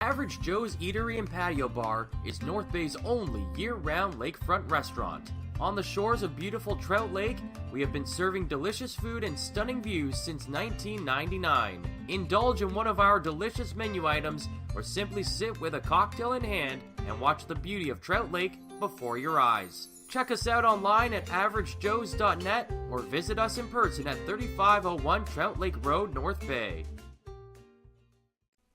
Average Joe's Eatery and Patio Bar is North Bay's only year-round lakefront restaurant. On the shores of beautiful Trout Lake, we have been serving delicious food and stunning views since 1999. Indulge in one of our delicious menu items or simply sit with a cocktail in hand and watch the beauty of Trout Lake before your eyes. Check us out online at averagejoes.net or visit us in person at 3501 Trout Lake Road, North Bay.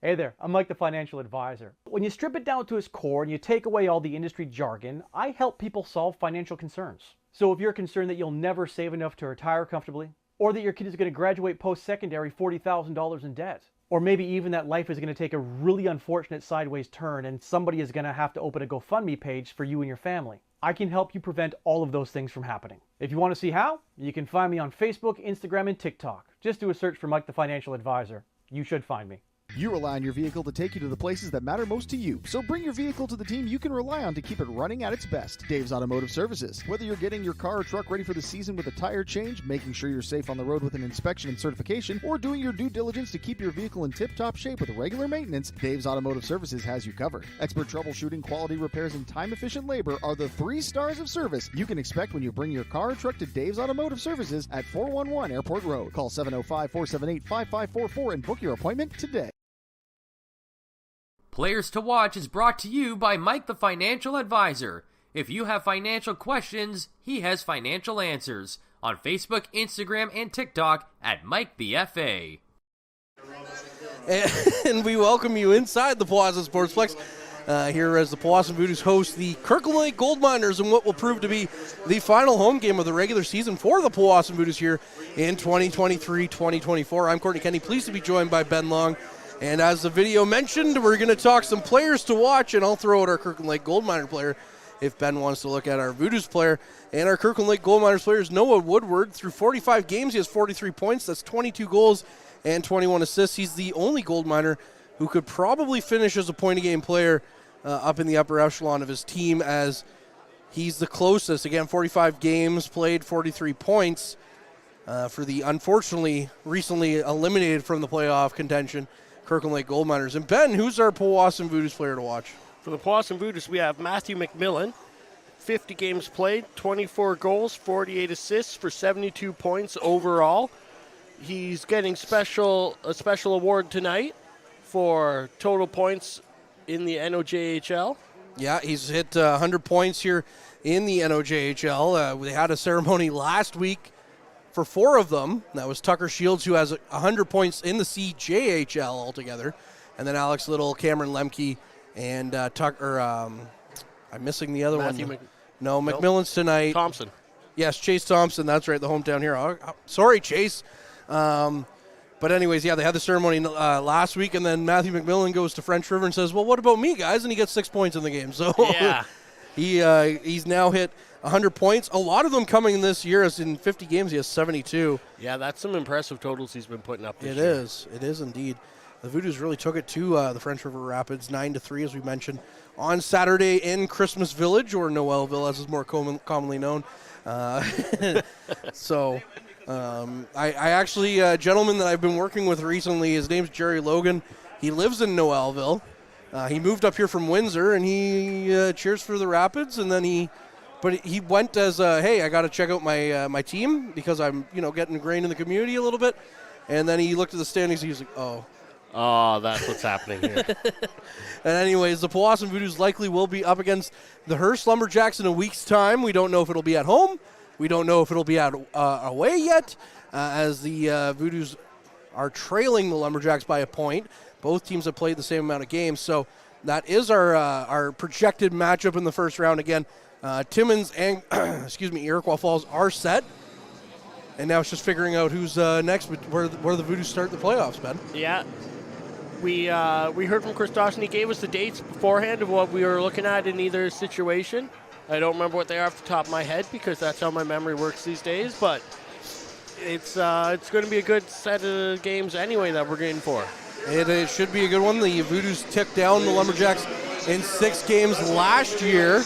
Hey there, I'm Mike the Financial Advisor. When you strip it down to its core and you take away all the industry jargon, I help people solve financial concerns. So if you're concerned that you'll never save enough to retire comfortably, or that your kid is going to graduate post-secondary $40,000 in debt, or maybe even that life is going to take a really unfortunate sideways turn and somebody is going to have to open a GoFundMe page for you and your family, I can help you prevent all of those things from happening. If you want to see how, you can find me on Facebook, Instagram, and TikTok. Just do a search for Mike the Financial Advisor. You should find me. You rely on your vehicle to take you to the places that matter most to you. So bring your vehicle to the team you can rely on to keep it running at its best. Dave's Automotive Services. Whether you're getting your car or truck ready for the season with a tire change, making sure you're safe on the road with an inspection and certification, or doing your due diligence to keep your vehicle in tip-top shape with regular maintenance, Dave's Automotive Services has you covered. Expert troubleshooting, quality repairs, and time-efficient labor are the 3 stars of service you can expect when you bring your car or truck to Dave's Automotive Services at 411 Airport Road. Call 705-478-5544 and book your appointment today. Players to Watch is brought to you by Mike the Financial Advisor. If you have financial questions, he has financial answers. On Facebook, Instagram, and TikTok at Mike the FA. And we welcome you inside the Powassan Sportsplex here as the Powassan Voodoos host the Kirkland Lake Gold Miners in what will prove to be the final home game of the regular season for the Powassan Voodoos here in 2023-2024. I'm Courtney Kenny, pleased to be joined by Ben Long. And as the video mentioned, we're going to talk some players to watch, and I'll throw out our Kirkland Lake Gold Miner player if Ben wants to look at our Voodoos player. And our Kirkland Lake Gold Miners player is Noah Woodward. Through 45 games, he has 43 points. That's 22 goals and 21 assists. He's the only gold miner who could probably finish as a point-a-game player up in the upper echelon of his team, as he's the closest. Again, 45 games played, 43 points for the unfortunately recently eliminated from the playoff contention Kirkland Lake Gold Miners. And Ben, who's our Powassan Voodoos player to watch? For the Powassan Voodoos, we have Matthew McMillan, 50 games played, 24 goals, 48 assists for 72 points overall. He's getting a special award tonight for total points in the NOJHL. Yeah, he's hit 100 points here in the NOJHL. They had a ceremony last week for 4 of them. That was Tucker Shields, who has 100 points in the CJHL altogether. And then Alex Little, Cameron Lemke, and Tucker. I'm missing the other one. McMillan's tonight. Thompson. Yes, Chase Thompson. That's right, the hometown hero. Sorry, Chase. But anyways, yeah, they had the ceremony last week, and then Matthew McMillan goes to French River and says, well, what about me, guys? And he gets 6 points in the game. So yeah. He's now hit 100 points. A lot of them coming this year, as in 50 games, he has 72. Yeah, that's some impressive totals he's been putting up this year. It is indeed. The Voodoos really took it to the French River Rapids, 9-3, as we mentioned, on Saturday in Christmas Village, or Noelville, as is more commonly known. So I actually, a gentleman that I've been working with recently, his name's Jerry Logan. He lives in Noelville. He moved up here from Windsor, and he cheers for the Rapids, and then he went as, hey, I got to check out my team because I'm, getting ingrained in the community a little bit. And then he looked at the standings, and he was like, oh. Oh, that's what's happening here. And anyways, the Powassan Voodoos likely will be up against the Hearst Lumberjacks in a week's time. We don't know if it'll be at home. We don't know if it'll be away yet, as the Voodoos are trailing the Lumberjacks by a point. Both teams have played the same amount of games, so that is our projected matchup in the first round. Again, Timmins and Iroquois Falls are set, and now it's just figuring out who's next, where the Voodoos start the playoffs, Ben. Yeah. We heard from Chris Dawson. He gave us the dates beforehand of what we were looking at in either situation. I don't remember what they are off the top of my head because that's how my memory works these days, but it's going to be a good set of games anyway that we're getting for. It should be a good one. The Voodoos took down the Lumberjacks in 6 games last year.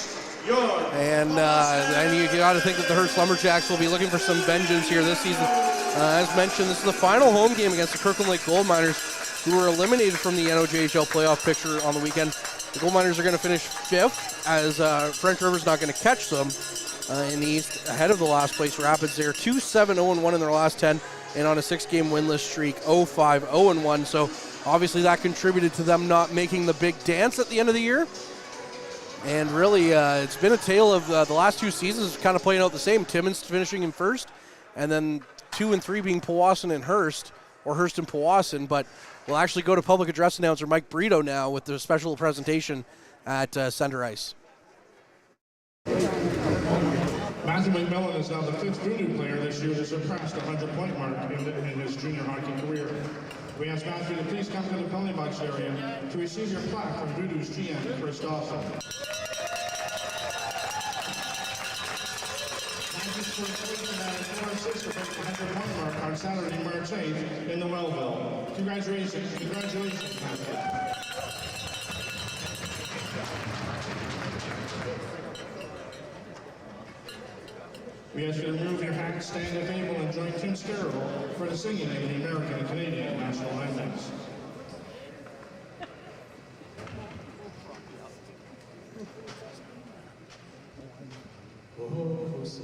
And you got to think that the Hearst Lumberjacks will be looking for some vengeance here this season. As mentioned, this is the final home game against the Kirkland Lake Gold Miners. who were eliminated from the NOJHL playoff picture on the weekend. The Gold Miners are going to finish 5th, as French River's not going to catch them in the East, ahead of the last place Rapids. They're 2-7-0-1 in their last 10, and on a 6-game winless streak, 0-5-0-1. So obviously that contributed to them not making the big dance at the end of the year. And really, it's been a tale of the last 2 seasons kind of playing out the same. Timmins finishing in first, and then 2 and 3 being Powassan and Hearst, or Hearst and Powassan. But we'll actually go to public address announcer Mike Brito now with the special presentation at center ice. Matthew McMillan is now the 5th Voodoo player this year to surpass the 100-point mark in his junior hockey career. We ask Matthew to please come to the penalty box area to receive your plaque from Voodoos GM, Chris Dawson. Matthew scored 4 assists to break the 100-point mark on Saturday, March 8th in the Wellville. Congratulations, Matthew. We ask you to remove your hat, stand at the table, and join Tim Sterrill for the singing of the American and Canadian national anthems. Oh, say,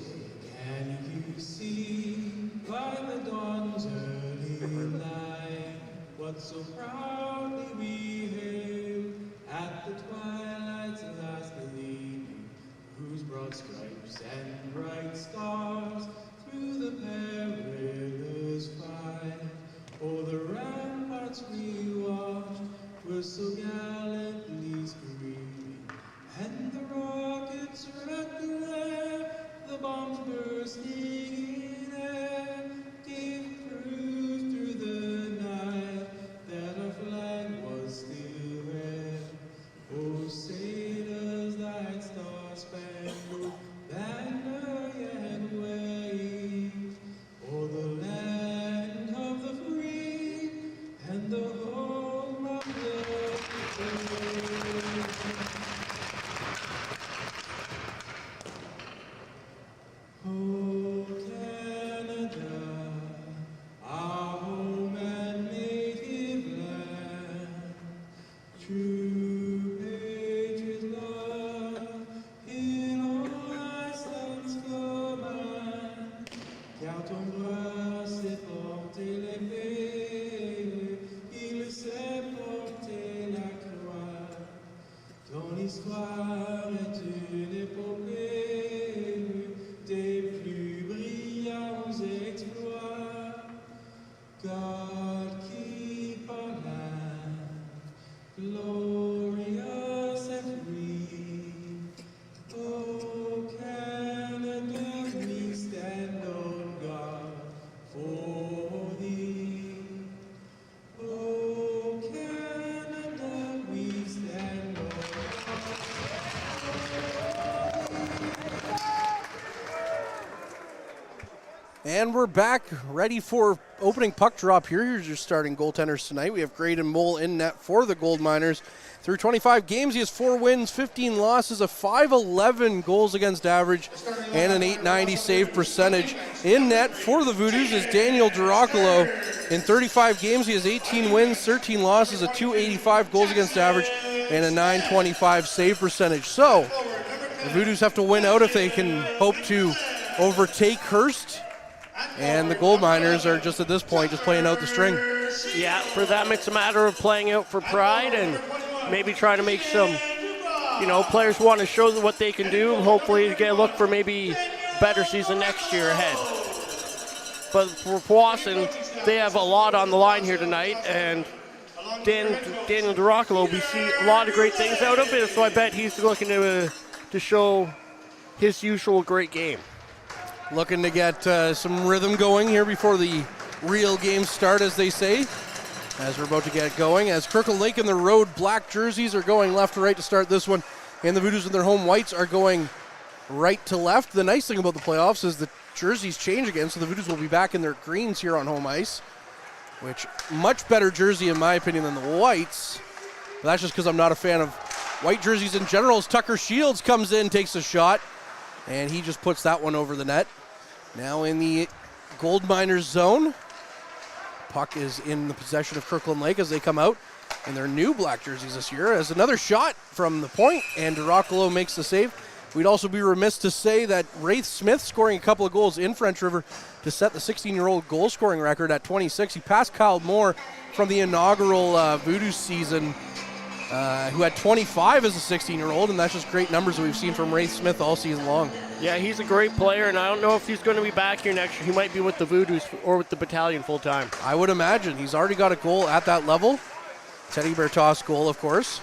can you see by the dawn's early light what so proudly we hailed at the twilight's last gleaming, whose broad stripes and bright stars through the perilous fight? Oh, the ramparts we watched were so gallantly screaming, and the rockets wrecked the air, the bombs bursting in air, gave proof through the night that our flag was still red. Oh, sailors, that star-spangled banner yet wave, o'er the land of the free and the home of the brave. Oh, Canada, our home and native land, true patriot love in all Iceland's command, car ton bras s'est porté l'épée, il s'est porté la croix, ton histoire est une épopée des plus brillants exploits. God keep our land glorious and free. Oh, Canada, we stand on guard for thee. Oh, Canada, we stand on guard. And we're back, ready for opening puck drop here. Here's your starting goaltenders tonight. We have Graydon Mole in net for the Gold Miners. Through 25 games, he has 4 wins, 15 losses, a .511 goals against average, and an .890 save percentage. In net for the Voodoos is Daniel DiRoccolo. In 35 games, he has 18 wins, 13 losses, a .285 goals against average, and a .925 save percentage. So, the Voodoos have to win out if they can hope to overtake Hearst. And the Gold Miners are just at this point just playing out the string. Yeah, for them it's a matter of playing out for pride and maybe trying to make some, players want to show them what they can do and hopefully get a look for maybe better season next year ahead. But for Powassan, they have a lot on the line here tonight, and Daniel DiRoccolo, we see a lot of great things out of it, so I bet he's looking to show his usual great game. Looking to get some rhythm going here before the real games start, as they say, as we're about to get going. As Kirkland Lake in their road black jerseys are going left to right to start this one, and the Voodoos in their home whites are going right to left. The nice thing about the playoffs is the jerseys change again, so the Voodoos will be back in their greens here on home ice, which much better jersey in my opinion than the whites. But that's just because I'm not a fan of white jerseys in general. As Tucker Shields comes in, takes a shot, and he just puts that one over the net. Now in the Gold Miners zone, puck is in the possession of Kirkland Lake as they come out in their new black jerseys this year. As another shot from the point, and Duracolo makes the save. We'd also be remiss to say that Wraith Smith scoring a couple of goals in French River to set the 16-year-old goal scoring record at 26. He passed Kyle Moore from the inaugural Voodoos season, who had 25 as a 16-year-old, and that's just great numbers that we've seen from Wraith Smith all season long. Yeah, he's a great player, and I don't know if he's going to be back here next year. He might be with the Voodoos or with the battalion full-time. I would imagine. He's already got a goal at that level. Teddy Bertos goal, of course.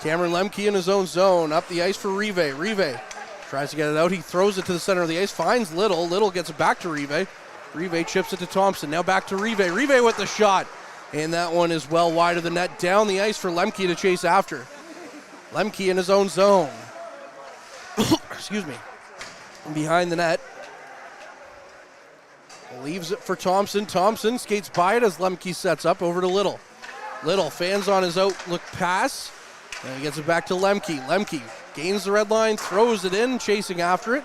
Cameron Lemke in his own zone, up the ice for Rive. Rive tries to get it out. He throws it to the center of the ice, finds Little. Little gets it back to Rive. Rive chips it to Thompson. Now back to Rive. Rive with the shot. And that one is well wide of the net. Down the ice for Lemke to chase after. Lemke in his own zone. Excuse me. Behind the net. Leaves it for Thompson. Thompson skates by it as Lemke sets up over to Little. Little fans on his outlook pass. And he gets it back to Lemke. Lemke gains the red line, throws it in, chasing after it.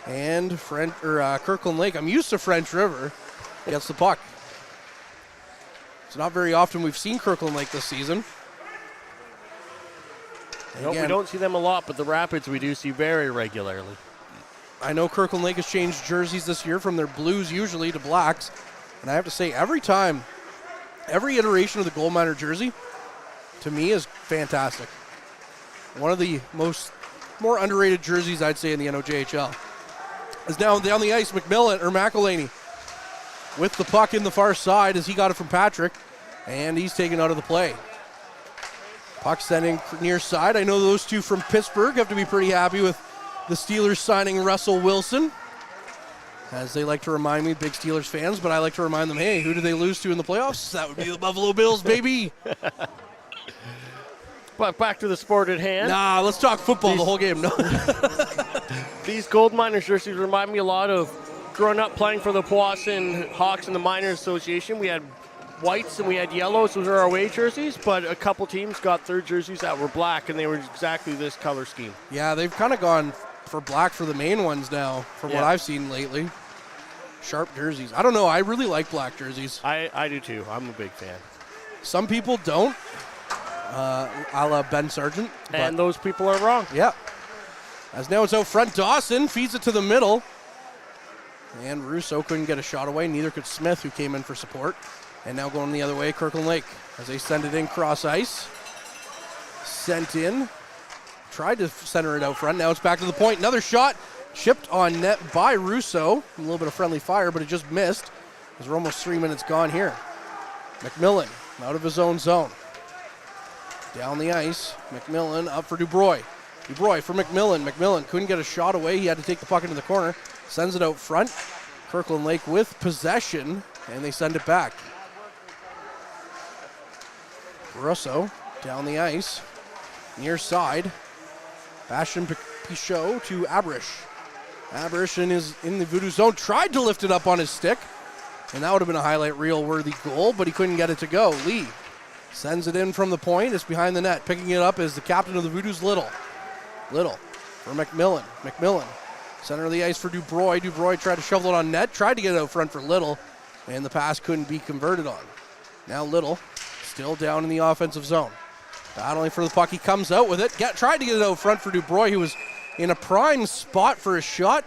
And Kirkland Lake, I'm used to French River, gets the puck. It's not very often we've seen Kirkland Lake this season. No, we don't see them a lot, but the Rapids we do see very regularly. I know Kirkland Lake has changed jerseys this year from their blues usually to blacks. And I have to say, every iteration of the Gold Miner jersey, to me, is fantastic. One of the more underrated jerseys, I'd say, in the NOJHL. Is now down the ice, McElhaney with the puck in the far side as he got it from Patrick, and he's taken out of the play. Puck sending near side. I know those two from Pittsburgh have to be pretty happy with the Steelers signing Russell Wilson, as they like to remind me, big Steelers fans, but I like to remind them, hey, who did they lose to in the playoffs? That would be the Buffalo Bills, baby. But back to the sport at hand. Nah, let's talk football the whole game. No. These Gold Miners jerseys remind me a lot of growing up playing for the Powassan Hawks and the Miners Association. We had whites and we had yellows. Those are our away jerseys, but a couple teams got their jerseys that were black, and they were exactly this color scheme. Yeah, they've kind of gone for black for the main ones now, from what I've seen lately. Sharp jerseys. I don't know. I really like black jerseys. I do too. I'm a big fan. Some people don't. A la Ben Sargent. And those people are wrong. Yeah. As now it's out front, Dawson feeds it to the middle. And Russo couldn't get a shot away. Neither could Smith, who came in for support. And now going the other way, Kirkland Lake, as they send it in cross ice. Sent in. Tried to center it out front. Now it's back to the point. Another shot. Chipped on net by Russo. A little bit of friendly fire, but it just missed. As we're almost 3 minutes gone here. McMillan out of his own zone. Down the ice, McMillan up for Dubroy. Dubroy for McMillan. McMillan couldn't get a shot away. He had to take the puck into the corner. Sends it out front. Kirkland Lake with possession, and they send it back. Russo down the ice, near side. Bastion Pichot to Abrish. Abrish in the Voodoo zone. Tried to lift it up on his stick, and that would have been a highlight reel-worthy goal, but he couldn't get it to go. Lee sends it in from the point. It's behind the net. Picking it up is the captain of the Voodoos, Little. Little for McMillan. McMillan, center of the ice for Dubroy. Dubroy tried to shovel it on net. Tried to get it out front for Little, and the pass couldn't be converted on. Now Little, still down in the offensive zone. Battling for the puck. He comes out with it. Tried to get it out front for Dubroy, who was in a prime spot for a shot,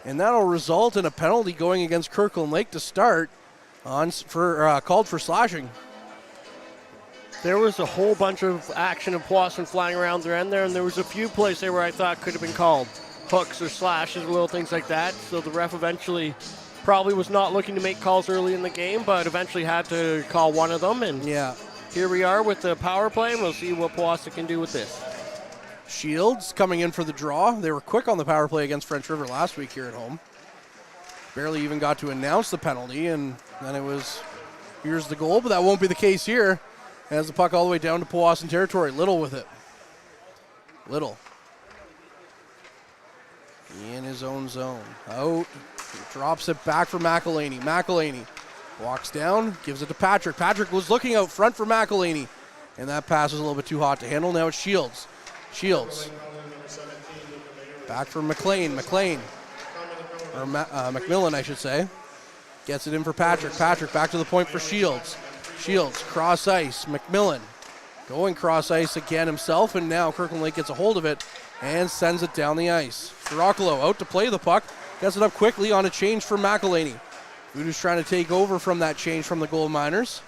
and that'll result in a penalty going against Kirkland Lake to start called for slashing. There was a whole bunch of action of Powassan flying around their end there, and there was a few plays there where I thought could have been called hooks or slashes, little things like that. So the ref eventually probably was not looking to make calls early in the game, but eventually had to call one of them. And here we are with the power play, and we'll see what Powassan can do with this. Shields coming in for the draw. They were quick on the power play against French River last week here at home. Barely even got to announce the penalty, and then it was, here's the goal, but that won't be the case here. Has the puck all the way down to Powassan territory. Little with it. Little. In his own zone. Out. Drops it back for McElhaney. McElhaney walks down, gives it to Patrick. Patrick was looking out front for McElhaney, and that pass was a little bit too hot to handle. Now it's Shields. Shields. Back for McLean. McLean. Or McMillan, I should say. Gets it in for Patrick. Patrick back to the point for Shields. Shields, cross ice. McMillan going cross ice again himself, and now Kirkland Lake gets a hold of it and sends it down the ice. Dracula out to play the puck. Gets it up quickly on a change for McElhaney. Voodoos trying to take over from that change from the Gold Miners.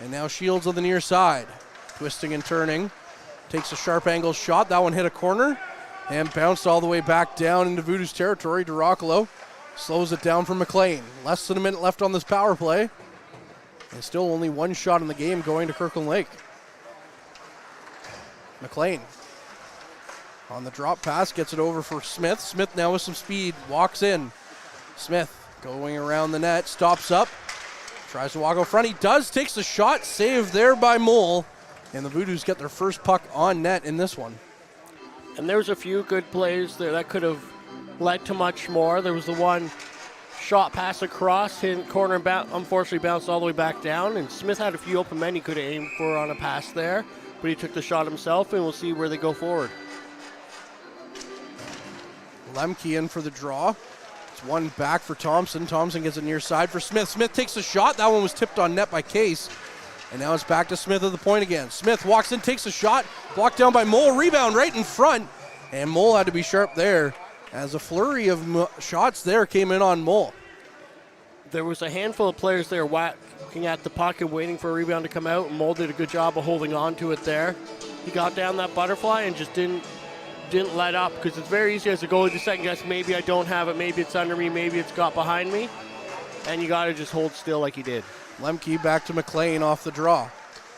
And now Shields on the near side. Twisting and turning. Takes a sharp angle shot. That one hit a corner and bounced all the way back down into Voodoos territory. Dracula slows it down for McLean. Less than a minute left on this power play. And still only one shot in the game going to Kirkland Lake. McLean on the drop pass, gets it over for Smith. Smith now with some speed, walks in. Smith going around the net, stops up, tries to walk out front. He does, takes the shot, saved there by Mole. And the Voodoos get their first puck on net in this one. And there was a few good plays there that could have led to much more. There was the one shot pass across, hit corner, and unfortunately bounced all the way back down. And Smith had a few open men he could have aimed for on a pass there, but he took the shot himself, and we'll see where they go forward. Lemke in for the draw. It's one back for Thompson. Thompson gets it near side for Smith. Smith takes a shot. That one was tipped on net by Case. And now it's back to Smith at the point again. Smith walks in, takes a shot, blocked down by Mole, rebound right in front. And Mole had to be sharp there as a flurry of shots there came in on Mole. There was a handful of players there whacking at the puck and waiting for a rebound to come out, and Mole did a good job of holding on to it there. He got down that butterfly and just didn't let up, because it's very easy as a goalie to second guess, maybe I don't have it, maybe it's under me, maybe it's got behind me, and you got to just hold still like he did. Lemke back to McLean off the draw.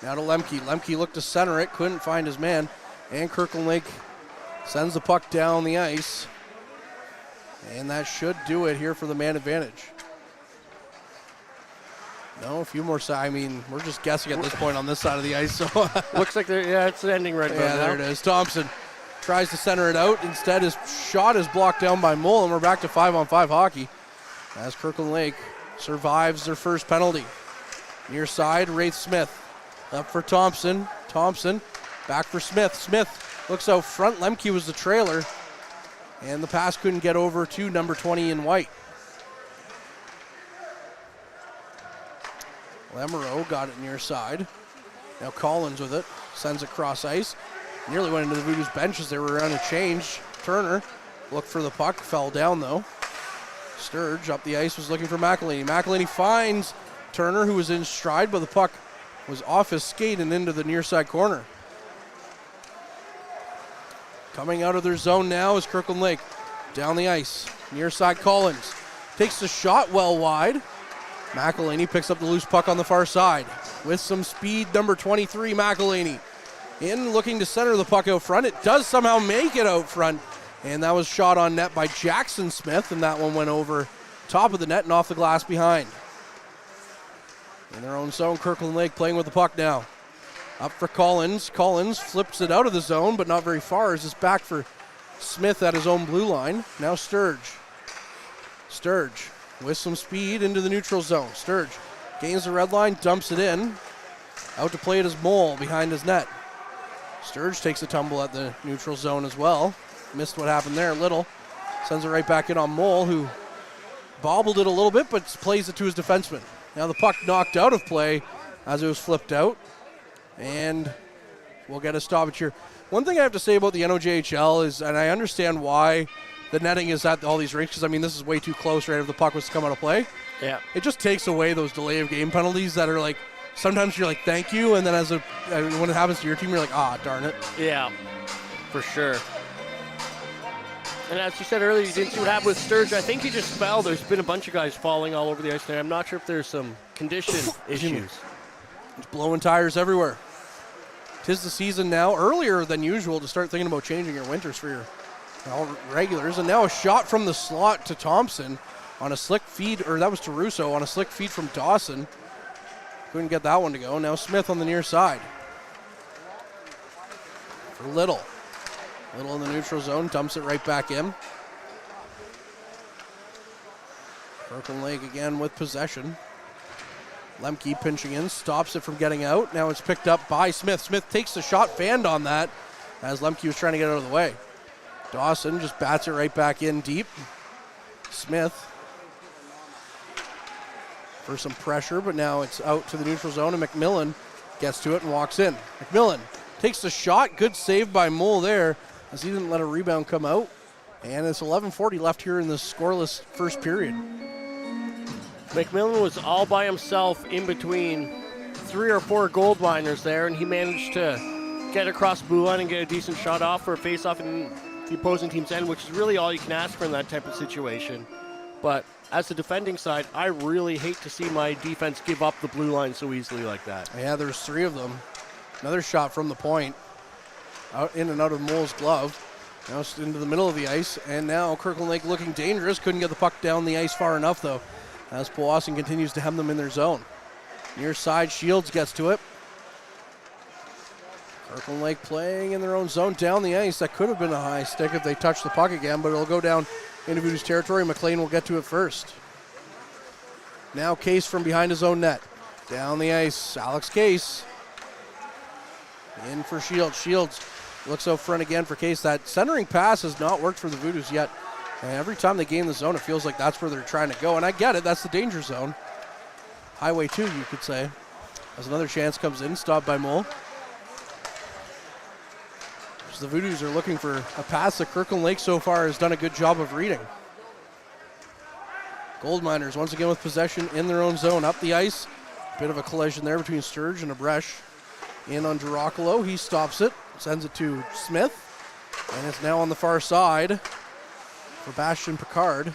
Now to Lemke. Lemke looked to center it, couldn't find his man, and Kirkland Lake sends the puck down the ice, and that should do it here for the man advantage. No, a few more. I mean, we're just guessing at this point on this side of the ice. So looks like it's ending right now. Yeah, there it is. Thompson tries to center it out. Instead, his shot is blocked down by Mole, and we're back to 5-on-5 hockey as Kirkland Lake survives their first penalty. Near side, Wraith Smith up for Thompson. Thompson back for Smith. Smith looks out front. Lemke was the trailer, and the pass couldn't get over to number 20 in white. Lamoureux got it near side. Now Collins with it. Sends it cross ice. Nearly went into the Voodoos bench as they were on a change. Turner looked for the puck. Fell down though. Sturge up the ice was looking for McElhaney. McElhaney finds Turner, who was in stride, but the puck was off his skate and into the near side corner. Coming out of their zone now is Kirkland Lake. Down the ice. Near side Collins. Takes the shot well wide. McElhaney picks up the loose puck on the far side. With some speed, number 23, McElhaney. In looking to center the puck out front. It does somehow make it out front. And that was shot on net by Jackson Smith, and that one went over top of the net and off the glass behind. In their own zone, Kirkland Lake playing with the puck now. Up for Collins. Collins flips it out of the zone, but not very far as it's back for Smith at his own blue line. Now Sturge. Sturge with some speed into the neutral zone. Sturge gains the red line, dumps it in. Out to play it as Mole behind his net. Sturge takes a tumble at the neutral zone as well. Missed what happened there. Little sends it right back in on Mole, who bobbled it a little bit, but plays it to his defenseman. Now the puck knocked out of play as it was flipped out, and we'll get a stoppage here. One thing I have to say about the NOJHL is, and I understand why the netting is at all these rinks, because I mean this is way too close right if the puck was to come out of play. Yeah. It just takes away those delay of game penalties that are like, sometimes you're like, thank you, and then when it happens to your team, you're like, ah, darn it. Yeah, for sure. And as you said earlier, you didn't see what happened with Sturge. I think he just fell. There's been a bunch of guys falling all over the ice there. I'm not sure if there's some condition issues. It's blowing tires everywhere. 'Tis the season now, earlier than usual, to start thinking about changing your winters for your regulars. And now a shot from the slot to Thompson on a slick feed, or that was to Russo, on a slick feed from Dawson. Couldn't get that one to go. Now Smith on the near side. For Little. Little in the neutral zone, dumps it right back in. Kirkland Lake again with possession. Lemke pinching in, stops it from getting out. Now it's picked up by Smith. Smith takes the shot, fanned on that as Lemke was trying to get out of the way. Dawson just bats it right back in deep. Smith for some pressure, but now it's out to the neutral zone, and McMillan gets to it and walks in. McMillan takes the shot. Good save by Mole there, as he didn't let a rebound come out. And it's 11:40 left here in the scoreless first period. McMillan was all by himself in between 3 or 4 gold miners there, and he managed to get across the blue line and get a decent shot off for a face-off in the opposing team's end, which is really all you can ask for in that type of situation. But as the defending side, I really hate to see my defense give up the blue line so easily like that. Yeah, there's 3 of them. Another shot from the point, out in and out of Mole's glove. Now it's into the middle of the ice, and now Kirkland Lake looking dangerous. Couldn't get the puck down the ice far enough, though, as Powassan continues to hem them in their zone. Near side, Shields gets to it. Kirkland Lake playing in their own zone down the ice. That could have been a high stick if they touched the puck again, but it'll go down into Voodoos territory. McLean will get to it first. Now Case from behind his own net. Down the ice, Alex Case. In for Shields. Shields looks out front again for Case. That centering pass has not worked for the Voodoos yet. And every time they gain the zone, it feels like that's where they're trying to go. And I get it, that's the danger zone. Highway 2, you could say. As another chance comes in, stopped by Mole. So the Voodoos are looking for a pass that Kirkland Lake so far has done a good job of reading. Gold Miners once again with possession in their own zone. Up the ice, bit of a collision there between Sturge and Abresh. In on Girocolo, he stops it, sends it to Smith. And it's now on the far side for Bastien Picard.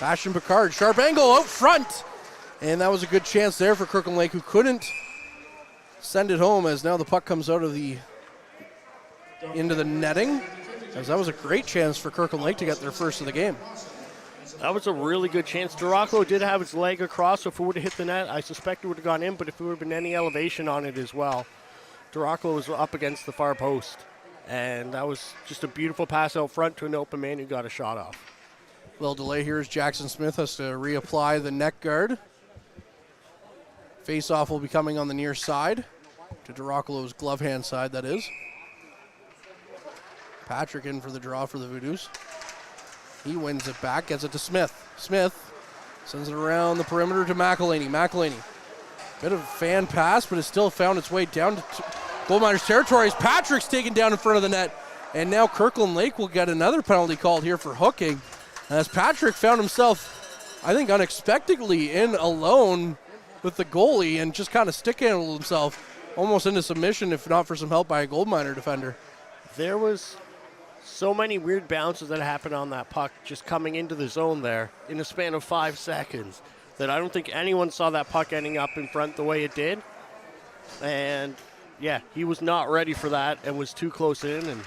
Bastien Picard, sharp angle out front. And that was a good chance there for Kirkland Lake, who couldn't send it home, as now the puck comes out of into the netting. As that was a great chance for Kirkland Lake to get their first of the game. That was a really good chance. Girocolo did have his leg across, so if it would have hit the net, I suspect it would have gone in, but if there would have been any elevation on it as well. Girocolo was up against the far post, and that was just a beautiful pass out front to an open man who got a shot off. Little delay here as Jackson Smith has to reapply the neck guard. Face-off will be coming on the near side, to Girocolo's glove hand side, that is. Patrick in for the draw for the Voodoos. He wins it back, gets it to Smith. Smith sends it around the perimeter to McElhaney. McElhaney, bit of a fan pass, but it still found its way down to Gold Miners territory. Patrick's taken down in front of the net, and now Kirkland Lake will get another penalty called here for hooking, as Patrick found himself, I think, unexpectedly in alone with the goalie and just kind of stick-handled himself almost into submission, if not for some help by a Gold Miner defender. There was so many weird bounces that happened on that puck just coming into the zone there in a span of 5 seconds that I don't think anyone saw that puck ending up in front the way it did. And yeah, he was not ready for that and was too close in,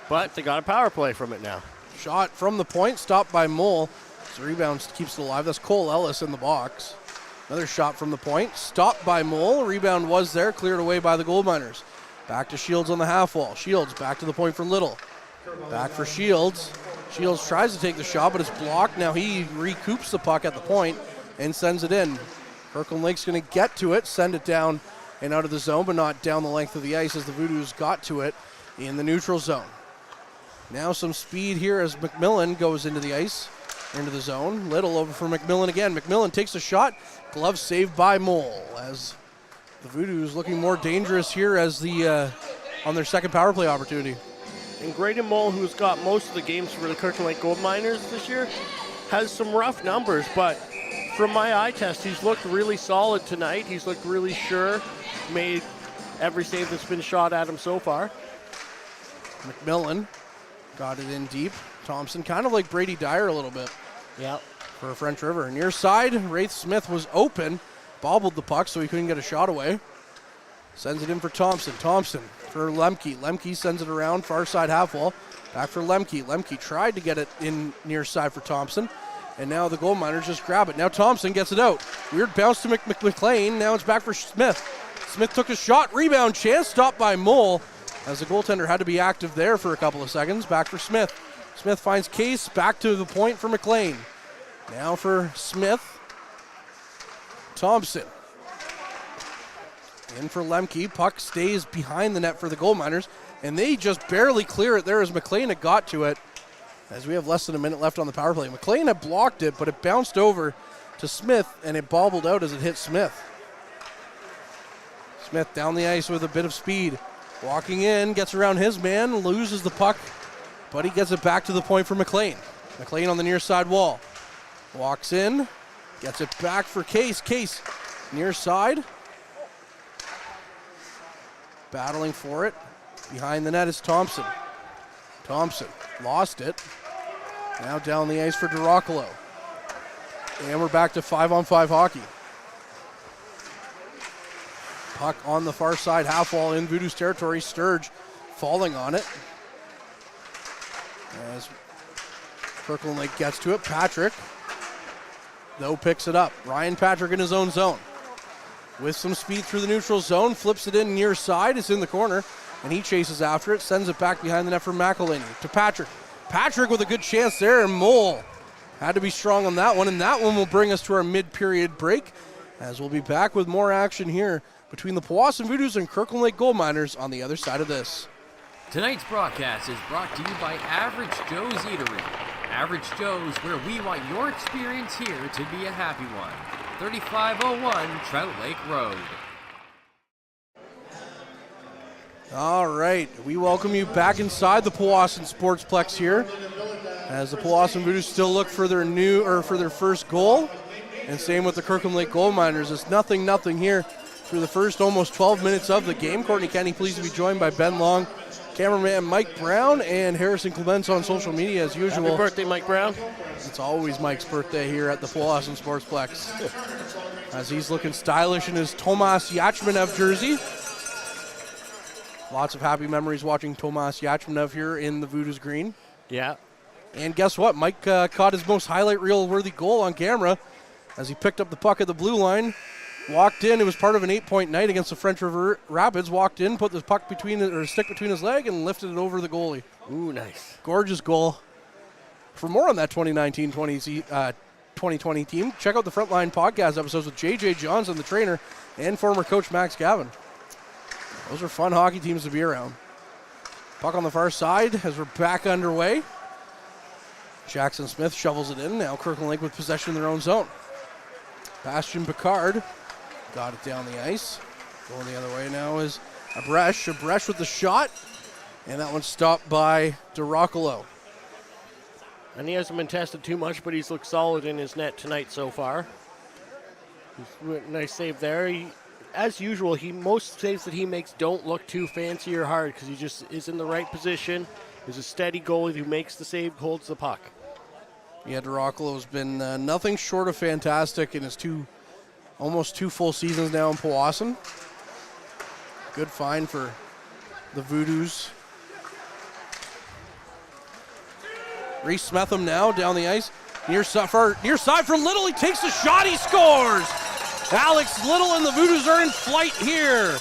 but they got a power play from it now. Shot from the point, stopped by Mole. The rebound keeps it alive. That's Cole Ellis in the box. Another shot from the point, stopped by Mole. Rebound was there, cleared away by the Gold Miners. Back to Shields on the half wall. Shields back to the point for Little. Back for Shields. Shields tries to take the shot, but it's blocked. Now he recoups the puck at the point and sends it in. Kirkland Lake's going to get to it, send it down and out of the zone, but not down the length of the ice, as the Voodoos got to it in the neutral zone. Now some speed here as McMillan goes into the ice, into the zone. Little over for McMillan again. McMillan takes a shot. Glove saved by Mole, as the Voodoos looking more dangerous here as on their second power play opportunity. And Graydon Mole, who's got most of the games for the Kirkland Lake Gold Miners this year, has some rough numbers, but from my eye test, he's looked really solid tonight. He's looked really sure, made every save that's been shot at him so far. McMillan got it in deep. Thompson, kind of like Brady Dyer a little bit. Yep. For French River. Near side, Wraith Smith was open, bobbled the puck so he couldn't get a shot away. Sends it in for Thompson. Thompson for Lemke. Lemke sends it around, far side half wall. Back for Lemke. Lemke tried to get it in near side for Thompson. And now the Gold Miners just grab it. Now Thompson gets it out. Weird bounce to McLean. Now it's back for Smith. Smith took a shot. Rebound chance. Stopped by Mole, as the goaltender had to be active there for a couple of seconds. Back for Smith. Smith finds Case. Back to the point for McLean. Now for Smith. Thompson. In for Lemke. Puck stays behind the net for the Gold Miners, and they just barely clear it there as McLean had got to it, as we have less than a minute left on the power play. McLean had blocked it, but it bounced over to Smith, and it bobbled out as it hit Smith. Smith down the ice with a bit of speed. Walking in, gets around his man, loses the puck, but he gets it back to the point for McLean. McLean on the near side wall. Walks in, gets it back for Case. Case, near side. Battling for it. Behind the net is Thompson. Thompson lost it. Now down the ice for DeRoccolo. And we're back to 5-on-5 hockey. Puck on the far side, half wall in Voodoos territory. Sturge falling on it. As Kirkland Lake gets to it, Patrick, though, picks it up. Ryan Patrick in his own zone. With some speed through the neutral zone, flips it in near side. It's in the corner, and he chases after it, sends it back behind the net for McElhaney. To Patrick. Patrick with a good chance there, and Mole had to be strong on that one, and that one will bring us to our mid-period break, as we'll be back with more action here between the Powassan Voodoos and Kirkland Lake Gold Miners on the other side of this. Tonight's broadcast is brought to you by Average Joe's Eatery. Average Joe's, where we want your experience here to be a happy one. 3501 Trout Lake Road. All right, we welcome you back inside the Powassan Sportsplex here, as the Powassan Voodoos still look for their first goal, and same with the Kirkland Lake Gold Miners. It's 0-0 here through the first almost 12 minutes of the game. Courtney Kenny pleased to be joined by Ben Long, cameraman Mike Brown, and Harrison Clements on social media as usual. Happy birthday, Mike Brown. It's always Mike's birthday here at the Powassan Sportsplex, as he's looking stylish in his Tomas Yachmanev jersey. Lots of happy memories watching Tomas Yachmanev here in the Voodoos green. Yeah. And guess what? Mike caught his most highlight reel-worthy goal on camera as he picked up the puck at the blue line, walked in. It was part of an 8-point night against the French River Rapids. Walked in, put the puck stick between his leg, and lifted it over the goalie. Ooh, nice. Gorgeous goal. For more on that 2019-2020 team, check out the Frontline podcast episodes with J.J. Johnson, the trainer, and former coach Max Gavin. Those are fun hockey teams to be around. Puck on the far side as we're back underway. Jackson Smith shovels it in. Now Kirkland Lake with possession in their own zone. Bastian Picard got it down the ice. Going the other way now is Abresh. Abresh with the shot. And that one's stopped by DeRoccolo. And he hasn't been tested too much, but he's looked solid in his net tonight so far. Nice save there. As usual, most saves that he makes don't look too fancy or hard because he just is in the right position. He's a steady goalie who makes the save, holds the puck. Yeah, DeRoccolo's been nothing short of fantastic in his almost two full seasons now in Powassan. Good find for the Voodoos. Reese Smetham now down the ice. Near side for Little. He takes the shot. He scores. Alex Little and the Voodoos are in flight here.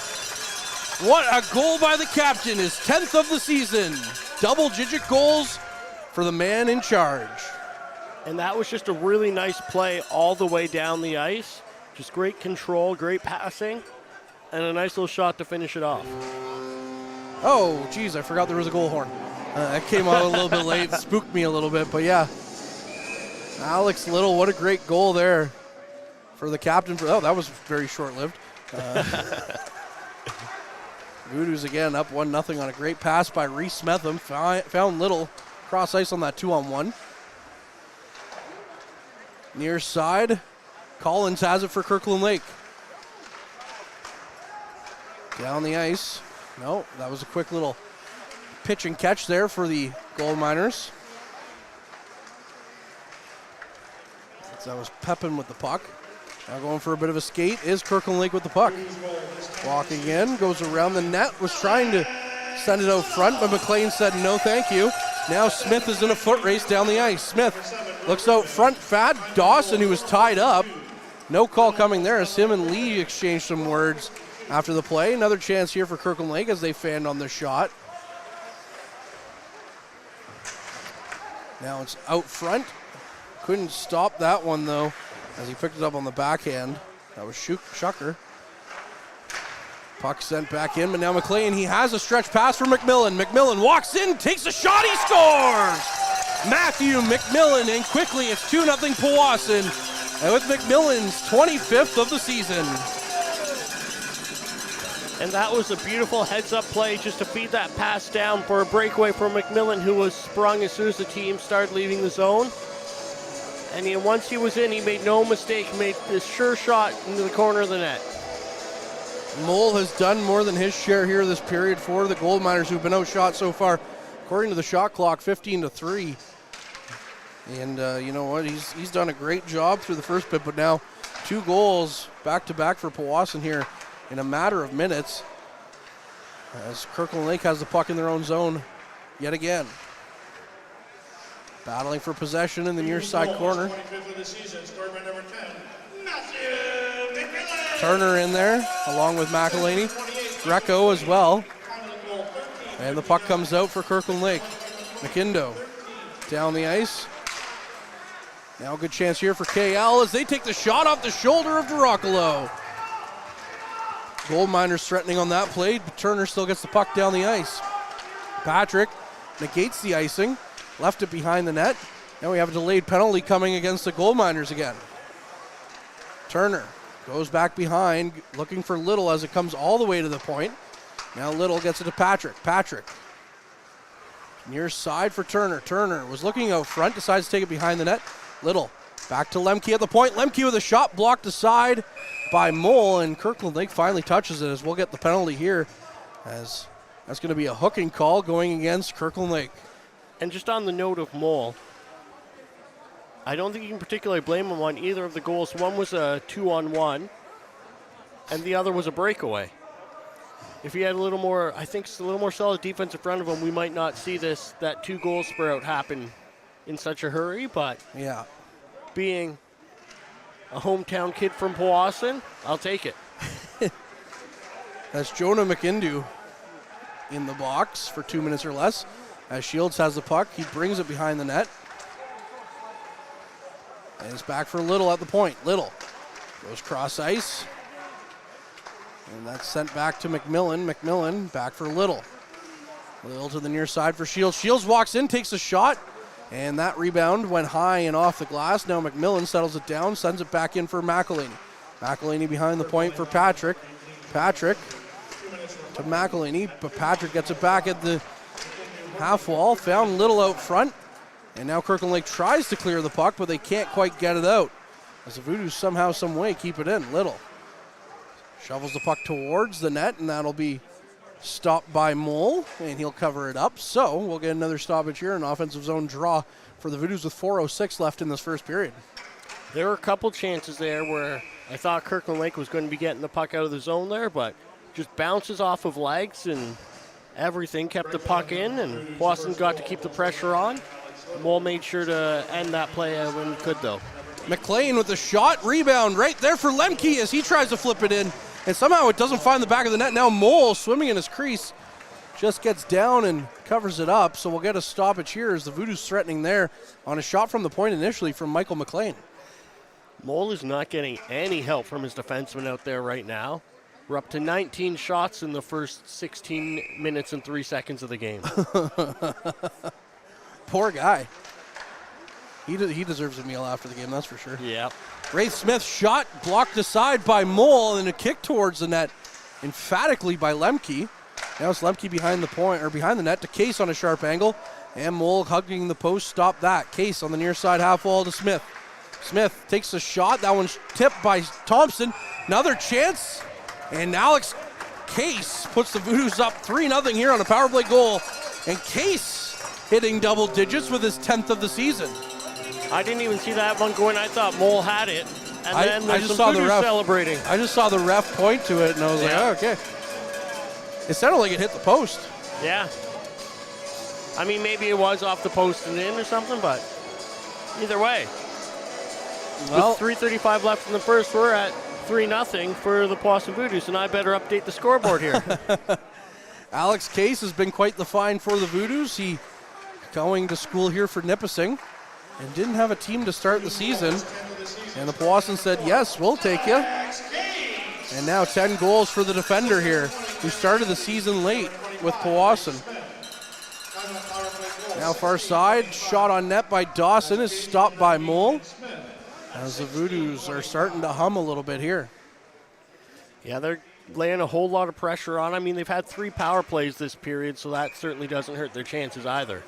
What a goal by the captain. His 10th of the season. Double-digit goals for the man in charge. And that was just a really nice play all the way down the ice. Just great control, great passing, and a nice little shot to finish it off. Oh, geez, I forgot there was a goal horn. That came out a little bit late, spooked me a little bit, but yeah. Alex Little, what a great goal there for the captain. That was very short-lived. Voodoos again up 1-0 on a great pass by Reese Smetham. Found Little cross ice on that 2-on-1. Near side, Collins has it for Kirkland Lake. Down the ice. No, that was a quick little pitch and catch there for the Gold Miners. That was Pepin with the puck. Now going for a bit of a skate is Kirkland Lake with the puck. Walking in, goes around the net, was trying to send it out front, but McLean said no thank you. Now Smith is in a foot race down the ice. Smith looks out front, Fad Dawson, who was tied up. No call coming there as him and Lee exchanged some words after the play. Another chance here for Kirkland Lake as they fanned on the shot. Now it's out front. Couldn't stop that one though as he picked it up on the backhand. That was Schucker. Puck sent back in, but now McLean, he has a stretch pass for McMillan. McMillan walks in, takes a shot, he scores! Matthew McMillan, and quickly it's 2-0 Powassan And with McMillan's 25th of the season. And that was a beautiful heads-up play just to feed that pass down for a breakaway from McMillan, who was sprung as soon as the team started leaving the zone. And once he was in, he made no mistake, made this sure shot into the corner of the net. Mole has done more than his share here this period for the Gold Miners, who've been outshot so far, according to the shot clock, 15-3. And you know what? He's done a great job through the first bit, but now 2 goals back-to-back for Powassan here in a matter of minutes, as Kirkland Lake has the puck in their own zone yet again. Battling for possession in the near side corner. Turner in there, along with McElhaney. Greco as well. And the puck comes out for Kirkland Lake. McIndo down the ice. Now a good chance here for KL as they take the shot off the shoulder of Duracolo. Gold Miners threatening on that play, but Turner still gets the puck down the ice. Patrick negates the icing, left it behind the net. Now we have a delayed penalty coming against the Gold Miners again. Turner goes back behind, looking for Little as it comes all the way to the point. Now Little gets it to Patrick. Patrick, near side for Turner. Turner was looking out front, decides to take it behind the net. Little back to Lemke at the point. Lemke with a shot blocked aside by Mole, and Kirkland Lake finally touches it as we'll get the penalty here, as that's going to be a hooking call going against Kirkland Lake. And just on the note of Mole, I don't think you can particularly blame him on either of the goals. One was a 2-on-1, and the other was a breakaway. If he had a little more, I think, a little more solid defense in front of him, we might not see that 2-goal sprout happen in such a hurry. But yeah, being a hometown kid from Powassan, I'll take it. That's Jonah McIndoe in the box for 2 minutes or less. As Shields has the puck, he brings it behind the net. And it's back for Little at the point. Little goes cross ice. And that's sent back to McMillan. McMillan back for Little. Little to the near side for Shields. Shields walks in, takes a shot. And that rebound went high and off the glass. Now McMillan settles it down, sends it back in for McElhaney. McElhaney behind the point for Patrick. Patrick to McElhaney, but Patrick gets it back at the half wall. Found Little out front. And now Kirkland Lake tries to clear the puck, but they can't quite get it out. As the Voodoos somehow, some way keep it in. Little shovels the puck towards the net, and that'll be stopped by Mole, and he'll cover it up. So we'll get another stoppage here, an offensive zone draw for the Voodoos with 4:06 left in this first period. There were a couple chances there where I thought Kirkland Lake was going to be getting the puck out of the zone there, but just bounces off of legs and everything kept the puck in, and Powassan got to keep the pressure on. Mole made sure to end that play when he could, though. McLean with the shot, rebound right there for Lemke as he tries to flip it in. And somehow it doesn't find the back of the net. Now Mole, swimming in his crease, just gets down and covers it up. So we'll get a stoppage here as the Voodoos threatening there on a shot from the point initially from Michael McLean. Mole is not getting any help from his defenseman out there right now. We're up to 19 shots in the first 16 minutes and 3 seconds of the game. Poor guy. He deserves a meal after the game, that's for sure. Yeah. Wraith Smith's shot blocked aside by Mole and a kick towards the net emphatically by Lemke. Now it's Lemke behind the point, or behind the net to Case on a sharp angle. And Mole hugging the post, stop that. Case on the near side half wall to Smith. Smith takes a shot. That one's tipped by Thompson. Another chance. And Alex Case puts the Voodoos up 3-0 here on a power play goal. And Case hitting double digits with his 10th of the season. I didn't even see that one going. I thought Mole had it. And then there's some saw the Voodoos ref celebrating. I just saw the ref point to it, and I was like, oh, okay. It sounded like it hit the post. Yeah. I mean, maybe it was off the post and in or something, but either way. Well, with 3:35 left in the first, we're at 3-0 for the Powassan Voodoos, and I better update the scoreboard here. Alex Case has been quite the find for the Voodoos. He going to school here for Nipissing and didn't have a team to start the season. And the Powassan said, yes, we'll take you. And now 10 goals for the defender here, who started the season late with Powassan. Now far side, shot on net by Dawson is stopped by Mole. as the Voodoos are starting to hum a little bit here. Yeah, they're laying a whole lot of pressure on. I mean, they've had 3 power plays this period, so that certainly doesn't hurt their chances either.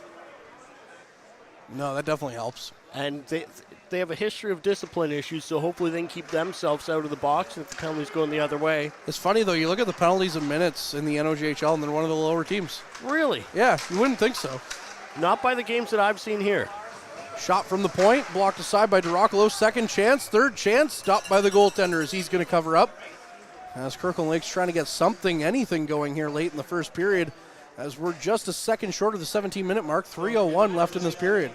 No, that definitely helps. And they have a history of discipline issues, so hopefully they can keep themselves out of the box if the penalties going the other way. It's funny, though. You look at the penalties and minutes in the NOJHL, and they're one of the lower teams. Really? Yeah, you wouldn't think so. Not by the games that I've seen here. Shot from the point, blocked aside by DeRoccolo. Second chance, third chance, stopped by the goaltender as he's going to cover up. As Kirkland Lake's trying to get anything going here late in the first period, as we're just a second short of the 17-minute mark. 3:01 left in this period.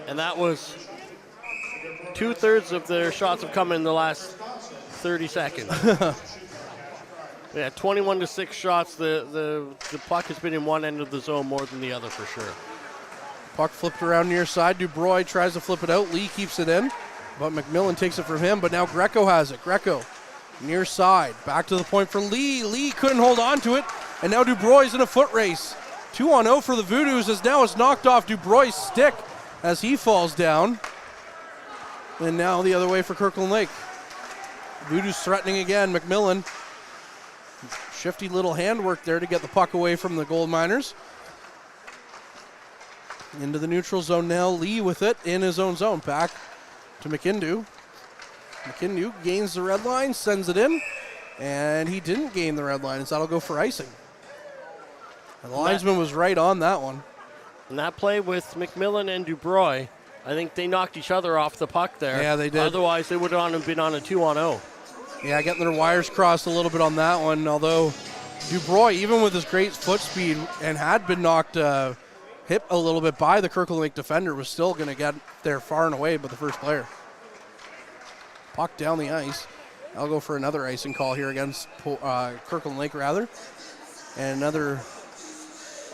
And that was 2/3 of their shots have come in the last 30 seconds. Yeah, 21-6 shots. The puck has been in one end of the zone more than the other for sure. Puck flipped around near side. Dubroy tries to flip it out. Lee keeps it in, but McMillan takes it from him. But now Greco has it. Greco near side. Back to the point for Lee. Lee couldn't hold on to it. And now Dubroy's in a foot race. 2-0 for the Voodoos as now it's knocked off Dubroy's stick as he falls down. And now the other way for Kirkland Lake. Voodoos threatening again. McMillan. Shifty little handwork there to get the puck away from the Gold Miners. Into the neutral zone now. Lee with it in his own zone. Back to McIndoe. McIndoe gains the red line, sends it in, and he didn't gain the red line, so that'll go for icing. And the linesman was right on that one. And that play with McMillan and Dubroy, I think they knocked each other off the puck there. Yeah, they did. Otherwise, they would have been on a 2-0. Yeah, getting their wires crossed a little bit on that one, although Dubroy, even with his great foot speed and had been knocked hit a little bit by the Kirkland Lake defender, was still going to get there far and away by the first player. Puck down the ice. I'll go for another icing call here against Kirkland Lake, rather. And another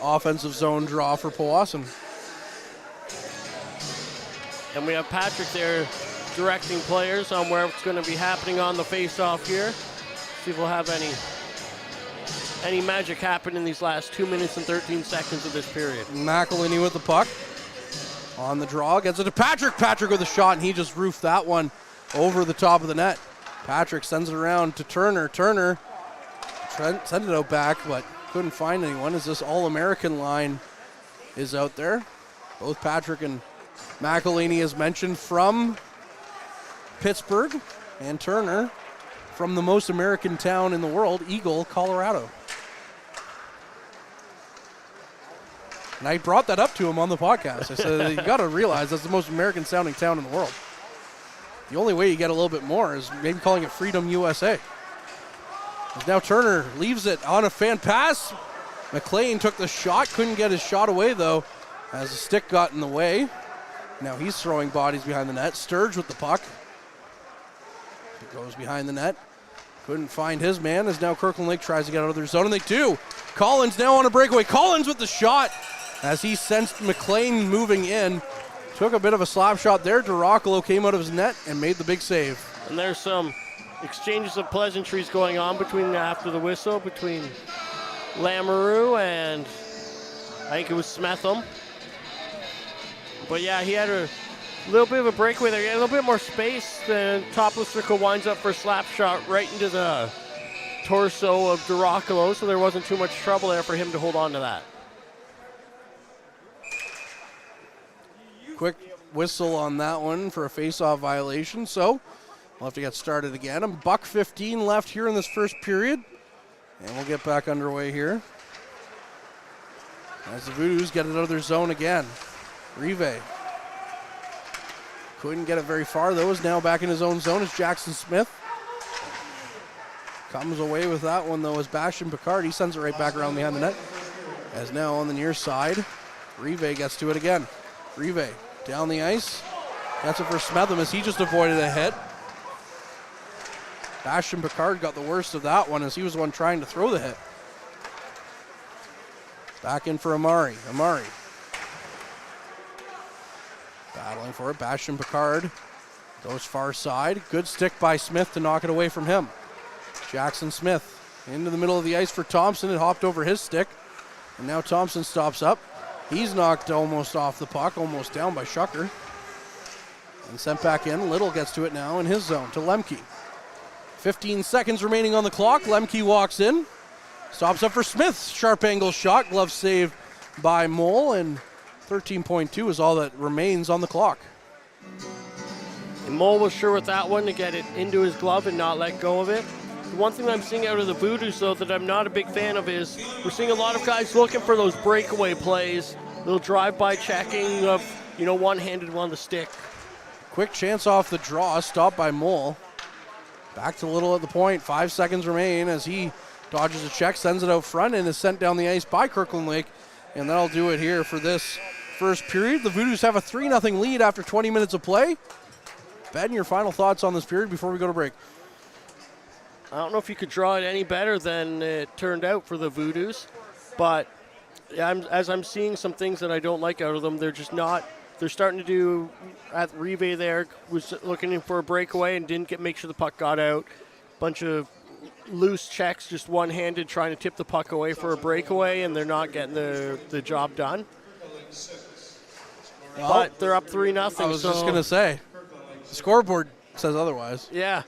offensive zone draw for Powassan. And we have Patrick there directing players on where it's going to be happening on the face-off here. See if we'll have any magic happen in these last 2 minutes and 13 seconds of this period. McElhinney with the puck. On the draw, gets it to Patrick. Patrick with a shot, and he just roofed that one over the top of the net. Patrick sends it around to Turner. Turner sent it out back, but couldn't find anyone as this All-American line is out there. Both Patrick and McElhinney, as mentioned, from Pittsburgh, and Turner from the most American town in the world, Eagle, Colorado. And I brought that up to him on the podcast. I said, you got to realize that's the most American sounding town in the world. The only way you get a little bit more is maybe calling it Freedom USA. As now Turner leaves it on a fan pass. McLean took the shot, couldn't get his shot away though, as the stick got in the way. Now he's throwing bodies behind the net. Sturge with the puck. He goes behind the net. Couldn't find his man as now Kirkland Lake tries to get out of their zone, and they do. Collins now on a breakaway. Collins with the shot as he sensed McLean moving in. Took a bit of a slap shot there. DeRoccolo came out of his net and made the big save. And there's some exchanges of pleasantries going on after the whistle between Lamoureux and I think it was Smetham. But yeah, he had a little bit of a breakaway there. He had a little bit more space. Then Topless Circle winds up for a slap shot right into the torso of DeRoccolo, so there wasn't too much trouble there for him to hold on to that. Quick whistle on that one for a face-off violation, so we'll have to get started again. $1:15 left here in this first period, and we'll get back underway here as the Voodoos get it out of their zone again. Rive couldn't get it very far, though. Is now back in his own zone as Jackson Smith comes away with that one, though, as Bastion Picard. He sends it right back around behind the net. As now on the near side, Rive gets to it again. Rive down the ice. That's it for Smetham as he just avoided a hit. Bastion Picard got the worst of that one as he was the one trying to throw the hit. Back in for Amari. Amari battling for it. Bastion Picard goes far side. Good stick by Smith to knock it away from him. Jackson Smith into the middle of the ice for Thompson. It hopped over his stick. And now Thompson stops up. He's knocked almost off the puck, almost down by Shucker. And sent back in. Little gets to it now in his zone to Lemke. 15 seconds remaining on the clock. Lemke walks in. Stops up for Smith. Sharp angle shot. Glove saved by Mole. And 13.2 is all that remains on the clock. And Mole was sure with that one to get it into his glove and not let go of it. The one thing I'm seeing out of the Voodoos, though, that I'm not a big fan of is we're seeing a lot of guys looking for those breakaway plays, little drive-by checking of, one-handed on the stick. Quick chance off the draw, stopped by Mole. Back to Little at the point, 5 seconds remain as he dodges a check, sends it out front, and is sent down the ice by Kirkland Lake. And that'll do it here for this first period. The Voodoos have a 3-0 lead after 20 minutes of play. Ben, your final thoughts on this period before we go to break? I don't know if you could draw it any better than it turned out for the Voodoos, but as I'm seeing some things that I don't like out of them, they're just not. They're starting to do, at Rive there, was looking for a breakaway and didn't make sure the puck got out. Bunch of loose checks, just one-handed, trying to tip the puck away for a breakaway, and they're not getting the job done. Well, but they're up 3-0. I was just going to say, the scoreboard says otherwise. Yeah.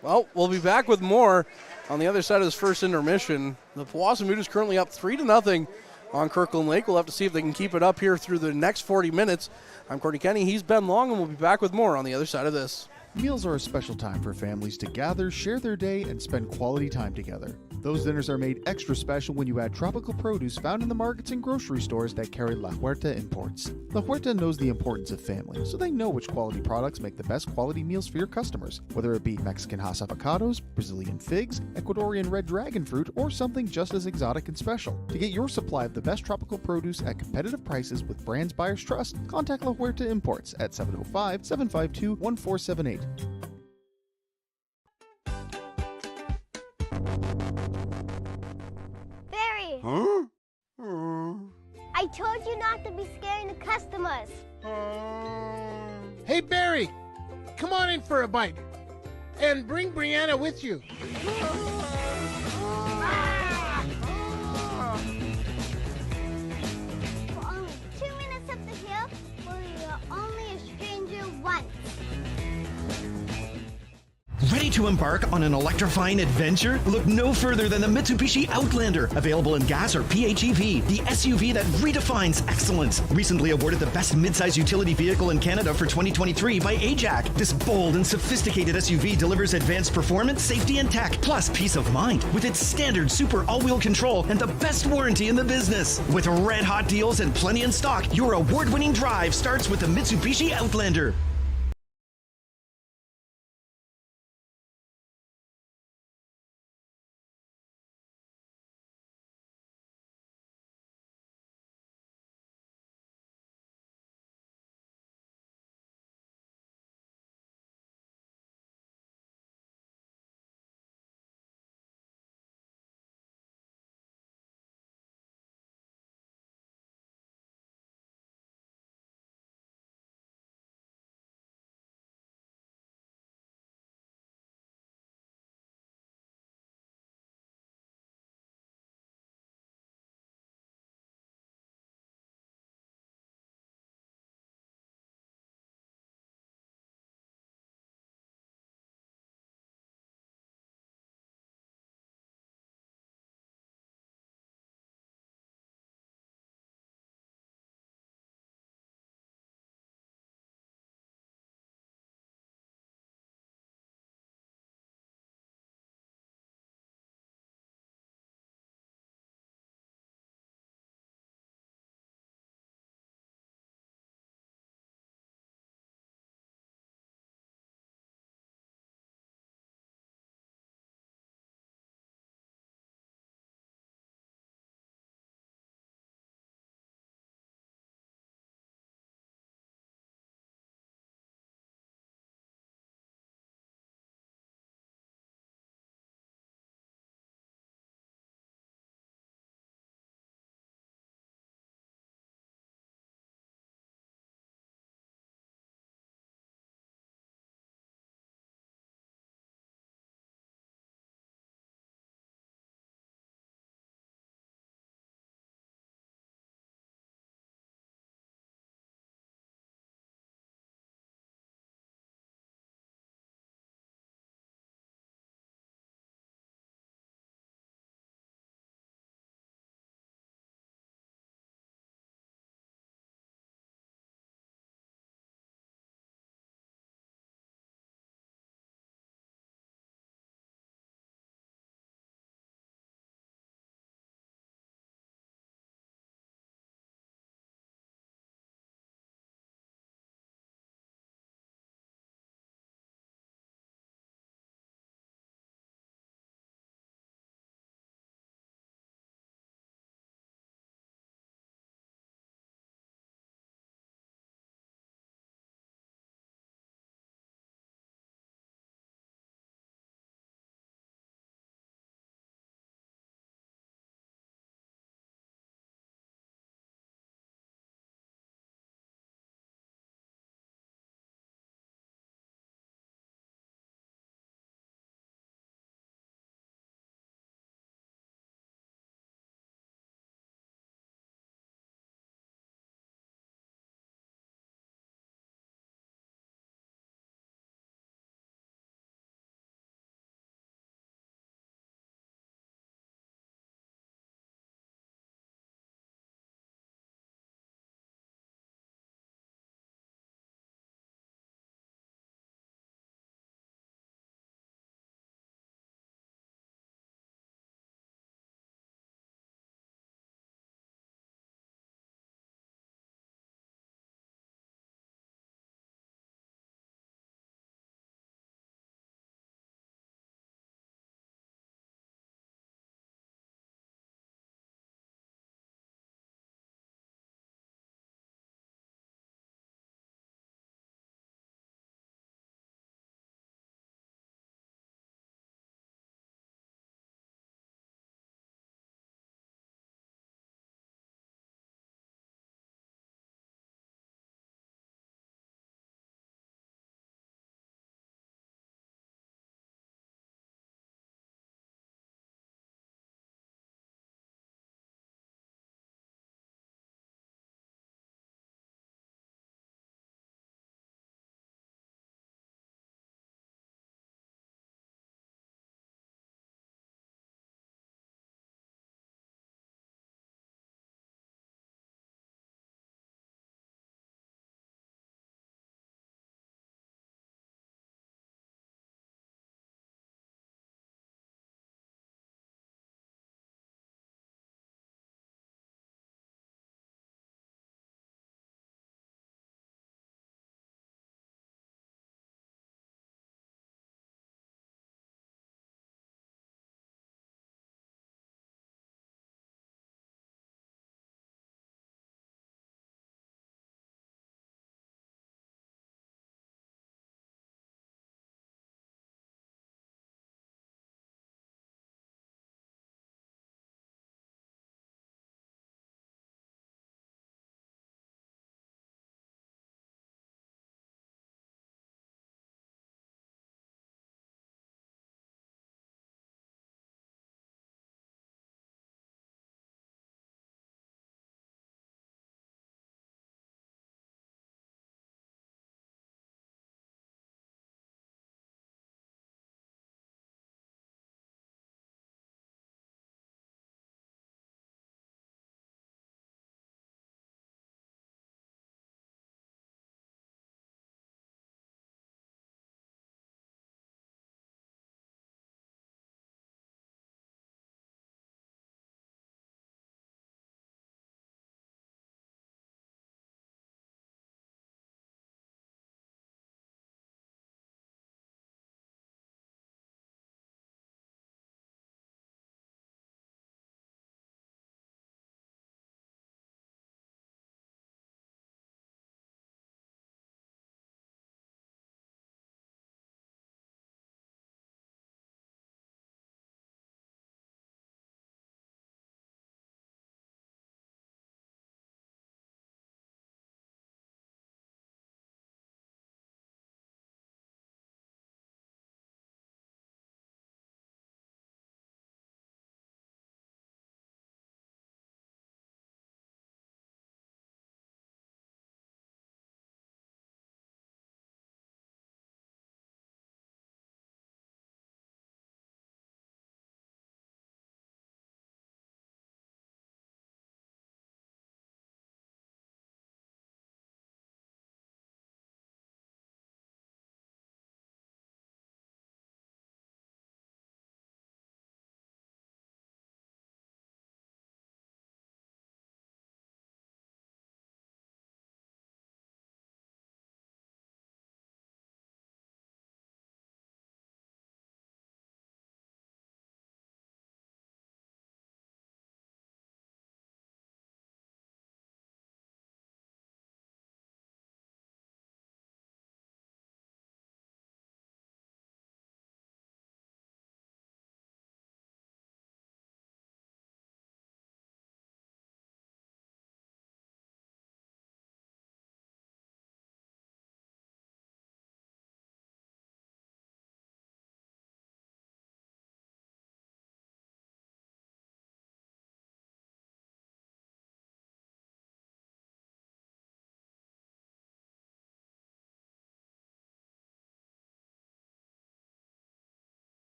Well, we'll be back with more on the other side of this first intermission. The Powassan Voodoos currently up 3-0 on Kirkland Lake. We'll have to see if they can keep it up here through the next 40 minutes. I'm Courtney Kenny. He's Ben Long, and we'll be back with more on the other side of this. Meals are a special time for families to gather, share their day, and spend quality time together. Those dinners are made extra special when you add tropical produce found in the markets and grocery stores that carry La Huerta imports. La Huerta knows the importance of family, so they know which quality products make the best quality meals for your customers, whether it be Mexican Hass avocados, Brazilian figs, Ecuadorian red dragon fruit, or something just as exotic and special. To get your supply of the best tropical produce at competitive prices with brands buyers trust, contact La Huerta Imports at 705-752-1478. Barry! I told you not to be scaring the customers. Hey, Barry, come on in for a bite. And bring Brianna with you. For only 2 minutes up the hill, where you're only a stranger once. Ready to embark on an electrifying adventure? Look no further than the Mitsubishi Outlander, available in gas or PHEV, the SUV that redefines excellence. Recently awarded the best midsize utility vehicle in Canada for 2023 by AJAC. This bold and sophisticated SUV delivers advanced performance, safety, and tech, plus peace of mind with its standard super all-wheel control and the best warranty in the business. With red-hot deals and plenty in stock, your award-winning drive starts with the Mitsubishi Outlander.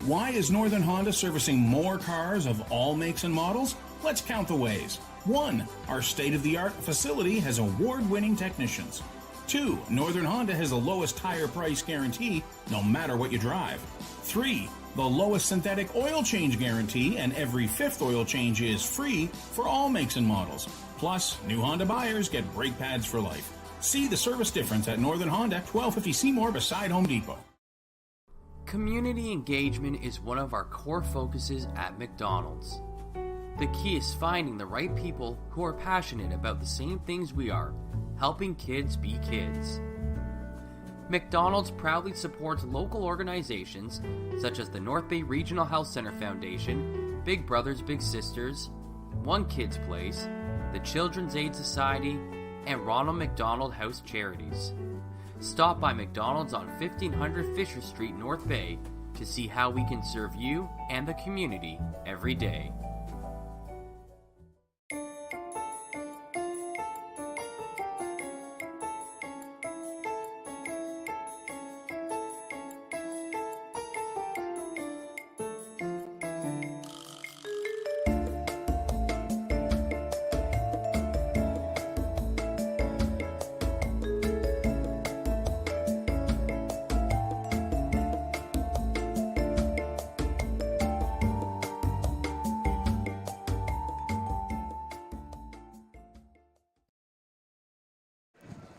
Why is Northern Honda servicing more cars of all makes and models? Let's count the ways. 1. Our state-of-the-art facility has award-winning technicians. 2. Northern Honda has the lowest tire price guarantee, no matter what you drive. 3. The lowest synthetic oil change guarantee, and every 5th oil change is free for all makes and models. Plus, new Honda buyers get brake pads for life. See the service difference at Northern Honda, 1250 Seymour beside Home Depot. Community engagement is one of our core focuses at McDonald's. The key is finding the right people who are passionate about the same things we are, helping kids be kids. McDonald's proudly supports local organizations such as the North Bay Regional Health Center Foundation, Big Brothers Big Sisters, One Kids Place, the Children's Aid Society, and Ronald McDonald House Charities. Stop by McDonald's on 1500 Fisher Street, North Bay to see how we can serve you and the community every day.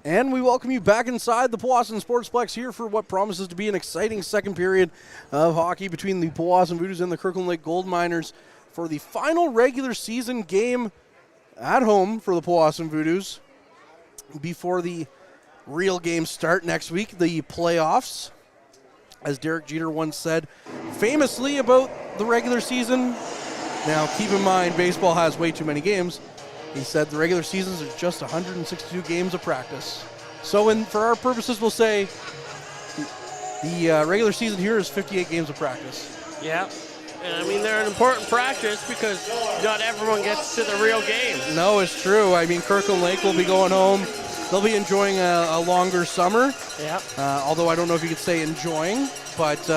And we welcome you back inside the Powassan Sportsplex here for what promises to be an exciting second period of hockey between the Powassan Voodoos and the Kirkland Lake Gold Miners for the final regular season game at home for the Powassan Voodoos before the real games start next week, the playoffs. As Derek Jeter once said famously about the regular season, now keep in mind baseball has way too many games. He said the regular seasons are just 162 games of practice. So for our purposes, we'll say the regular season here is 58 games of practice. Yeah. And I mean, they're an important practice because not everyone gets to the real game. No, it's true. I mean, Kirkland Lake will be going home. They'll be enjoying a longer summer. Yeah. Although I don't know if you could say enjoying, but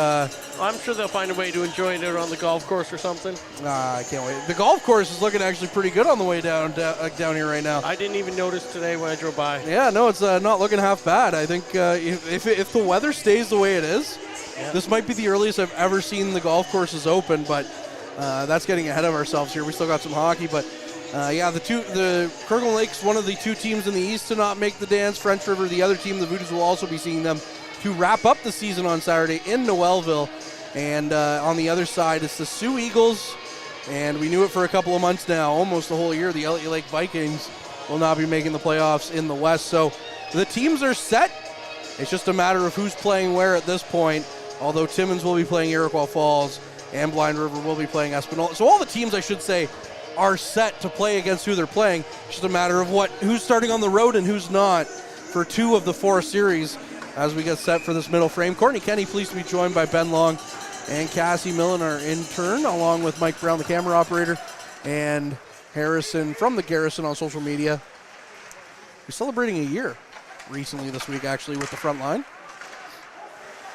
I'm sure they'll find a way to enjoy it on the golf course or something. I can't wait. The golf course is looking actually pretty good on the way down here right now. I didn't even notice today when I drove by. Yeah, no, it's not looking half bad. I think if the weather stays the way it is, this might be the earliest I've ever seen the golf courses open, but that's getting ahead of ourselves here. We still got some hockey, but the Kirkland Lake's one of the two teams in the East to not make the dance. French River, the other team, the Voodoos will also be seeing them to wrap up the season on Saturday in Noelville. And on the other side, it's the Sioux Eagles, and we knew it for a couple of months now, almost the whole year. The Elliott Lake Vikings will not be making the playoffs in the West. So the teams are set. It's just a matter of who's playing where at this point, although Timmins will be playing Iroquois Falls and Blind River will be playing Espanola. So all the teams, I should say, are set to play against who they're playing. It's just a matter of who's starting on the road and who's not for 2 of the 4 series as we get set for this middle frame. Courtney Kenny, pleased to be joined by Ben Long and Cassie Millen, our intern, along with Mike Brown, the camera operator, and Harrison from the Garrison on social media. We're celebrating a year recently this week, actually, with the front line.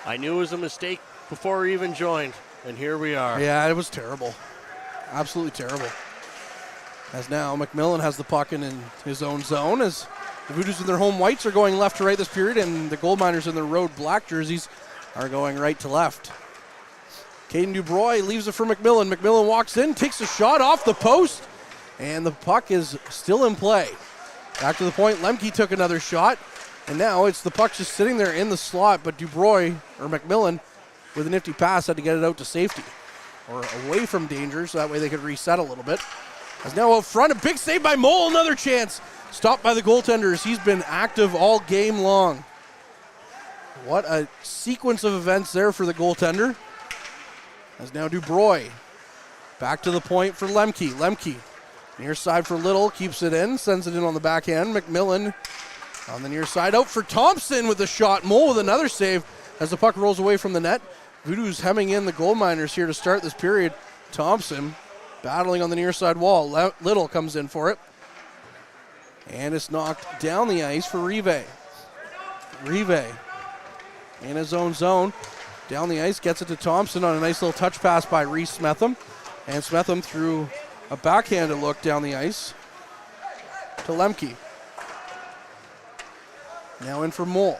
I knew it was a mistake before we even joined, and here we are. Yeah, it was terrible. Absolutely terrible. As now McMillan has the puck in his own zone as the Voodoos in their home whites are going left to right this period, and the Gold Miners in their road black jerseys are going right to left. Caden Dubroy leaves it for McMillan. McMillan walks in, takes a shot off the post, and the puck is still in play. Back to the point, Lemke took another shot, and now it's the puck just sitting there in the slot, but Dubroy, or McMillan, with a nifty pass, had to get it out to safety, or away from danger, so that way they could reset a little bit. As now out front, a big save by Mole, another chance. Stopped by the goaltenders. He's been active all game long. What a sequence of events there for the goaltender. As now Dubroy back to the point for Lemke. Lemke near side for Little, keeps it in, sends it in on the backhand. McMillan on the near side, out for Thompson with a shot. Mole with another save as the puck rolls away from the net. Voodoos hemming in the Gold Miners here to start this period. Thompson battling on the near side wall. Little comes in for it. And it's knocked down the ice for Rive. Rive in his own zone. Down the ice, gets it to Thompson on a nice little touch pass by Reese Smetham. And Smetham threw a backhanded look down the ice to Lemke. Now in for Mole.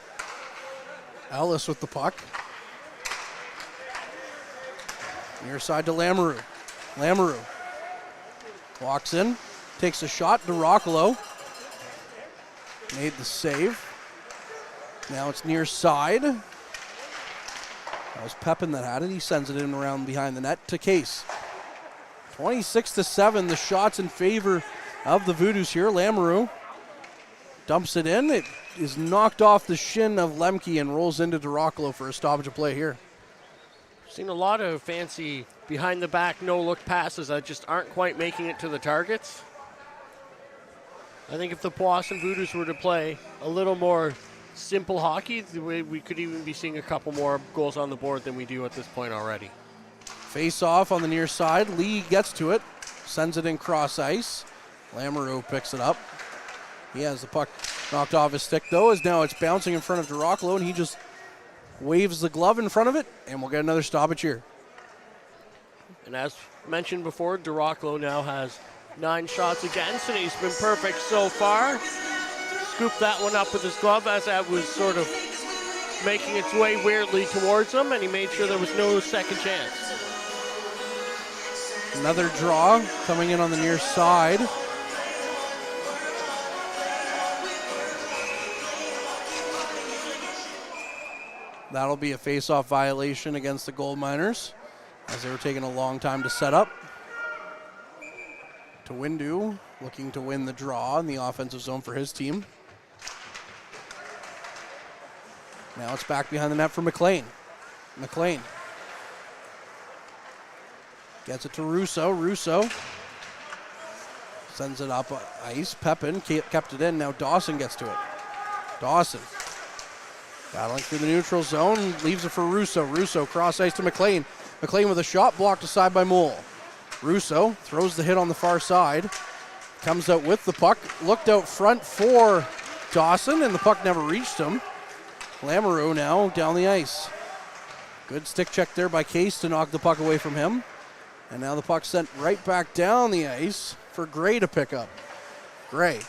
Ellis with the puck. Near side to Lamoureux. Lamoureux walks in, takes a shot to Rockalo. Made the save. Now it's near side. That was Pepin that had it. He sends it in around behind the net to Case. 26-7, the shots in favor of the Voodoos here. Lamoureux dumps it in. It is knocked off the shin of Lemke and rolls into Rockalo for a stoppage of play here. Seen a lot of fancy behind-the-back, no-look passes that just aren't quite making it to the targets. I think if the Powassan Voodoos were to play a little more simple hockey, we could even be seeing a couple more goals on the board than we do at this point already. Face-off on the near side. Lee gets to it, sends it in cross ice. Lamoureux picks it up. He has the puck knocked off his stick, though, as now it's bouncing in front of Rockalo, and he just waves the glove in front of it, and we'll get another stoppage here. And as mentioned before, Rockalo now has 9 shots against, and he's been perfect so far. Scooped that one up with his glove as that was sort of making its way weirdly towards him, and he made sure there was no second chance. Another draw coming in on the near side. That'll be a face-off violation against the Gold Miners, as they were taking a long time to set up. To Windu, looking to win the draw in the offensive zone for his team. Now it's back behind the net for McLean. McLean gets it to Russo. Russo sends it up ice. Pepin kept it in. Now Dawson gets to it. Dawson battling through the neutral zone, leaves it for Russo. Russo cross ice to McLean. McLean with a shot blocked aside by Mole. Russo throws the hit on the far side. Comes out with the puck. Looked out front for Dawson, and the puck never reached him. Lamoureux now down the ice. Good stick check there by Case to knock the puck away from him. And now the puck sent right back down the ice for Gray to pick up. Gray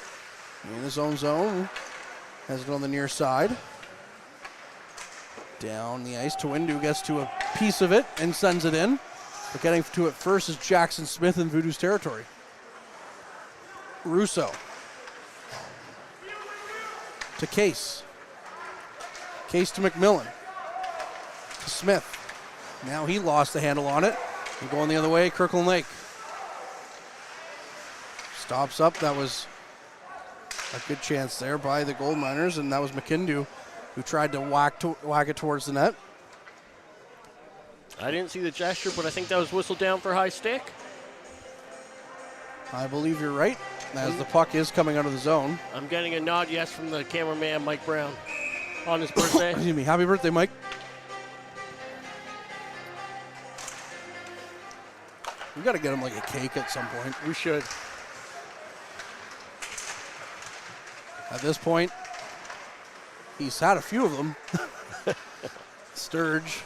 in his own zone. Has it on the near side. Down the ice. Windu gets to a piece of it and sends it in. But getting to it first is Jackson Smith in Voodoo's territory. Russo to Case. Case to McMillan. To Smith. Now he lost the handle on it. And going the other way, Kirkland Lake. Stops up. That was a good chance there by the Gold Miners, and that was McKindu who tried to whack it towards the net. I didn't see the gesture, but I think that was whistled down for high stick. I believe you're right, as the puck is coming out of the zone. I'm getting a nod yes from the cameraman, Mike Brown, on his birthday. Excuse me. Happy birthday, Mike. We got to get him like a cake at some point. We should. At this point, he's had a few of them. Sturge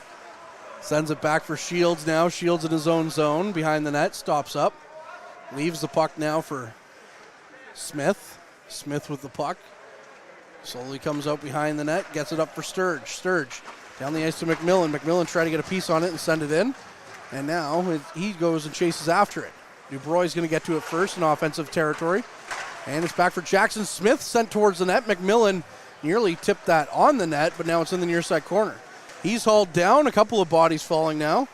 sends it back for Shields now. Shields in his own zone behind the net, stops up. Leaves the puck now for Smith. Smith with the puck. Slowly comes out behind the net, gets it up for Sturge. Sturge down the ice to McMillan. McMillan tried to get a piece on it and send it in. And now he goes and chases after it. Dubois is going to get to it first in offensive territory. And it's back for Jackson Smith, sent towards the net. McMillan nearly tipped that on the net, but now it's in the near side corner. He's hauled down, a couple of bodies falling now.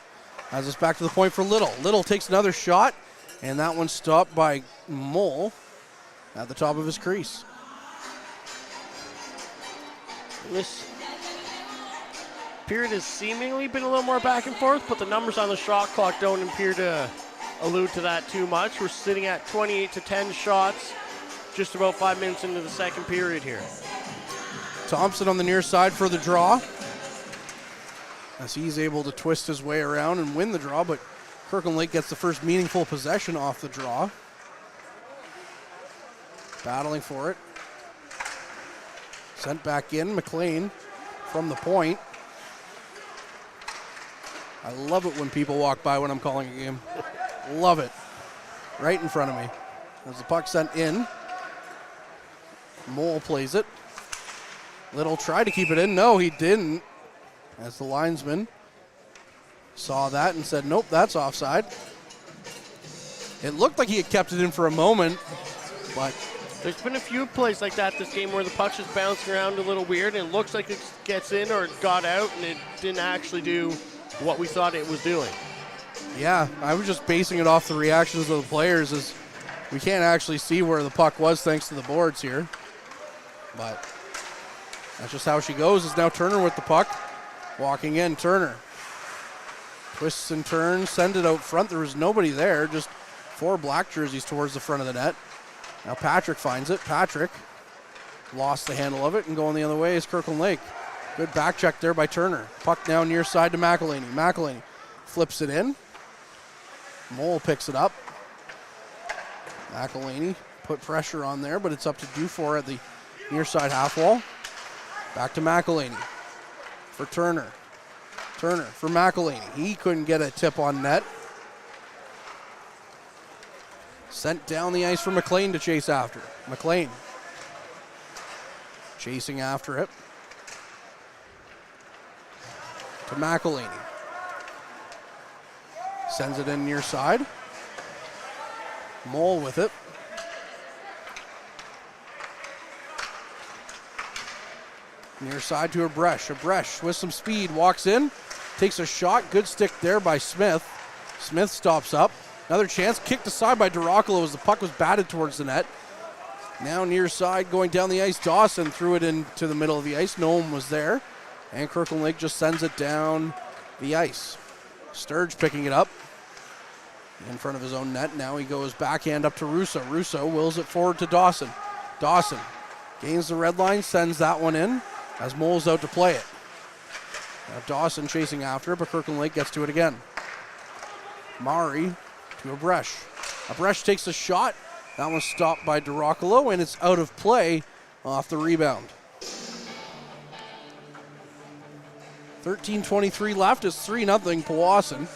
As it's back to the point for Little. Little takes another shot, and that one stopped by Mole at the top of his crease. This period has seemingly been a little more back and forth, but the numbers on the shot clock don't appear to allude to that too much. We're sitting at 28-10 shots, just about 5 minutes into the second period here. Thompson on the near side for the draw, as he's able to twist his way around and win the draw, but Kirkland Lake gets the first meaningful possession off the draw. Battling for it. Sent back in, McLean from the point. I love it when people walk by when I'm calling a game. Love it. Right in front of me. As the puck sent in. Mole plays it. Little tried to keep it in. No, he didn't. As the linesman saw that and said, nope, that's offside. It looked like he had kept it in for a moment, but there's been a few plays like that this game where the puck's just bouncing around a little weird and it looks like it gets in or it got out and it didn't actually do what we thought it was doing. Yeah, I was just basing it off the reactions of the players, as we can't actually see where the puck was thanks to the boards here. But that's just how she goes. Is now Turner with the puck. Walking in, Turner. Twists and turns, send it out front. There was nobody there, just 4 black jerseys towards the front of the net. Now Patrick finds it. Patrick lost the handle of it and going the other way is Kirkland Lake. Good back check there by Turner. Puck now near side to McElhaney. McElhaney flips it in. Mole picks it up. McElhaney put pressure on there, but it's up to Dufour at the near side half wall. Back to McElhaney for Turner. Turner for McElhaney. He couldn't get a tip on net. Sent down the ice for McLean to chase after. McLean chasing after it. To McElhaney. Sends it in near side. Mole with it. Near side to Abresh. Abresh with some speed walks in. Takes a shot. Good stick there by Smith. Smith stops up. Another chance. Kicked aside by Duracolo as the puck was batted towards the net. Now near side going down the ice. Dawson threw it into the middle of the ice. No one was there. And Kirkland Lake just sends it down the ice. Sturge picking it up in front of his own net. Now he goes backhand up to Russo. Russo wills it forward to Dawson. Dawson gains the red line, sends that one in as Mole's out to play it. Now Dawson chasing after it, but Kirkland Lake gets to it again. Mari to Abresh. Abresh takes a shot. That one's stopped by Duracolo, and it's out of play off the rebound. 13:23 left. It's 3-0 Powassan.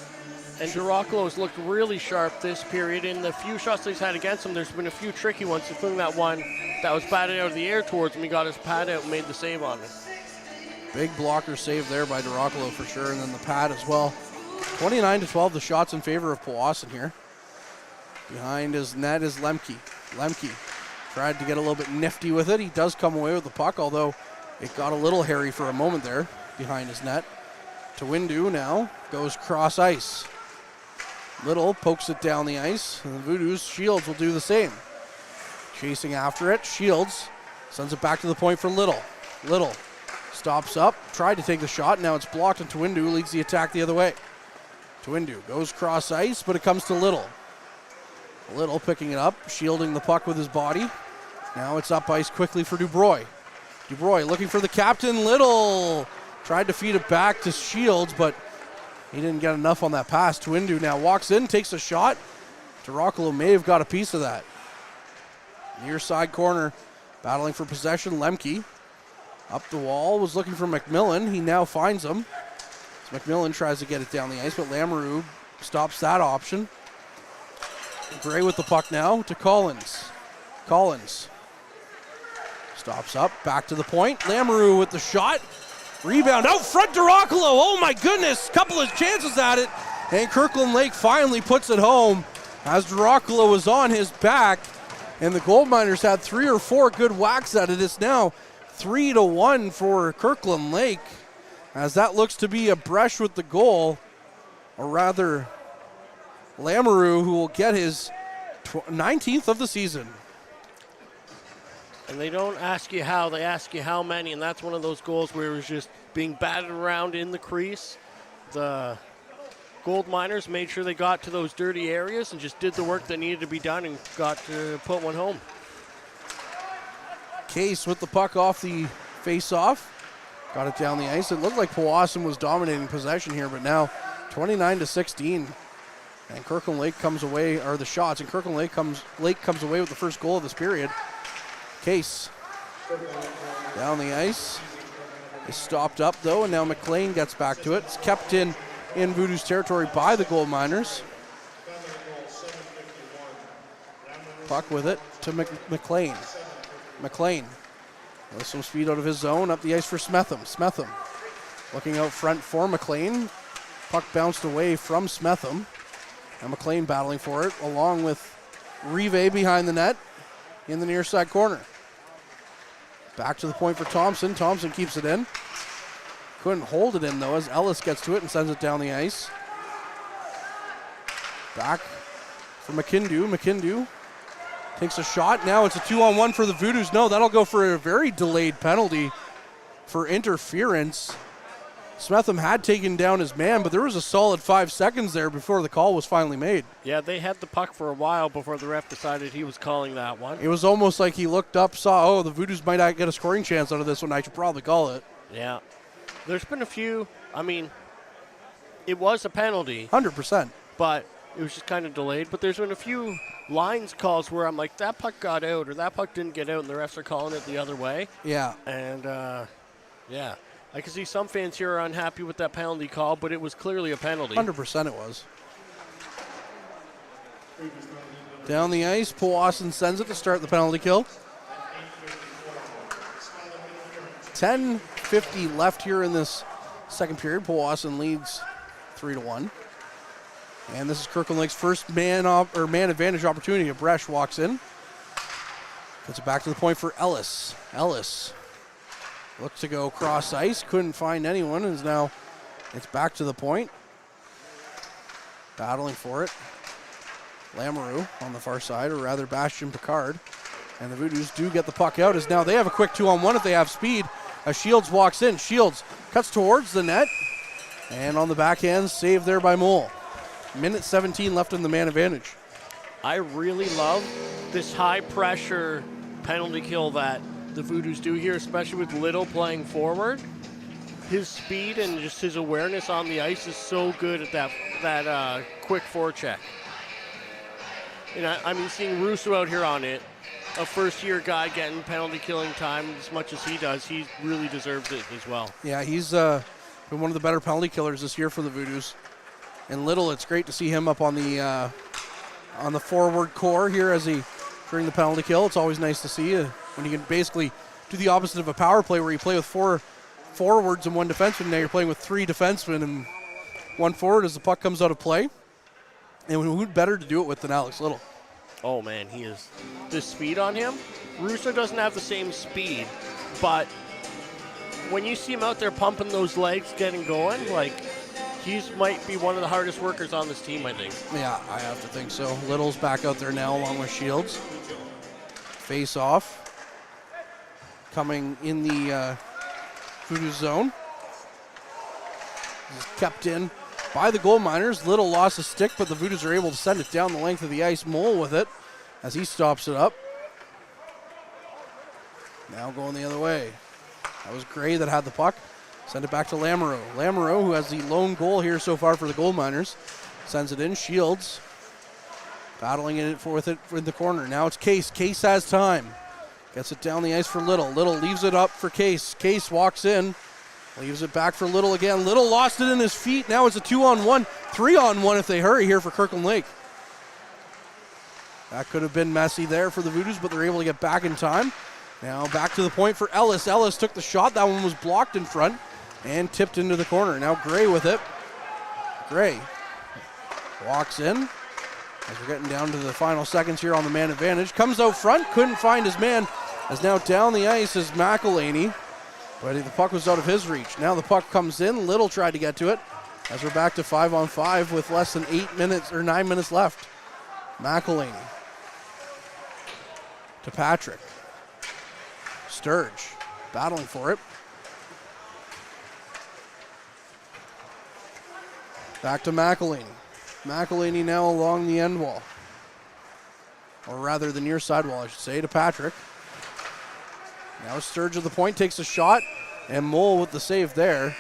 And Duracolo's looked really sharp this period. In the few shots that he's had against him, there's been a few tricky ones, including that one that was batted out of the air towards him. He got his pad out and made the save on it. Big blocker save there by Duracolo for sure, and then the pad as well. 29-12, the shots in favor of Powassan here. Behind his net is Lemke. Lemke tried to get a little bit nifty with it. He does come away with the puck, although it got a little hairy for a moment there behind his net. Tawindu now goes cross ice. Little pokes it down the ice, and the Voodoos, Shields will do the same. Chasing after it, Shields sends it back to the point for Little. Little stops up, tried to take the shot, now it's blocked, and Tawindu leads the attack the other way. Tawindu goes cross ice, but it comes to Little. Little picking it up, shielding the puck with his body. Now it's up ice quickly for Dubroy. Dubroy looking for the captain. Little tried to feed it back to Shields, but he didn't get enough on that pass. Tawindu now walks in, takes a shot. Duracolo may have got a piece of that. Near side corner, battling for possession. Lemke up the wall, was looking for McMillan. He now finds him. So McMillan tries to get it down the ice, but Lamoureux stops that option. Gray with the puck now to Collins. Collins stops up, back to the point. Lamoureux with the shot. Rebound out front, Duracolo. Oh my goodness, couple of chances at it. And Kirkland Lake finally puts it home as Duracolo was on his back. And the Gold Miners had 3 or 4 good whacks at it. It's now 3-1 for Kirkland Lake, as that looks to be Abresh with the goal, or rather Lamoureux, who will get his 19th of the season. And they don't ask you how, they ask you how many, and that's one of those goals where it was just being batted around in the crease. The Gold Miners made sure they got to those dirty areas and just did the work that needed to be done and got to put one home. Case with the puck off the face-off. Got it down the ice. It looked like Powassan was dominating possession here, but now 29-16. And Kirkland Lake comes away, or the shots, and Kirkland Lake comes away with the first goal of this period. Case down the ice is stopped up though, and now McLean gets back to it. It's kept in in Voodoos territory by the Gold Miners. Puck with it to McLean. McLean with some speed out of his zone, up the ice for Smetham. Smetham looking out front for McLean. Puck bounced away from Smetham. And McLean battling for it, along with Rive behind the net in the near side corner. Back to the point for Thompson. Thompson keeps it in. Couldn't hold it in, though, as Ellis gets to it and sends it down the ice. Back for McKindu. McKindu takes a shot. Now it's a 2-on-1 for the Voodoos. No, that'll go for a very delayed penalty for interference. Smetham had taken down his man, but there was a solid 5 seconds there before the call was finally made. Yeah, they had the puck for a while before the ref decided he was calling that one. It was almost like he looked up, saw, oh, the Voodoos might not get a scoring chance out of this one. I should probably call it. Yeah. There's been a few, I mean, it was a penalty. 100%. But it was just kind of delayed. But there's been a few lines calls where I'm like, that puck got out or that puck didn't get out, and the refs are calling it the other way. Yeah. And, yeah. I can see some fans here are unhappy with that penalty call, but it was clearly a penalty. 100% it was. Down the ice, Powassan sends it to start the penalty kill. 10:50 left here in this second period. Powassan leads 3-1. And this is Kirkland Lake's first man advantage opportunity. Bresch walks in. Gets it back to the point for Ellis. Ellis looks to go cross ice, couldn't find anyone, and now it's back to the point. Battling for it. Lamoureux on the far side, or rather Bastien Picard. And the Voodoos do get the puck out, as now they have a quick 2-on-1 if they have speed. As Shields walks in, Shields cuts towards the net, and on the backhand, saved there by Mole. Minute 17 left in the man advantage. I really love this high pressure penalty kill that the Voodoos do here, especially with Little playing forward. His speed and just his awareness on the ice is so good at that quick forecheck. And I mean, seeing Russo out here on it, a first-year guy getting penalty killing time as much as he does, he really deserves it as well. Yeah, he's been one of the better penalty killers this year for the Voodoos. And Little, it's great to see him up on the forward core here as he during the penalty kill. It's always nice to see when you can basically do the opposite of a power play where you play with 4 forwards and 1 defenseman. Now you're playing with 3 defensemen and 1 forward as the puck comes out of play. And who'd better to do it with than Alex Little? Oh, man, he is. The speed on him, Russo doesn't have the same speed, but when you see him out there pumping those legs, getting going, like, he might be one of the hardest workers on this team, I think. Yeah, I have to think so. Little's back out there now along with Shields. Face off. Coming in the Voodoos zone. This is kept in by the Gold Miners. Little lost a stick, but the Voodoos are able to send it down the length of the ice. Mole with it as he stops it up. Now going the other way. That was Gray that had the puck. Send it back to Lamoureux. Lamoureux, who has the lone goal here so far for the Gold Miners, sends it in. Shields battling it with it in the corner. Now it's Case. Case has time. Gets it down the ice for Little. Little leaves it up for Case. Case walks in. Leaves it back for Little again. Little lost it in his feet. Now it's a 2-on-1, 3-on-1 if they hurry here for Kirkland Lake. That could have been messy there for the Voodoos, but they're able to get back in time. Now back to the point for Ellis. Ellis took the shot. That one was blocked in front and tipped into the corner. Now Gray with it. Gray walks in as we're getting down to the final seconds here on the man advantage. Comes out front, couldn't find his man. As now down the ice is McElhaney, but the puck was out of his reach. Now the puck comes in. Little tried to get to it as we're back to 5-on-5 with less than 9 minutes left. McElhaney to Patrick. Sturge battling for it. Back to McElhaney. McElhaney now along the end wall. Or rather the near side wall, I should say, to Patrick. Now Sturge at the point, takes a shot, and Mole with the save there.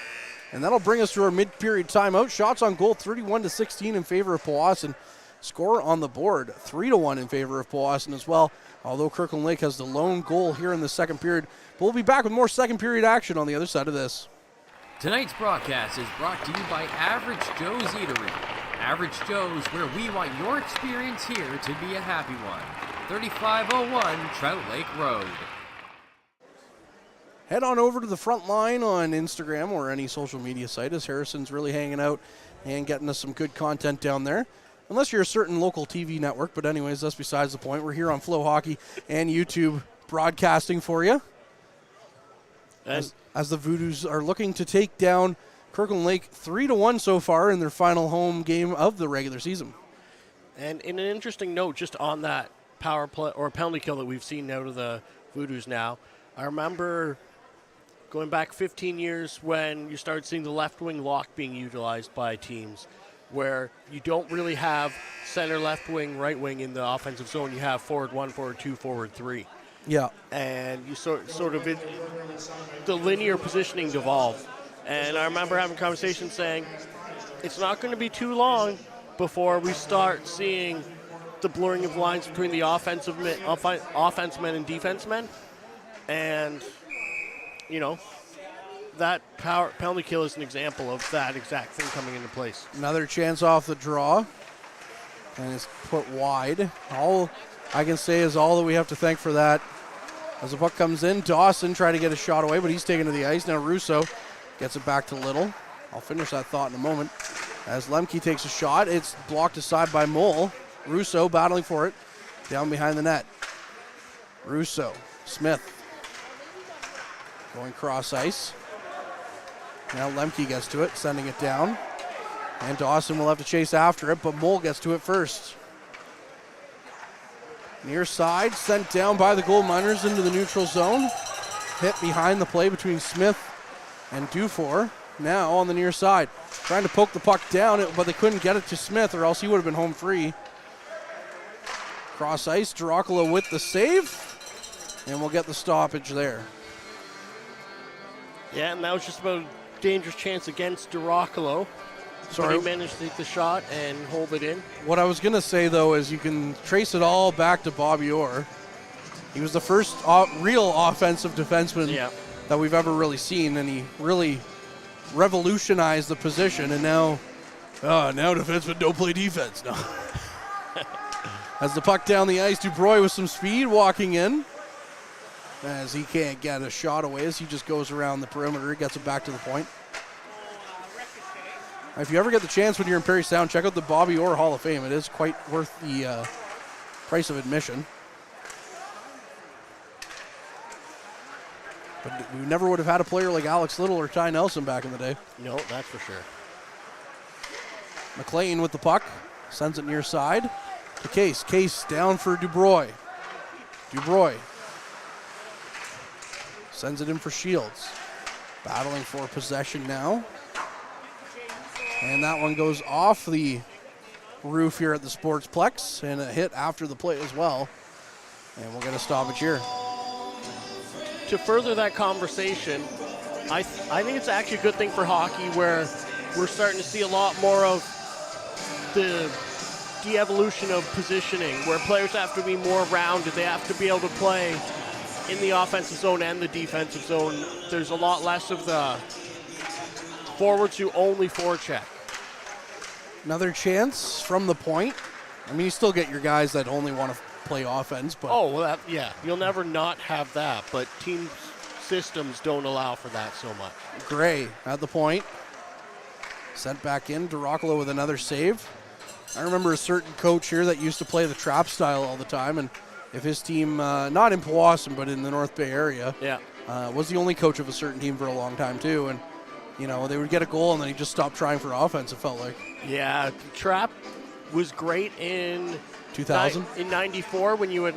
And that'll bring us to our mid-period timeout. Shots on goal, 31-16 in favor of Powassan. Score on the board, 3-1 in favor of Powassan as well. Although Kirkland Lake has the lone goal here in the second period. But we'll be back with more second period action on the other side of this. Tonight's broadcast is brought to you by Average Joe's Eatery. Average Joe's, where we want your experience here to be a happy one. 3501 Trout Lake Road. Head on over to the front line on Instagram or any social media site, as Harrison's really hanging out and getting us some good content down there. Unless you're a certain local TV network, but anyways, that's besides the point. We're here on Flow Hockey and YouTube broadcasting for you. As the Voodoos are looking to take down Kirkland Lake 3-1 so far in their final home game of the regular season. And in an interesting note, just on that power play or penalty kill that we've seen out of the Voodoos now, I remember going back 15 years when you started seeing the left wing lock being utilized by teams, where you don't really have center, left wing, right wing in the offensive zone. You have forward 1, forward 2, forward 3. Yeah. And you sort of the linear positioning devolved. And I remember having conversations saying it's not going to be too long before we start seeing the blurring of lines between the offense men and defense men. And, you know, that penalty kill is an example of that exact thing coming into place. Another chance off the draw. And it's put wide. All I can say is all that we have to thank for that. As the puck comes in, Dawson trying to get a shot away, but he's taken to the ice. Now Russo gets it back to Little. I'll finish that thought in a moment. As Lemke takes a shot, it's blocked aside by Mole. Russo battling for it down behind the net. Russo, Smith going cross ice. Now Lemke gets to it, sending it down. And Dawson will have to chase after it, but Mole gets to it first. Near side, sent down by the gold miners into the neutral zone. Hit behind the play between Smith and Dufour. Now on the near side. Trying to poke the puck down, but they couldn't get it to Smith, or else he would have been home free. Cross ice, Dracula with the save. And we'll get the stoppage there. Yeah, and that was just about a dangerous chance against Dracula. But he managed to take the shot and hold it in. What I was going to say, though, is you can trace it all back to Bobby Orr. He was the first real offensive defenseman that we've ever really seen, and he really revolutionized the position. And now defensemen don't play defense. No. As the puck down the ice, Dubroy with some speed walking in. As he can't get a shot away, as he just goes around the perimeter, gets it back to the point. If you ever get the chance when you're in Perry Sound, check out the Bobby Orr Hall of Fame. It is quite worth the price of admission. But we never would have had a player like Alex Little or Ty Nelson back in the day. No, that's for sure. McLean with the puck. Sends it near side to Case. Case down for Dubroy. Dubroy sends it in for Shields. Battling for possession now. And that one goes off the roof here at the Sportsplex, and a hit after the play as well. And we'll get a stoppage here. To further that conversation, I think it's actually a good thing for hockey where we're starting to see a lot more of the de-evolution of positioning, where players have to be more rounded. They have to be able to play in the offensive zone and the defensive zone. There's a lot less of the forwards who only forecheck. Another chance from the point. I mean, you still get your guys that only want to play offense, but you'll never not have that, but team systems don't allow for that so much. Gray at the point. Sent back in. Dracula with another save. I remember a certain coach here that used to play the trap style all the time, and if his team, not in Powassan, but in the North Bay area, was the only coach of a certain team for a long time too, and you know, they would get a goal and then he just stopped trying for offense, it felt like. Yeah, trap was great in 2000? In 94 when you had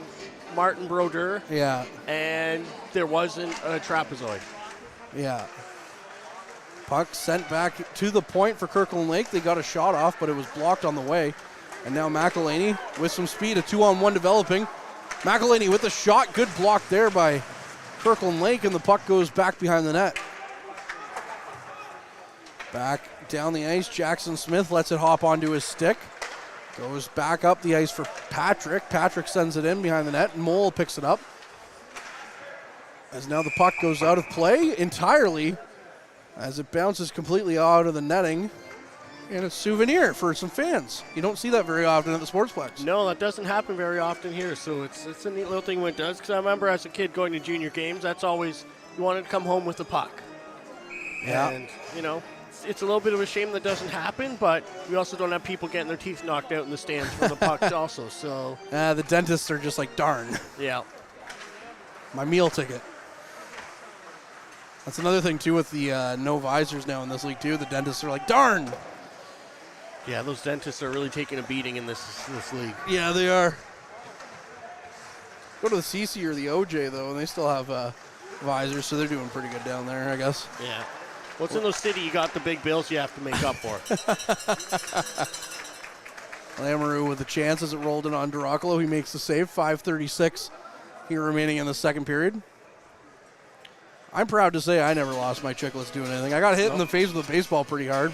Martin Brodeur. Yeah. And there wasn't a trapezoid. Yeah. Puck sent back to the point for Kirkland Lake. They got a shot off, but it was blocked on the way. And now McElhaney with some speed, a 2-on-1 developing. McElhaney with a shot, good block there by Kirkland Lake, and the puck goes back behind the net. Back down the ice, Jackson Smith lets it hop onto his stick. Goes back up the ice for Patrick. Patrick sends it in behind the net, and Mole picks it up. As now the puck goes out of play entirely. as it bounces completely out of the netting. And a souvenir for some fans. You don't see that very often at the Sportsplex. No, that doesn't happen very often here, so it's a neat little thing when it does, because I remember as a kid going to junior games, that's always, you wanted to come home with a puck. Yeah. And, you know, it's a little bit of a shame that doesn't happen, but we also don't have people getting their teeth knocked out in the stands for the pucks also, so. The dentists are just like, darn. Yeah. My meal ticket. That's another thing, too, with the no visors now in this league, too. The dentists are like, darn. Yeah, those dentists are really taking a beating in this league. Yeah, they are. Go to the CC or the OJ, though, and they still have visors, so they're doing pretty good down there, I guess. Yeah. Well, it's in those city, you got the big bills you have to make up for. Lamoureux with a chance as it rolled in on Duracolo. He makes the save, 5:36 here remaining in the second period. I'm proud to say I never lost my chicklets doing anything. I got hit in the face with a baseball pretty hard,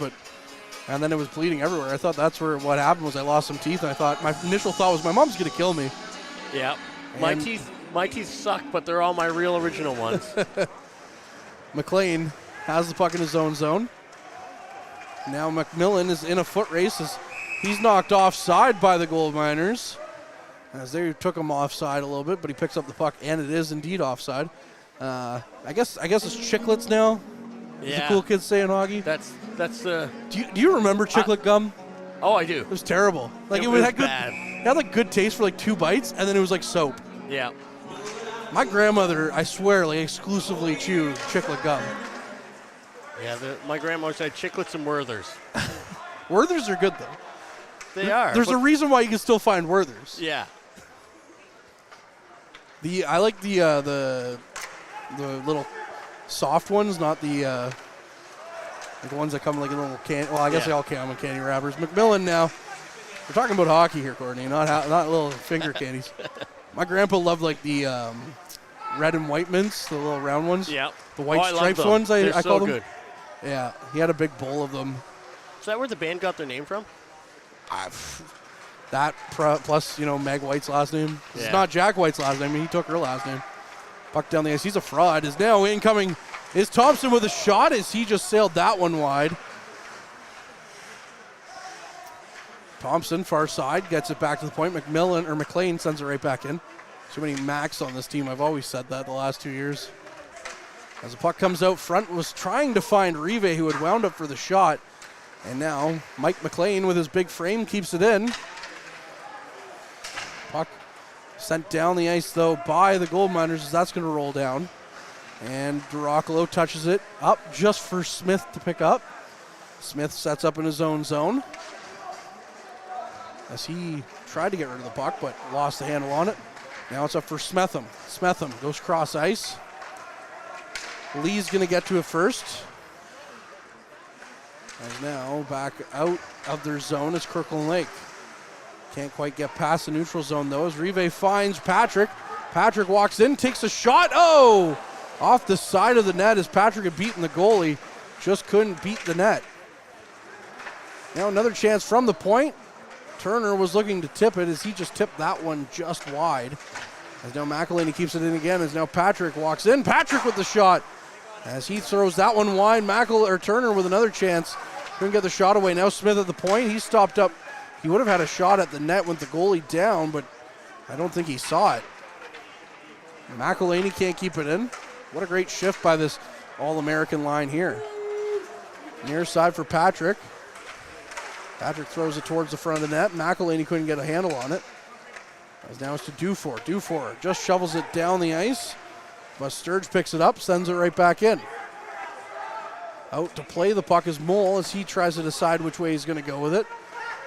and then it was bleeding everywhere. I thought that's what happened was I lost some teeth, and I thought my initial thought was my mom's going to kill me. Yeah. My teeth suck, but they're all my real original ones. McLean has the puck in his own zone. Now McMillan is in a foot race as he's knocked offside by the Gold Miners, as they took him offside a little bit, but he picks up the puck, and it is indeed offside. I guess it's chiclets now. Yeah. The cool kids say in hockey. That's Do you remember chiclet gum? Oh, I do. It was terrible. Like it was had bad. It had like good taste for like 2 bites, and then it was like soap. Yeah. My grandmother, I swear, like exclusively chewed chiclet gum. Yeah, my grandma said chiclets and Werthers. Werthers are good though. They are. There's a reason why you can still find Werthers. Yeah. I like the little soft ones, not the ones that come like in little can. Well, I guess they all come in candy wrappers. McMillan now. We're talking about hockey here, Courtney, not little finger candies. My grandpa loved like the red and white mints, the little round ones. Yeah. The white stripes ones. They're I so call them. good. Yeah, he had a big bowl of them. Is that where the band got their name from? That plus, Meg White's last name. Yeah. It's not Jack White's last name. He took her last name. Puck down the ice. He's a fraud. Is now incoming. Is Thompson with a shot as he just sailed that one wide. Thompson, far side, gets it back to the point. McLean sends it right back in. Too many Macs on this team. I've always said that the last 2 years. As the puck comes out front, was trying to find Rive, who had wound up for the shot. And now Mike McLean with his big frame keeps it in. Puck sent down the ice, though, by the Gold Miners, as that's going to roll down. And Duracolo touches it up just for Smith to pick up. Smith sets up in his own zone as he tried to get rid of the puck, but lost the handle on it. Now it's up for Smetham. Smetham goes cross ice. Lee's going to get to it first. As now back out of their zone is Kirkland Lake. Can't quite get past the neutral zone, though, as Rive finds Patrick. Patrick walks in, takes a shot. Oh! Off the side of the net as Patrick had beaten the goalie. Just couldn't beat the net. Now another chance from the point. Turner was looking to tip it as he just tipped that one just wide. As now McElhaney keeps it in again as now Patrick walks in. Patrick with the shot as he throws that one wide. Turner with another chance. Couldn't get the shot away. Now Smith at the point. He stopped up. He would have had a shot at the net with the goalie down, but I don't think he saw it. McElhaney can't keep it in. What a great shift by this All-American line here. Near side for Patrick. Patrick throws it towards the front of the net. McElhaney couldn't get a handle on it. As now it's to Dufour. Dufour just shovels it down the ice. But Sturge picks it up, sends it right back in. Out to play the puck is Mole as he tries to decide which way he's going to go with it.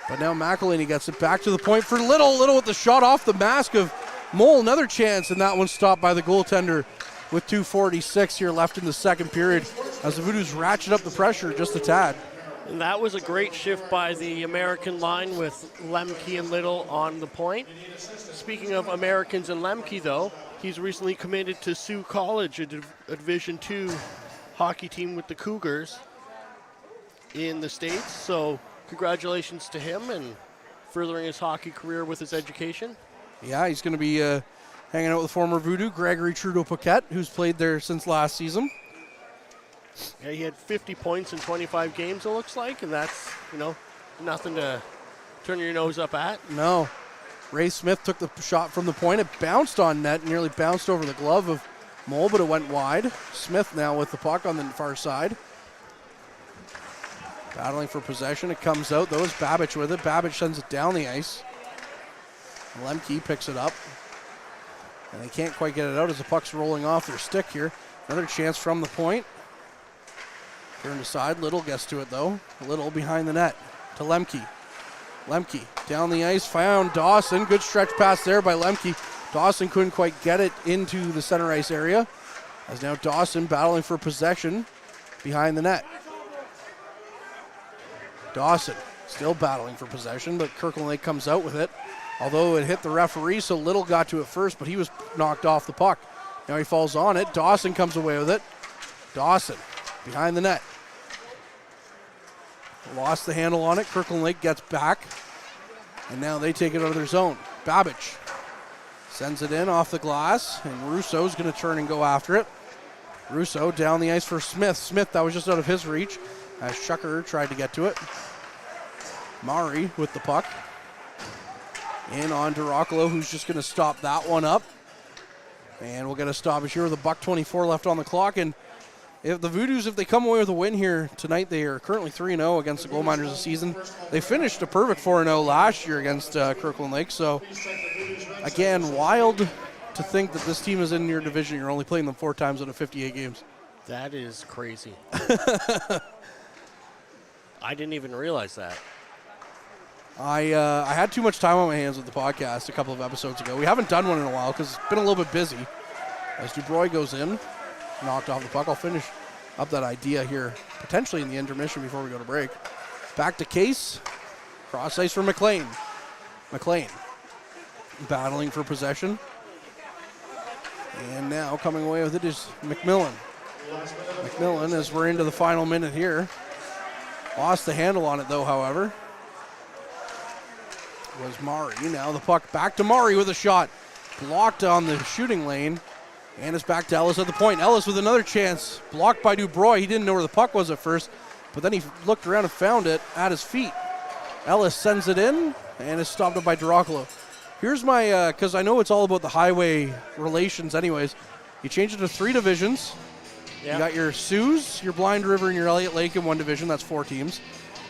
But now McElhaney gets it back to the point for Little. Little with the shot off the mask of Mole. Another chance, and that one stopped by the goaltender with 2:46 here left in the second period as the Voodoos ratchet up the pressure just a tad. And that was a great shift by the American line with Lemke and Little on the point. Speaking of Americans and Lemke, though, he's recently committed to Sioux College, a Division II hockey team with the Cougars in the States. So congratulations to him and furthering his hockey career with his education. Yeah, he's going to be hanging out with former Voodoo, Gregory Trudeau-Paquette, who's played there since last season. Yeah, he had 50 points in 25 games, it looks like, and that's, nothing to turn your nose up at. No. Ray Smith took the shot from the point. It bounced on net, nearly bounced over the glove of Mole, but it went wide. Smith now with the puck on the far side. Battling for possession. It comes out, though. It's Babbage with it. Babbage sends it down the ice. Lemke picks it up. And they can't quite get it out as the puck's rolling off their stick here. Another chance from the point. Turned aside. Little gets to it, though. Little behind the net to Lemke. Lemke down the ice, found Dawson. Good stretch pass there by Lemke. Dawson couldn't quite get it into the center ice area. As now Dawson battling for possession behind the net. Dawson still battling for possession, but Kirkland Lake comes out with it. Although it hit the referee, so Little got to it first, but he was knocked off the puck. Now he falls on it. Dawson comes away with it. Dawson behind the net. Lost the handle on it. Kirkland Lake gets back. And now they take it out of their zone. Babbage sends it in off the glass, and Russo's going to turn and go after it. Russo down the ice for Smith. Smith, that was just out of his reach, as Shucker tried to get to it. Mari with the puck. In on Durocolo, who's just going to stop that one up. And we'll get a stoppage here with $1:24 left on the clock. And if the Voodoos, if they come away with a win here tonight, they are currently 3-0 against the Gold Miners this season. They finished a perfect 4-0 last year against Kirkland Lake. So, again, wild to think that this team is in your division. You're only playing them 4 times out of 58 games. That is crazy. I didn't even realize that. I had too much time on my hands with the podcast a couple of episodes ago. We haven't done one in a while because it's been a little bit busy. As Dubroy goes in, knocked off the puck. I'll finish up that idea here, potentially in the intermission before we go to break. Back to Case. Cross ice for McLean. McLean battling for possession. And now coming away with it is McMillan. McMillan, as we're into the final minute here. Lost the handle on it, though, however. Was Mari. Now the puck back to Mari with a shot. Blocked on the shooting lane. And it's back to Ellis at the point. Ellis with another chance. Blocked by Dubroy. He didn't know where the puck was at first, but then he looked around and found it at his feet. Ellis sends it in and is stopped up by Durocolo. Here's my, because I know it's all about the highway relations anyways. You change it to 3 divisions. Yep. You got your Sioux, your Blind River, and your Elliott Lake in 1 division. That's 4 teams.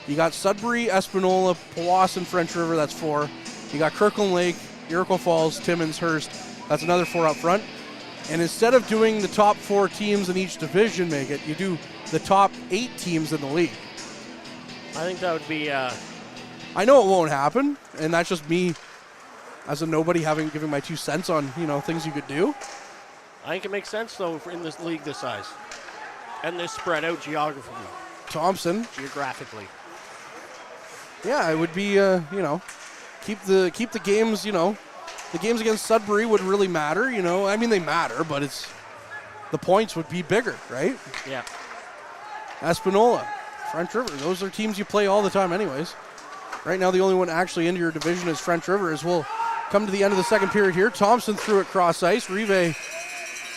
You got Sudbury, Espanola, Powassan, French River. That's 4. You got Kirkland Lake, Iroquois Falls, Timmins, Hearst. That's another 4 up front. And instead of doing the top 4 teams in each division make it, you do the top 8 teams in the league. I think that would be... I know it won't happen, and that's just me as a nobody giving my 2 cents on, things you could do. I think it makes sense, though, in this league this size. And this spread out geographically. Thompson. Geographically. Yeah, it would be, keep the games, the games against Sudbury would really matter, I mean, they matter, but the points would be bigger, right? Yeah. Espanola, French River, those are teams you play all the time anyways. Right now, the only one actually into your division is French River, as we'll come to the end of the second period here. Thompson threw it cross ice. Rive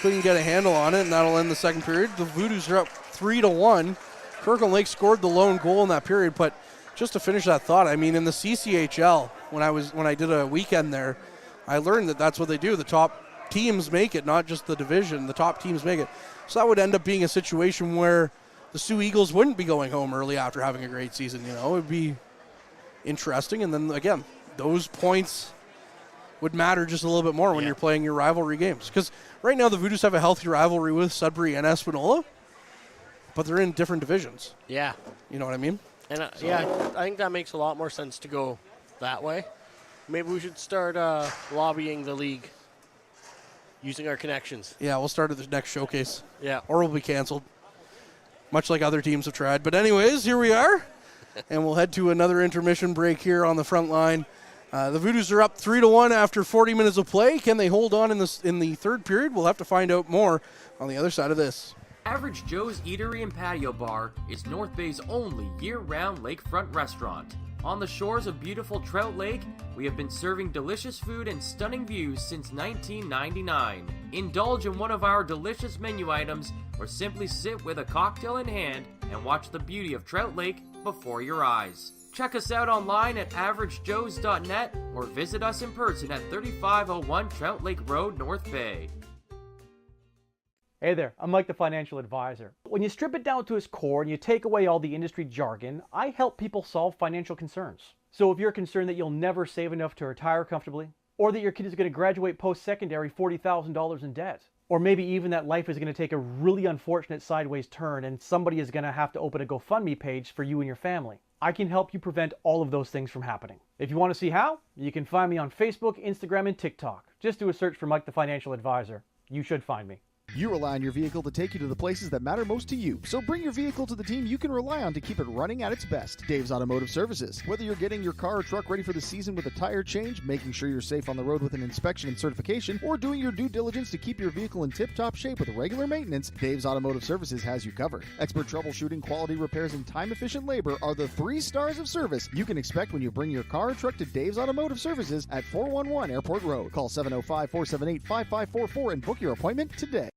couldn't get a handle on it, and that'll end the second period. The Voodoos are up 3-1. Kirkland Lake scored the lone goal in that period, but just to finish that thought, I mean, in the CCHL, when I did a weekend there, I learned that that's what they do. The top teams make it, not just the division. The top teams make it. So that would end up being a situation where the Sioux Eagles wouldn't be going home early after having a great season. It would be interesting. And then, again, those points would matter just a little bit more when you're playing your rivalry games. Because right now the Voodoos have a healthy rivalry with Sudbury and Espanola, but they're in different divisions. Yeah. You know what I mean? And I think that makes a lot more sense to go that way. Maybe we should start lobbying the league using our connections. Yeah, we'll start at the next showcase. Yeah. Or we'll be canceled, much like other teams have tried. But anyways, here we are, and we'll head to another intermission break here on the front line. The Voodoos are up 3-1 after 40 minutes of play. Can they hold on in the third period? We'll have to find out more on the other side of this. Average Joe's Eatery and Patio Bar is North Bay's only year-round lakefront restaurant. On the shores of beautiful Trout Lake, we have been serving delicious food and stunning views since 1999. Indulge in one of our delicious menu items or simply sit with a cocktail in hand and watch the beauty of Trout Lake before your eyes. Check us out online at averagejoes.net or visit us in person at 3501 Trout Lake Road, North Bay. Hey there, I'm Mike the Financial Advisor. When you strip it down to its core and you take away all the industry jargon, I help people solve financial concerns. So if you're concerned that you'll never save enough to retire comfortably, or that your kid is going to graduate post-secondary $40,000 in debt, or maybe even that life is going to take a really unfortunate sideways turn and somebody is going to have to open a GoFundMe page for you and your family, I can help you prevent all of those things from happening. If you want to see how, you can find me on Facebook, Instagram, and TikTok. Just do a search for Mike the Financial Advisor. You should find me. You rely on your vehicle to take you to the places that matter most to you. So bring your vehicle to the team you can rely on to keep it running at its best. Dave's Automotive Services. Whether you're getting your car or truck ready for the season with a tire change, making sure you're safe on the road with an inspection and certification, or doing your due diligence to keep your vehicle in tip-top shape with regular maintenance, Dave's Automotive Services has you covered. Expert troubleshooting, quality repairs, and time-efficient labor are the 3 stars of service you can expect when you bring your car or truck to Dave's Automotive Services at 411 Airport Road. Call 705-478-5544 and book your appointment today.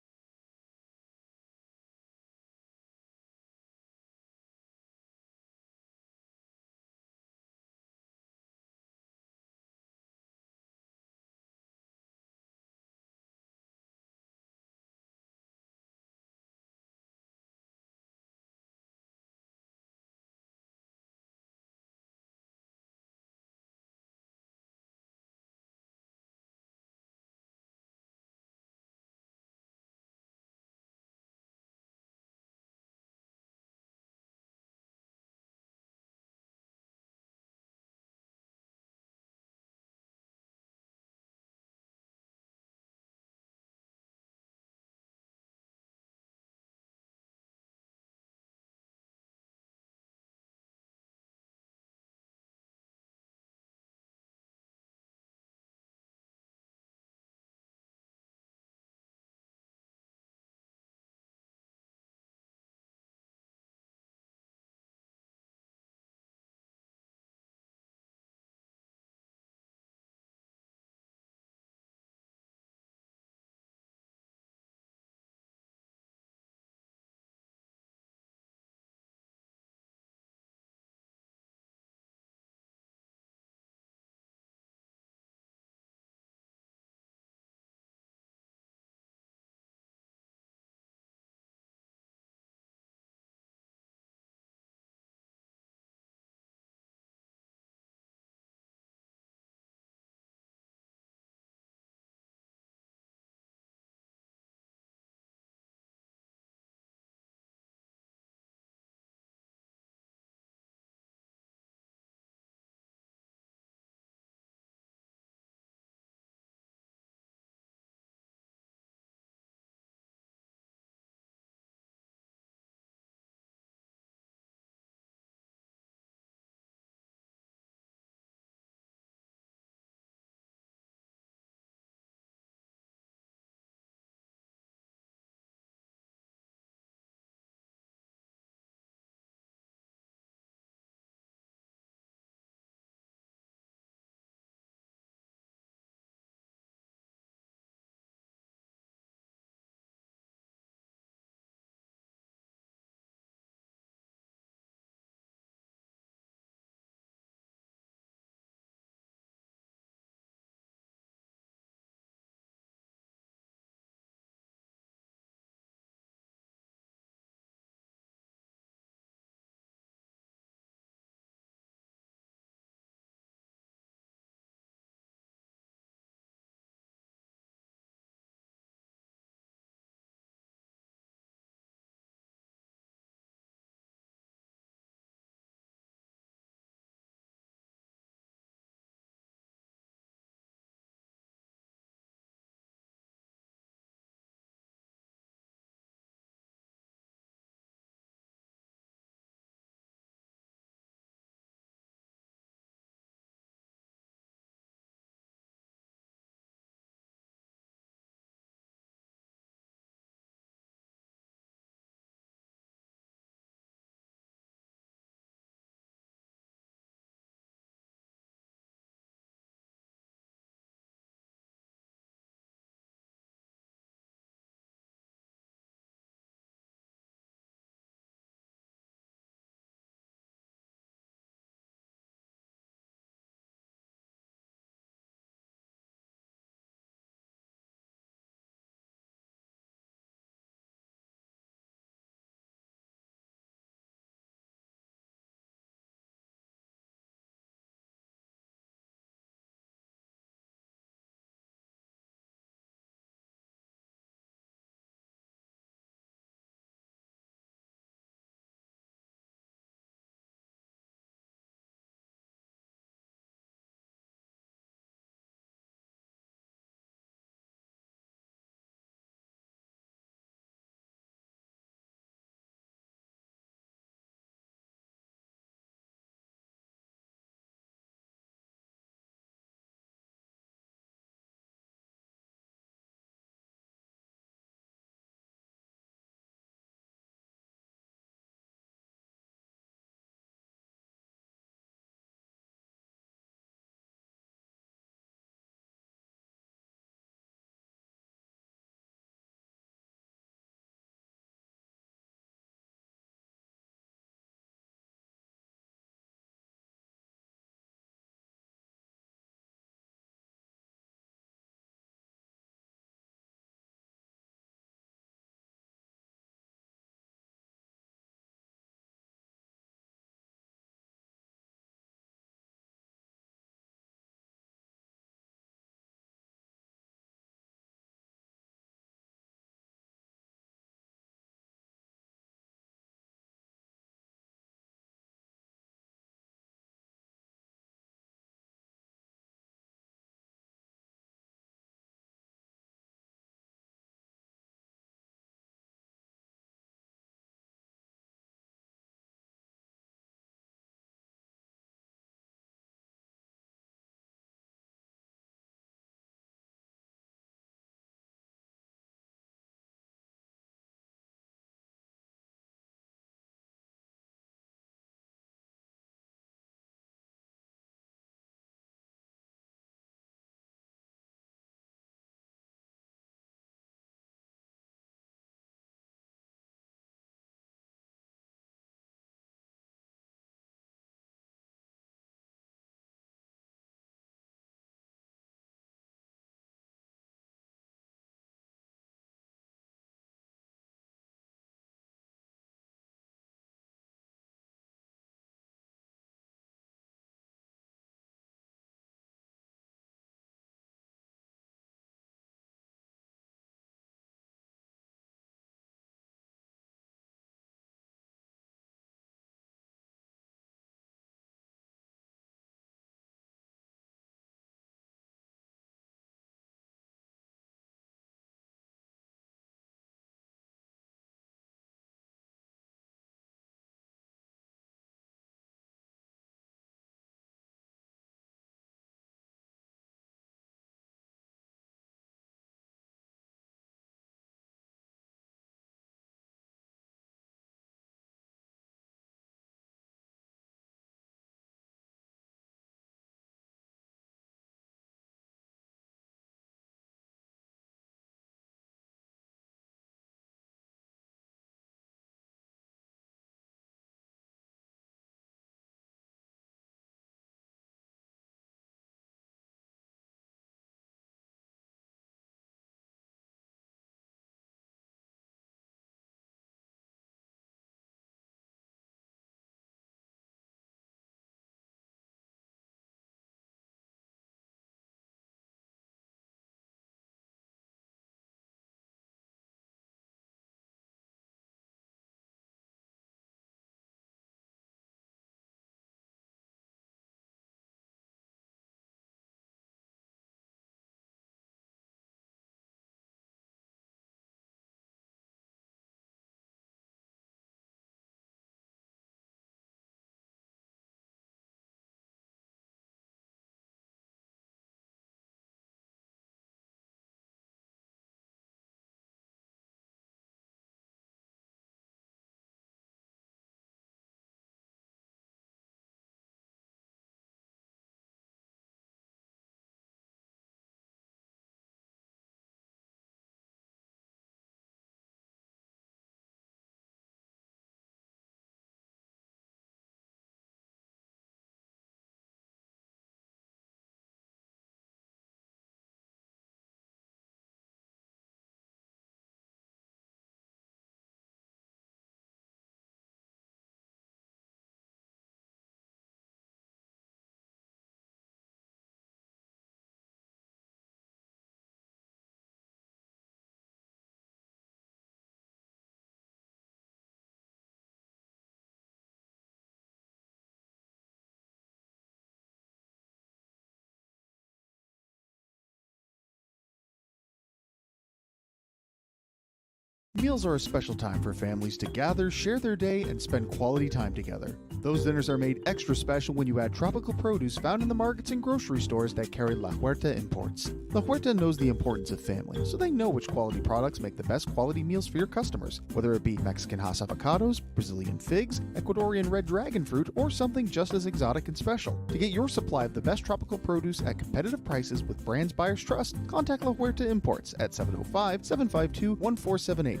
Meals are a special time for families to gather, share their day, and spend quality time together. Those dinners are made extra special when you add tropical produce found in the markets and grocery stores that carry La Huerta imports. La Huerta knows the importance of family, so they know which quality products make the best quality meals for your customers, whether it be Mexican Hass avocados, Brazilian figs, Ecuadorian red dragon fruit, or something just as exotic and special. To get your supply of the best tropical produce at competitive prices with brands buyers trust, contact La Huerta Imports at 705-752-1478.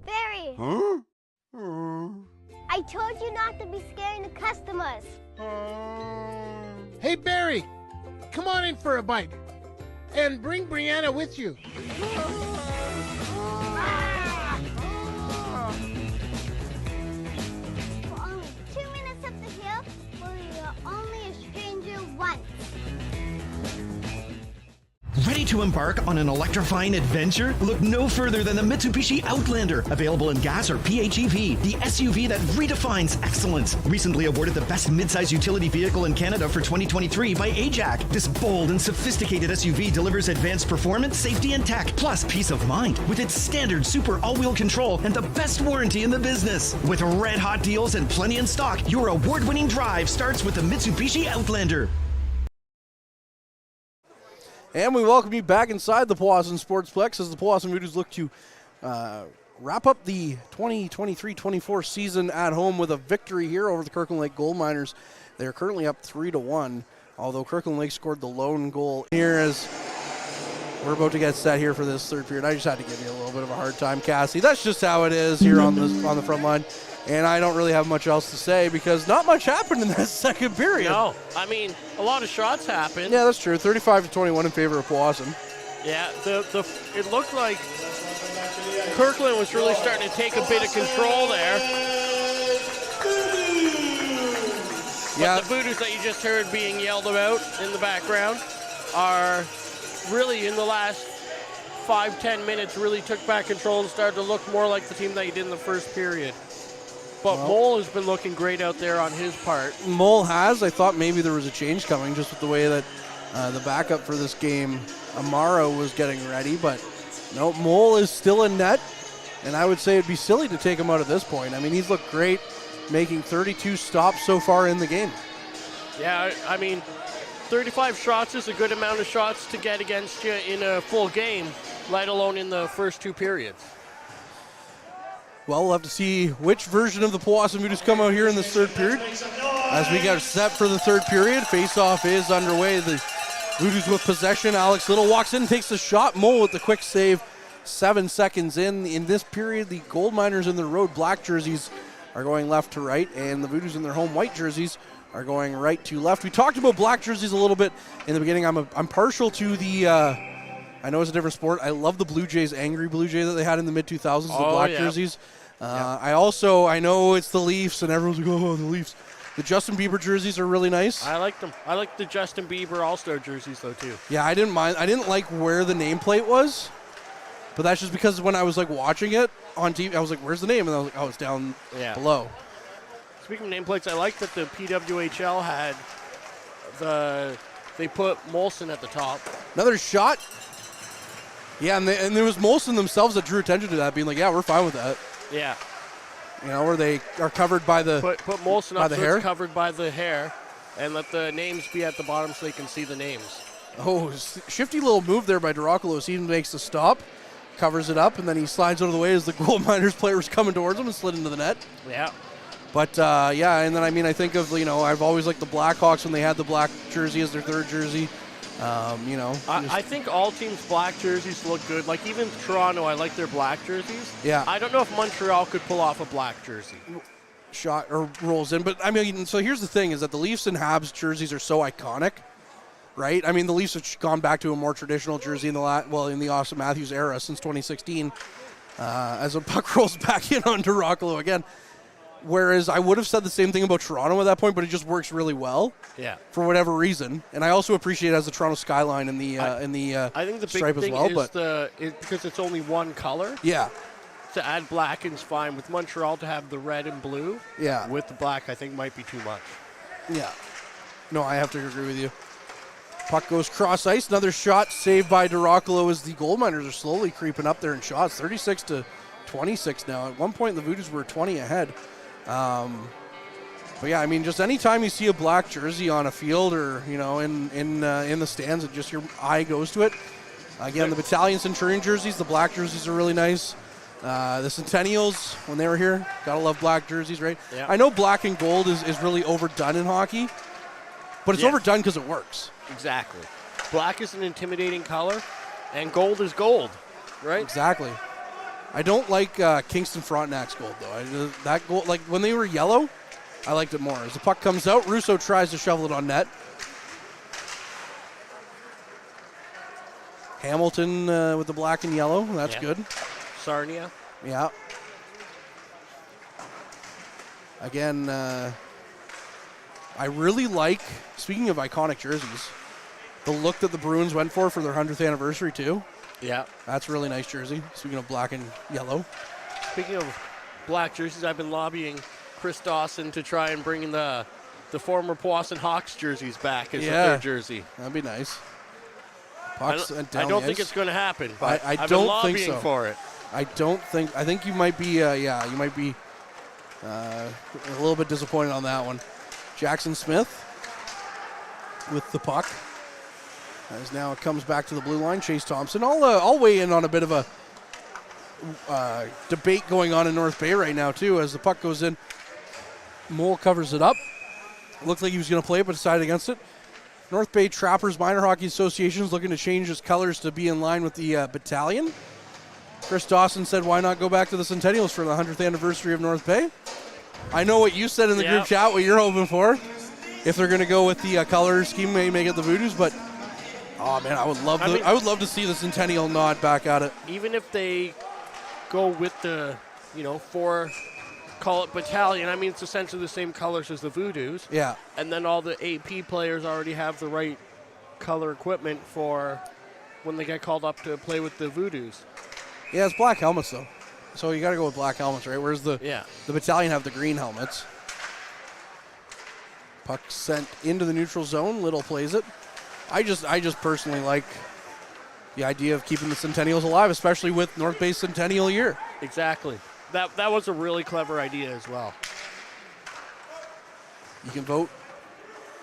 Barry! Huh? I told you not to be scaring the customers. Hey, Barry, come on in for a bite. And bring Brianna with you. For only 2 minutes up the hill, where you're only a stranger once. Ready to embark on an electrifying adventure? Look no further than the Mitsubishi Outlander, available in gas or PHEV, the SUV that redefines excellence. Recently awarded the best midsize utility vehicle in Canada for 2023 by AJAC. This bold and sophisticated SUV delivers advanced performance, safety, and tech, plus peace of mind with its standard super all-wheel control and the best warranty in the business. With red-hot deals and plenty in stock, your award-winning drive starts with the Mitsubishi Outlander. And we welcome you back inside the Powassan Sportsplex as the Powassan Voodoos look to wrap up the 2023-24 season at home with a victory here over the Kirkland Lake Gold Miners. They're currently up 3-1, although Kirkland Lake scored the lone goal here as we're about to get set here for this third period. I just had to give you a little bit of a hard time, Cassie. That's just how it is here on the front line. And I don't really have much else to say because not much happened in that second period. No, I mean, a lot of shots happened. Yeah, that's true. 35-21 in favor of Powassan. Yeah, it looked like Kirkland was really starting to take a bit of control there. But the Voodoos that you just heard being yelled about in the background are really in the last 5-10 minutes really took back control and started to look more like the team that you did in the first period. But Mole has been looking great out there on his part. Mole has. I thought maybe there was a change coming just with the way that the backup for this game, Amaro, was getting ready. But no, Mole is still in net, and I would say it'd be silly to take him out at this point. I mean, he's looked great, making 32 stops so far in the game. Yeah, I mean, 35 shots is a good amount of shots to get against you in a full game, let alone in the first two periods. Well, we'll have to see which version of the Powassan Voodoos come out here in this third period. As we get set for the third period, face-off is underway. The Voodoos with possession. Alex Little walks in, takes the shot. Mole with the quick save. 7 seconds in. In this period, the Gold Miners in their road black jerseys are going left to right, and the Voodoos in their home white jerseys are going right to left. We talked about black jerseys a little bit in the beginning. I'm partial to the... I know it's a different sport. I love the Blue Jays, angry Blue Jay that they had in the mid-2000s, the black jerseys. I know it's the Leafs, and everyone's like, oh, the Leafs. The Justin Bieber jerseys are really nice. I like them. I like the Justin Bieber All-Star jerseys, though, too. Yeah, I didn't mind. I didn't like where the nameplate was, but that's just because when I was like watching it on TV, I was like, where's the name? And I was like, oh, it's down below. Speaking of nameplates, I like that the PWHL had they put Molson at the top. Another shot. Yeah, and there was Molson themselves that drew attention to that, being like, yeah, we're fine with that. Yeah. You know, where they are covered by the put Molson up the so hair. It's covered by the hair, and let the names be at the bottom so they can see the names. Oh, shifty little move there by Duraculos. He makes the stop, covers it up, and then he slides out of the way as the Gold Miners player was coming towards him and slid into the net. Yeah. But, and then, I think of, I've always liked the Blackhawks when they had the black jersey as their third jersey. I think all teams' black jerseys look good. Like, even Toronto, I like their black jerseys. Yeah. I don't know if Montreal could pull off a black jersey. Shot or rolls in. But, so here's the thing is that the Leafs and Habs jerseys are so iconic, right? The Leafs have gone back to a more traditional jersey in the Austin Matthews era since 2016 as a puck rolls back in on Duraculo again. Whereas I would have said the same thing about Toronto at that point, but it just works really well. Yeah. For whatever reason, and I also appreciate it as the Toronto skyline in the I think the big stripe thing as well. is because it's only one color. Yeah. To add black is fine. With Montreal to have the red and blue. Yeah. With the black, I think might be too much. Yeah. No, I have to agree with you. Puck goes cross ice. Another shot saved by Dyracolo as the gold miners are slowly creeping up there in shots. 36 to 26 now. At one point, the Voodoos were 20 ahead. But yeah, I mean, just anytime you see a black jersey on a field or in the stands, and just your eye goes to it. Again, the Battalion Centurion jerseys, the black jerseys are really nice. The Centennials, when they were here, gotta love black jerseys, right? Yeah. I know black and gold is really overdone in hockey, but it's overdone because it works. Exactly. Black is an intimidating color, and gold is gold, right? Exactly. I don't like Kingston Frontenac's gold, though. That gold, like when they were yellow, I liked it more. As the puck comes out, Russo tries to shovel it on net. Hamilton with the black and yellow. That's good. Sarnia. Yeah. Again, I really like, speaking of iconic jerseys, the look that the Bruins went for their 100th anniversary, too. Yeah. That's a really nice jersey, speaking of black and yellow. Speaking of black jerseys, I've been lobbying Chris Dawson to try and bring the former Powassan Hawks jerseys back as a third jersey. That'd be nice. I don't think it's going to happen, but I've been lobbying for it. I think you might be, you might be a little bit disappointed on that one. Jackson Smith with the puck. As now it comes back to the blue line. Chase Thompson. I'll weigh in on a bit of a debate going on in North Bay right now, too, as the puck goes in. Mole covers it up. Looked like he was going to play it, but decided against it. North Bay Trappers Minor Hockey Association is looking to change its colors to be in line with the battalion. Chris Dawson said, why not go back to the Centennials for the 100th anniversary of North Bay? I know what you said in the group chat, what you're hoping for. If they're going to go with the color scheme, may make it the Voodoos, but oh man, I would love to see the Centennial nod back at it. Even if they go with the, call it battalion, I mean, it's essentially the same colors as the Voodoos. Yeah. And then all the AP players already have the right color equipment for when they get called up to play with the Voodoos. Yeah, it's black helmets, though. So you got to go with black helmets, right? Whereas the battalion have the green helmets. Puck sent into the neutral zone. Little plays it. I just personally like the idea of keeping the Centennials alive, especially with North Bay's centennial year. Exactly. That was a really clever idea as well. You can vote,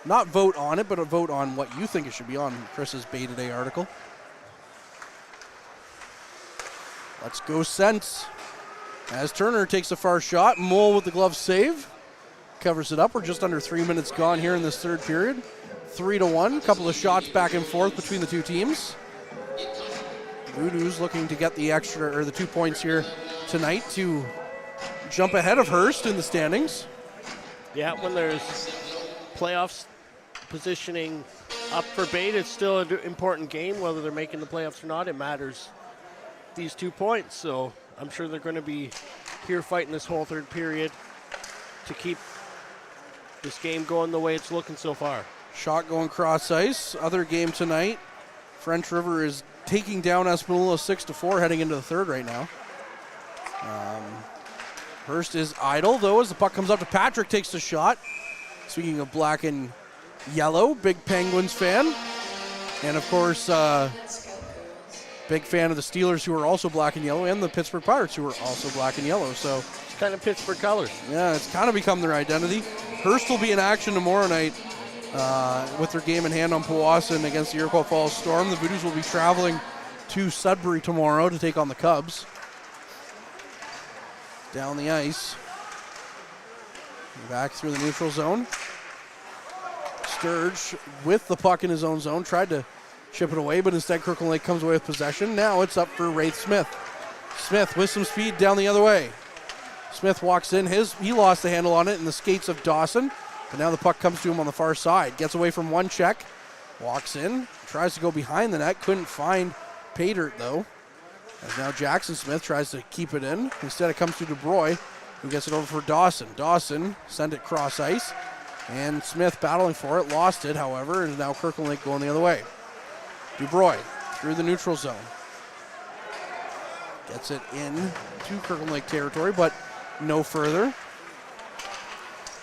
not vote on it, but vote on what you think it should be on Chris's Bay Today article. Let's go Cents. As Turner takes a far shot, Mole with the glove save. Covers it up. We're just under 3 minutes gone here in this third period. 3-1. Couple of shots back and forth between the two teams. Voodoos looking to get the extra, or the 2 points here tonight to jump ahead of Hearst in the standings. Yeah, when there's playoffs positioning up for bait, it's still an important game. Whether they're making the playoffs or not, it matters. These 2 points, so I'm sure they're going to be here fighting this whole third period to keep this game going the way it's looking so far. Shot going cross ice. Other game tonight. French River is taking down Espanola 6-4 heading into the third right now. Hearst is idle, though, as the puck comes up to Patrick, takes the shot. Speaking of black and yellow, big Penguins fan. And, of course, big fan of the Steelers, who are also black and yellow, and the Pittsburgh Pirates, who are also black and yellow. So it's kind of Pittsburgh colors. Yeah, it's kind of become their identity. Hearst will be in action tomorrow night with their game in hand on Powassan against the Iroquois Falls Storm. The Voodoos will be traveling to Sudbury tomorrow to take on the Cubs. Down the ice. Back through the neutral zone. Sturge with the puck in his own zone. Tried to chip it away, but instead Kirkland Lake comes away with possession. Now it's up for Wraith Smith. Smith with some speed down the other way. Smith walks in. He lost the handle on it in the skates of Dawson. But now the puck comes to him on the far side. Gets away from one check. Walks in. Tries to go behind the net. Couldn't find Paydirt, though. As now Jackson Smith tries to keep it in. Instead it comes to DeBroy, who gets it over for Dawson. Dawson sent it cross ice. And Smith battling for it. Lost it, however. And now Kirkland Lake going the other way. DuBroy through the neutral zone. Gets it in to Kirkland Lake territory, but no further.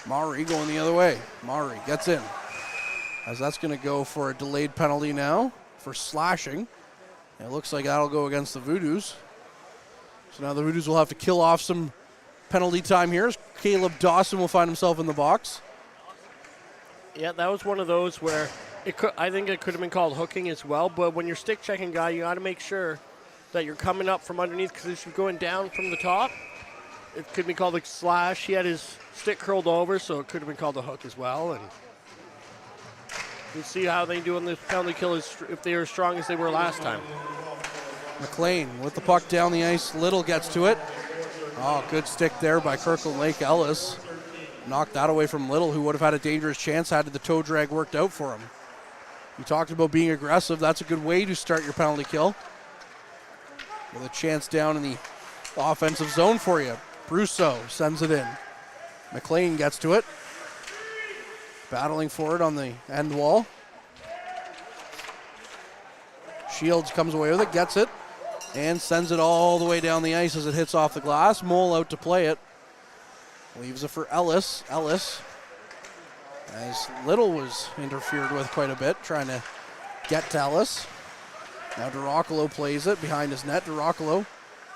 Maury going the other way. Maury gets in. as that's going to go for a delayed penalty now for slashing. It looks like that'll go against the Voodoos. So now the Voodoos will have to kill off some penalty time here as Caleb Dawson will find himself in the box. Yeah, that was one of those where I think it could have been called hooking as well, but when you're stick checking guy, you got to make sure that you're coming up from underneath, because if you're going down from the top, it could be called a slash. He had his stick curled over, so it could have been called a hook as well. And we'll see how they do on this penalty kill if they are as strong as they were last time. McLean with the puck down the ice. Little gets to it. Oh, good stick there by Kirkland Lake. Ellis knocked that away from Little, who would have had a dangerous chance had the toe drag worked out for him. You talked about being aggressive. That's a good way to start your penalty kill. With a chance down in the offensive zone for you. Brousseau sends it in. McLean gets to it. Battling for it on the end wall. Shields comes away with it, gets it, and sends it all the way down the ice as it hits off the glass. Mole out to play it. Leaves it for Ellis. Ellis, as Little was interfered with quite a bit, trying to get to Ellis. Now DeRoccolo plays it behind his net. DeRoccolo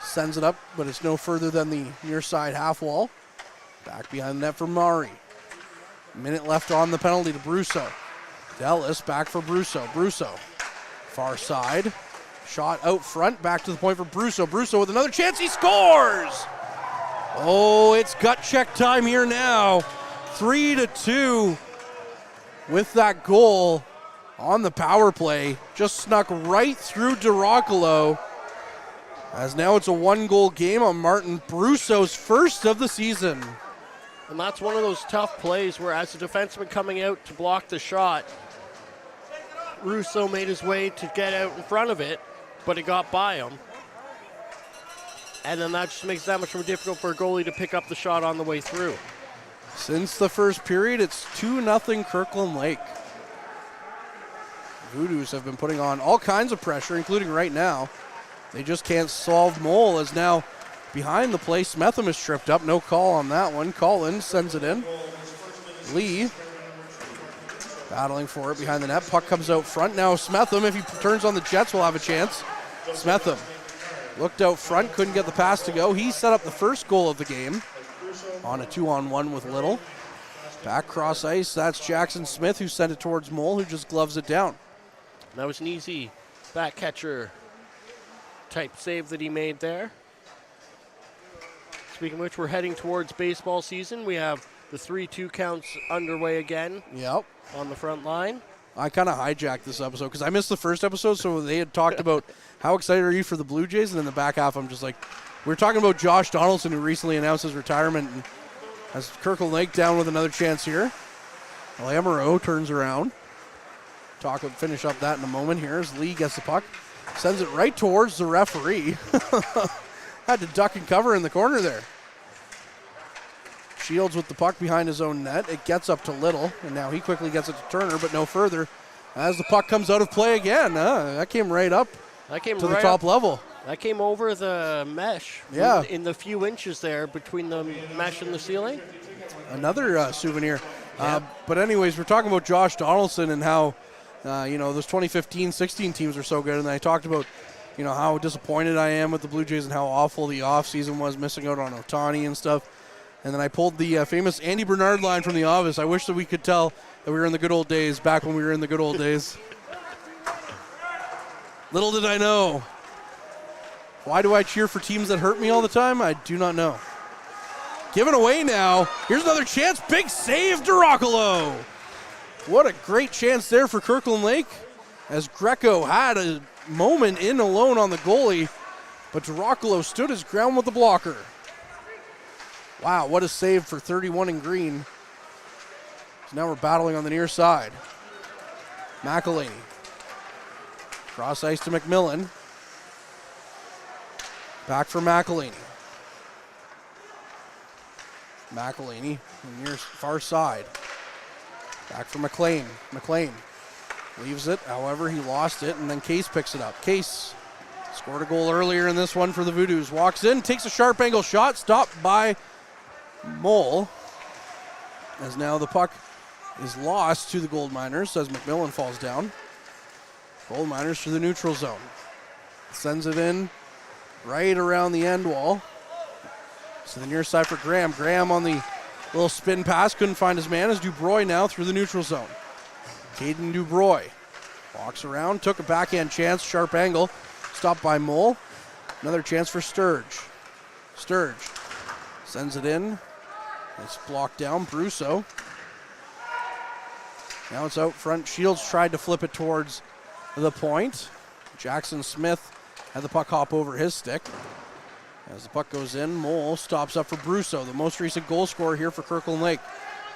sends it up, but it's no further than the near side half wall. Back behind the net for Murray. Minute left on the penalty to Brousseau. Ellis back for Brousseau. Brousseau, far side. Shot out front, back to the point for Brousseau. Brousseau with another chance, he scores! Oh, it's gut check time here now. 3-2 with that goal on the power play. Just snuck right through DeRoccolo. As now it's a 1-goal game on Martin Brousseau's first of the season. And that's one of those tough plays where, as a defenseman coming out to block the shot, Brousseau made his way to get out in front of it, but it got by him. And then that just makes it that much more difficult for a goalie to pick up the shot on the way through. Since the first period, it's 2-0 Kirkland Lake. Voodoos have been putting on all kinds of pressure, including right now. They just can't solve Mole, as now behind the play, Smetham is tripped up. No call on that one. Collins sends it in. Lee battling for it behind the net. Puck comes out front. Now Smetham, if he turns on the Jets, will have a chance. Smetham looked out front, couldn't get the pass to go. He set up the first goal of the game on a 2-on-1 with Little. Back cross ice, that's Jackson Smith, who sent it towards Mole, who just gloves it down. That was an easy back catcher type save that he made there. Speaking of which, we're heading towards baseball season. We have the 3-2 counts underway again. Yep. On the front line. I kind of hijacked this episode because I missed the first episode, so they had talked about how excited are you for the Blue Jays, and in the back half I'm just like, we're talking about Josh Donaldson, who recently announced his retirement, and has Kirkland Lake down with another chance here. Lamoureux turns around. Finish up that in a moment here as Lee gets the puck. Sends it right towards the referee. Had to duck and cover in the corner there. Shields with the puck behind his own net. It gets up to Little, and now he quickly gets it to Turner, but no further. As the puck comes out of play again. That came right up to the top level. That came over the mesh. Yeah. In the few inches there between the mesh and the ceiling. Another souvenir. Yeah. But anyways, we're talking about Josh Donaldson and how, those 2015-16 teams are so good. And I talked about, how disappointed I am with the Blue Jays and how awful the offseason was, missing out on Ohtani and stuff. And then I pulled the famous Andy Bernard line from The Office. I wish that we could tell that we were in the good old days, back when we were in the good old days. Little did I know. Why do I cheer for teams that hurt me all the time? I do not know. Given away now. Here's another chance. Big save, DeRoccolo. What a great chance there for Kirkland Lake, as Greco had a moment in alone on the goalie, but DeRoccolo stood his ground with the blocker. Wow, what a save for 31 in green. So now we're battling on the near side. McElhaney. Cross ice to McMillan. Back for McElhaney. McElhaney, near far side. Back for McLean. McLean leaves it, however, he lost it, and then Case picks it up. Case scored a goal earlier in this one for the Voodoos. Walks in, takes a sharp angle shot, stopped by Mole. As now the puck is lost to the Gold Miners as McMillan falls down. Gold Miners to the neutral zone. Sends it in right around the end wall. To the near side for Graham. Graham on the little spin pass. Couldn't find his man as Dubroy now through the neutral zone. Caden Dubroy walks around. Took a backhand chance. Sharp angle. Stopped by Mole. Another chance for Sturge. Sturge sends it in. It's blocked down. Brusso. Now it's out front. Shields tried to flip it towards the point. Jackson Smith had the puck hop over his stick. As the puck goes in, Mole stops up for Brusso, the most recent goal scorer here for Kirkland Lake.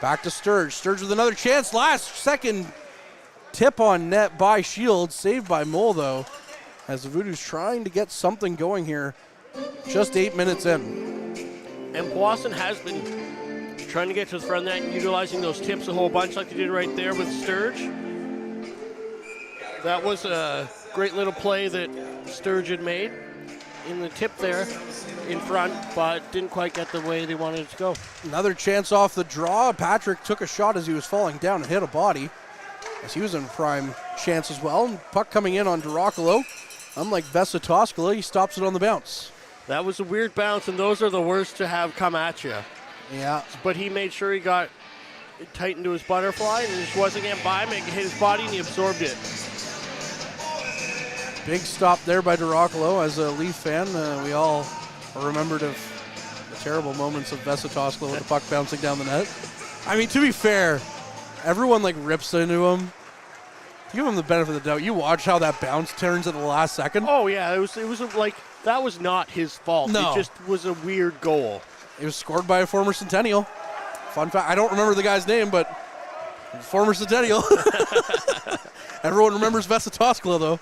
Back to Sturge. Sturge with another chance. Last second tip on net by Shields. Saved by Mole, though, as the Voodoos trying to get something going here. Just 8 minutes in. And Powassan has been trying to get to the front net and utilizing those tips a whole bunch like they did right there with Sturge. That was a great little play that Sturge had made in the tip there in front, but didn't quite get the way they wanted it to go. Another chance off the draw. Patrick took a shot as he was falling down and hit a body, as he was in prime chance as well. And puck coming in on Duracolo. Unlike Vesa Toskala, he stops it on the bounce. That was a weird bounce, and those are the worst to have come at you. Yeah. But he made sure he got it tight into his butterfly, and just wasn't getting by him. It hit his body, and he absorbed it. Big stop there by Duracolo. As a Leaf fan, we all are remembered of the terrible moments of Vesa Toskala with the puck bouncing down the net. I mean, to be fair, everyone like rips into him. Give him the benefit of the doubt. You watch how that bounce turns at the last second. Oh yeah, it was like that was not his fault. No. It just was a weird goal. It was scored by a former Centennial. Fun fact, I don't remember the guy's name, but former Centennial. Everyone remembers Vesa Toskala, though.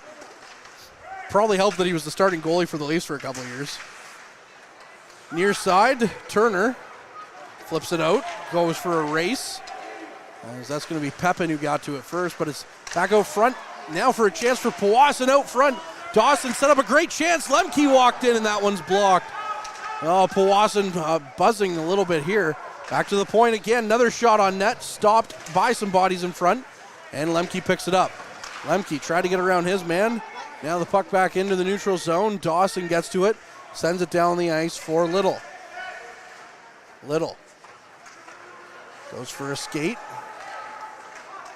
Probably helped that he was the starting goalie for the Leafs for a couple of years. Near side, Turner flips it out, goes for a race. As that's going to be Pepin who got to it first, but it's back out front. Now for a chance for Powassan out front. Dawson set up a great chance. Lemke walked in, and that one's blocked. Oh, Powassan buzzing a little bit here. Back to the point again. Another shot on net, stopped by some bodies in front, and Lemke picks it up. Lemke tried to get around his man. Now the puck back into the neutral zone. Dawson gets to it, sends it down the ice for Little. Little goes for a skate.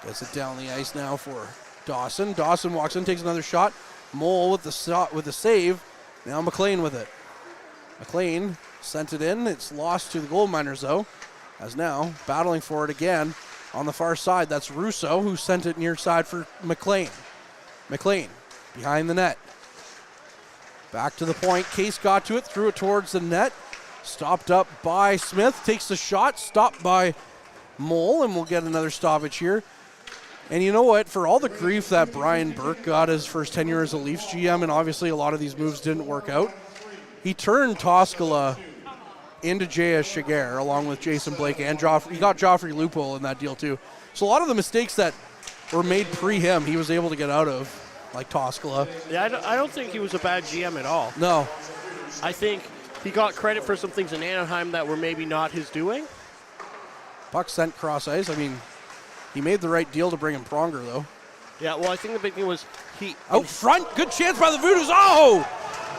Gets it down the ice now for Dawson. Dawson walks in, takes another shot. Mole with the save. Now McLean with it. McLean sent it in. It's lost to the Gold Miners, though, as now battling for it again on the far side. That's Russo who sent it near side for McLean. McLean behind the net. Back to the point. Case got to it, threw it towards the net. Stopped up by Smith. Takes the shot. Stopped by Mole, and we'll get another stoppage here. And you know what? For all the grief that Brian Burke got his first tenure as a Leafs GM, and obviously a lot of these moves didn't work out, he turned Toskala into J.S. Shiger along with Jason Blake and Joffrey. He got Joffrey Lupul in that deal too. So a lot of the mistakes that were made pre-him, he was able to get out of, like Toskala. Yeah, I don't think he was a bad GM at all. No. I think he got credit for some things in Anaheim that were maybe not his doing. Puck sent cross ice. I mean, he made the right deal to bring in Pronger, though. Yeah, well, I think the big thing was he... Out front, good chance by the Voodoos. Oh!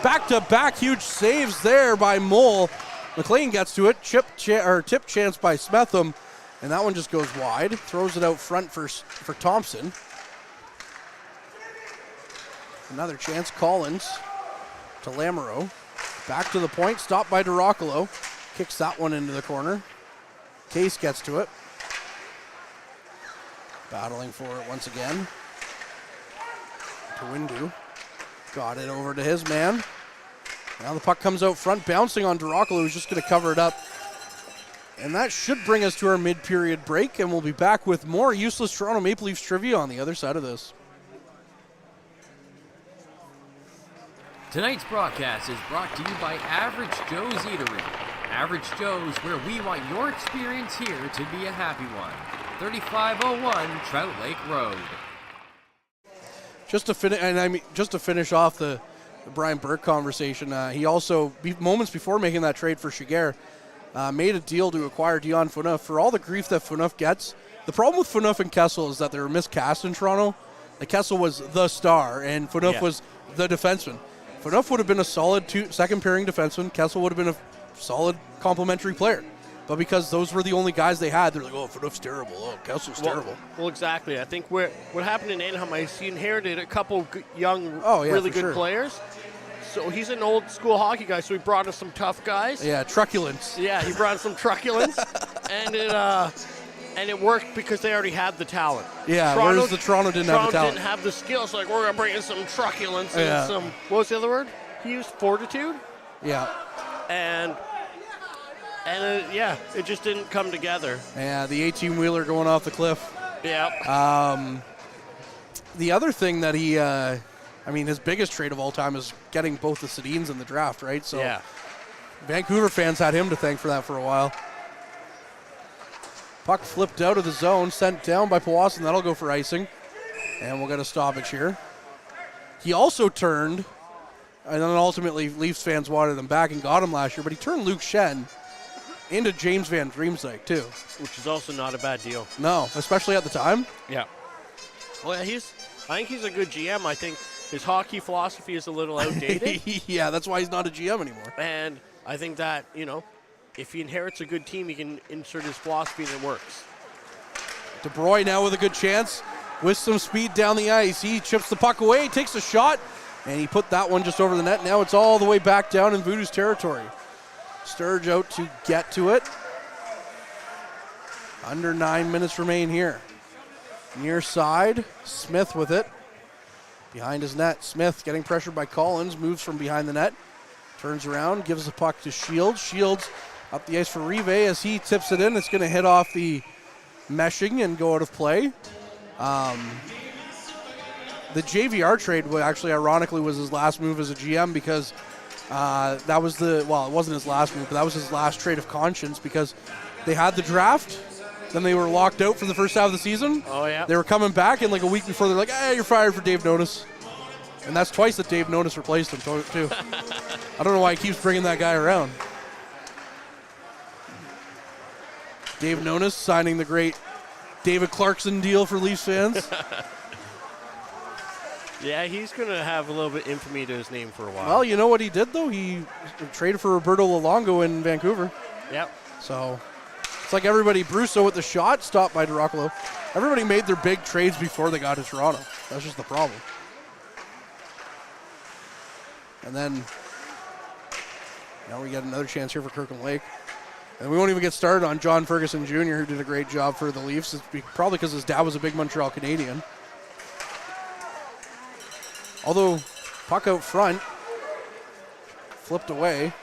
Back-to-back huge saves there by Mole. McLean gets to it. Tip chance by Smetham, and that one just goes wide. Throws it out front for Thompson. Another chance, Collins to Lamoureux. Back to the point, stopped by Duracolo. Kicks that one into the corner. Case gets to it. Battling for it once again. To Windu. Got it over to his man. Now the puck comes out front, bouncing on Duracolo, who's just going to cover it up. And that should bring us to our mid-period break, and we'll be back with more useless Toronto Maple Leafs trivia on the other side of this. Tonight's broadcast is brought to you by Average Joe's Eatery. Average Joe's, where we want your experience here to be a happy one. 3501 Trout Lake Road. Just to finish off the Brian Burke conversation, he also, moments before making that trade for Shiger, made a deal to acquire Dion Phaneuf. For all the grief that Phaneuf gets, The problem with Phaneuf and Kessel is that they were miscast in Toronto. Like Kessel was the star, and Phaneuf was the defenseman. Phaneuf would have been a solid second pairing defenseman. Kessel would have been a solid complementary player. But because those were the only guys they had, they're like, oh, Phaneuf's terrible. Oh, Kessel's terrible. Well, exactly. I think what happened in Anaheim is he inherited a couple young, really good players. So he's an old school hockey guy, so he brought us some tough guys. Yeah, truculence. Yeah, he brought some truculence, and it worked because they already had the talent. Yeah, whereas Toronto didn't have the talent. Toronto didn't have the skills. Like, we're going to bring in some truculence and some, what was the other word? He used fortitude? Yeah. And it just didn't come together. Yeah, the 18-wheeler going off the cliff. Yeah. The other thing that he, his biggest trade of all time is getting both the Sedins in the draft, right? So Vancouver fans had him to thank for that for a while. Puck flipped out of the zone, sent down by Powassan. That'll go for icing. And we'll get a stoppage here. He also turned, and then ultimately Leafs fans wanted him back and got him last year, but he turned Luke Shen into James Van Riemsdyk too. Which is also not a bad deal. No, especially at the time. Yeah. Well, I think he's a good GM. I think his hockey philosophy is a little outdated. Yeah, that's why he's not a GM anymore. And I think that, if he inherits a good team, he can insert his philosophy and it works. DeBroy now with a good chance. With some speed down the ice. He chips the puck away, takes a shot, and he put that one just over the net. Now it's all the way back down in Voodoos territory. Sturge out to get to it. Under 9 minutes remain here. Near side, Smith with it. Behind his net, Smith getting pressured by Collins, moves from behind the net. Turns around, gives the puck to Shields. Shields up the ice for Rive as he tips it in. It's going to hit off the meshing and go out of play. The JVR trade actually ironically was his last move as a GM because that was it wasn't his last move, but that was his last trade of conscience because they had the draft, then they were locked out for the first half of the season. Oh, yeah. They were coming back, and like a week before, they're like, hey, you're fired for Dave Notice. And that's twice that Dave Notice replaced him, too. I don't know why he keeps bringing that guy around. Dave Notice signing the great David Clarkson deal for Leafs fans. Yeah, he's going to have a little bit infamy to his name for a while. Well, you know what he did, though? He traded for Roberto Luongo in Vancouver. Yep. So it's like everybody, Brusso with the shot, stopped by Dracula. Everybody made their big trades before they got to Toronto. That's just the problem. And then now we get another chance here for Kirkland Lake. And we won't even get started on John Ferguson Jr., who did a great job for the Leafs. It's probably because his dad was a big Montreal Canadian. Although, puck out front, flipped away,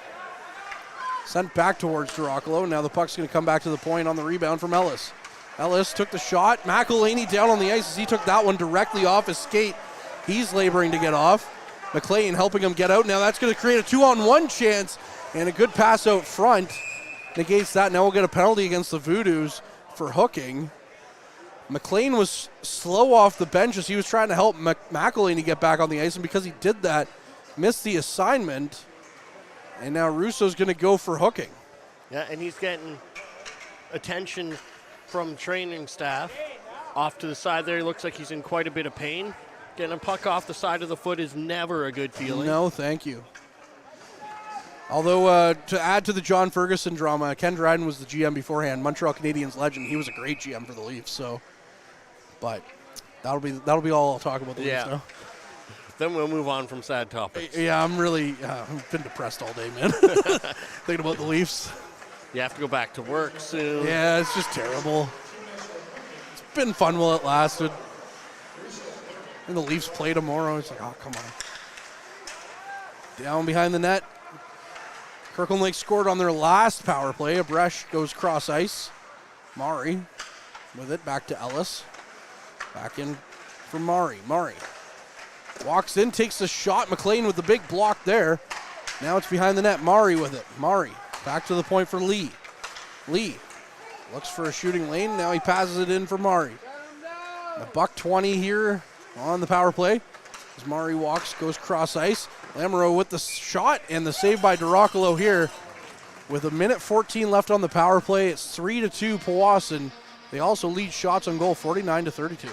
sent back towards Dracula. Now the puck's going to come back to the point on the rebound from Ellis. Ellis took the shot. McElhaney down on the ice as he took that one directly off his skate. He's laboring to get off. McLean helping him get out. Now that's going to create a 2-on-1 chance, and a good pass out front negates that. Now we'll get a penalty against the Voodoos for hooking. McLean was slow off the bench as he was trying to help McElhaney get back on the ice, and because he did that, missed the assignment, and now Russo's going to go for hooking. Yeah, and he's getting attention from training staff. Off to the side there, he looks like he's in quite a bit of pain. Getting a puck off the side of the foot is never a good feeling. No, thank you. Although, to add to the John Ferguson drama, Ken Dryden was the GM beforehand, Montreal Canadiens legend. He was a great GM for the Leafs, so. But that'll be all I'll talk about the Leafs now. Then we'll move on from sad topics. Yeah, I'm really I've been depressed all day, man. Thinking about the Leafs. You have to go back to work soon. Yeah, it's just terrible. It's been fun while it lasted. And the Leafs play tomorrow. It's like, oh, come on. Down behind the net. Kirkland Lake scored on their last power play. A Bresch goes cross ice. Maury with it back to Ellis. Back in for Maury. Maury walks in, takes a shot. McLean with the big block there. Now it's behind the net. Maury with it. Maury back to the point for Lee. Lee looks for a shooting lane. Now he passes it in for Maury. A $1:20 here on the power play. As Maury walks, goes cross ice. Lamoureux with the shot and the save by Dracula here. With 1:14 left on the power play, it's 3-2 Powassan They also lead shots on goal 49-32.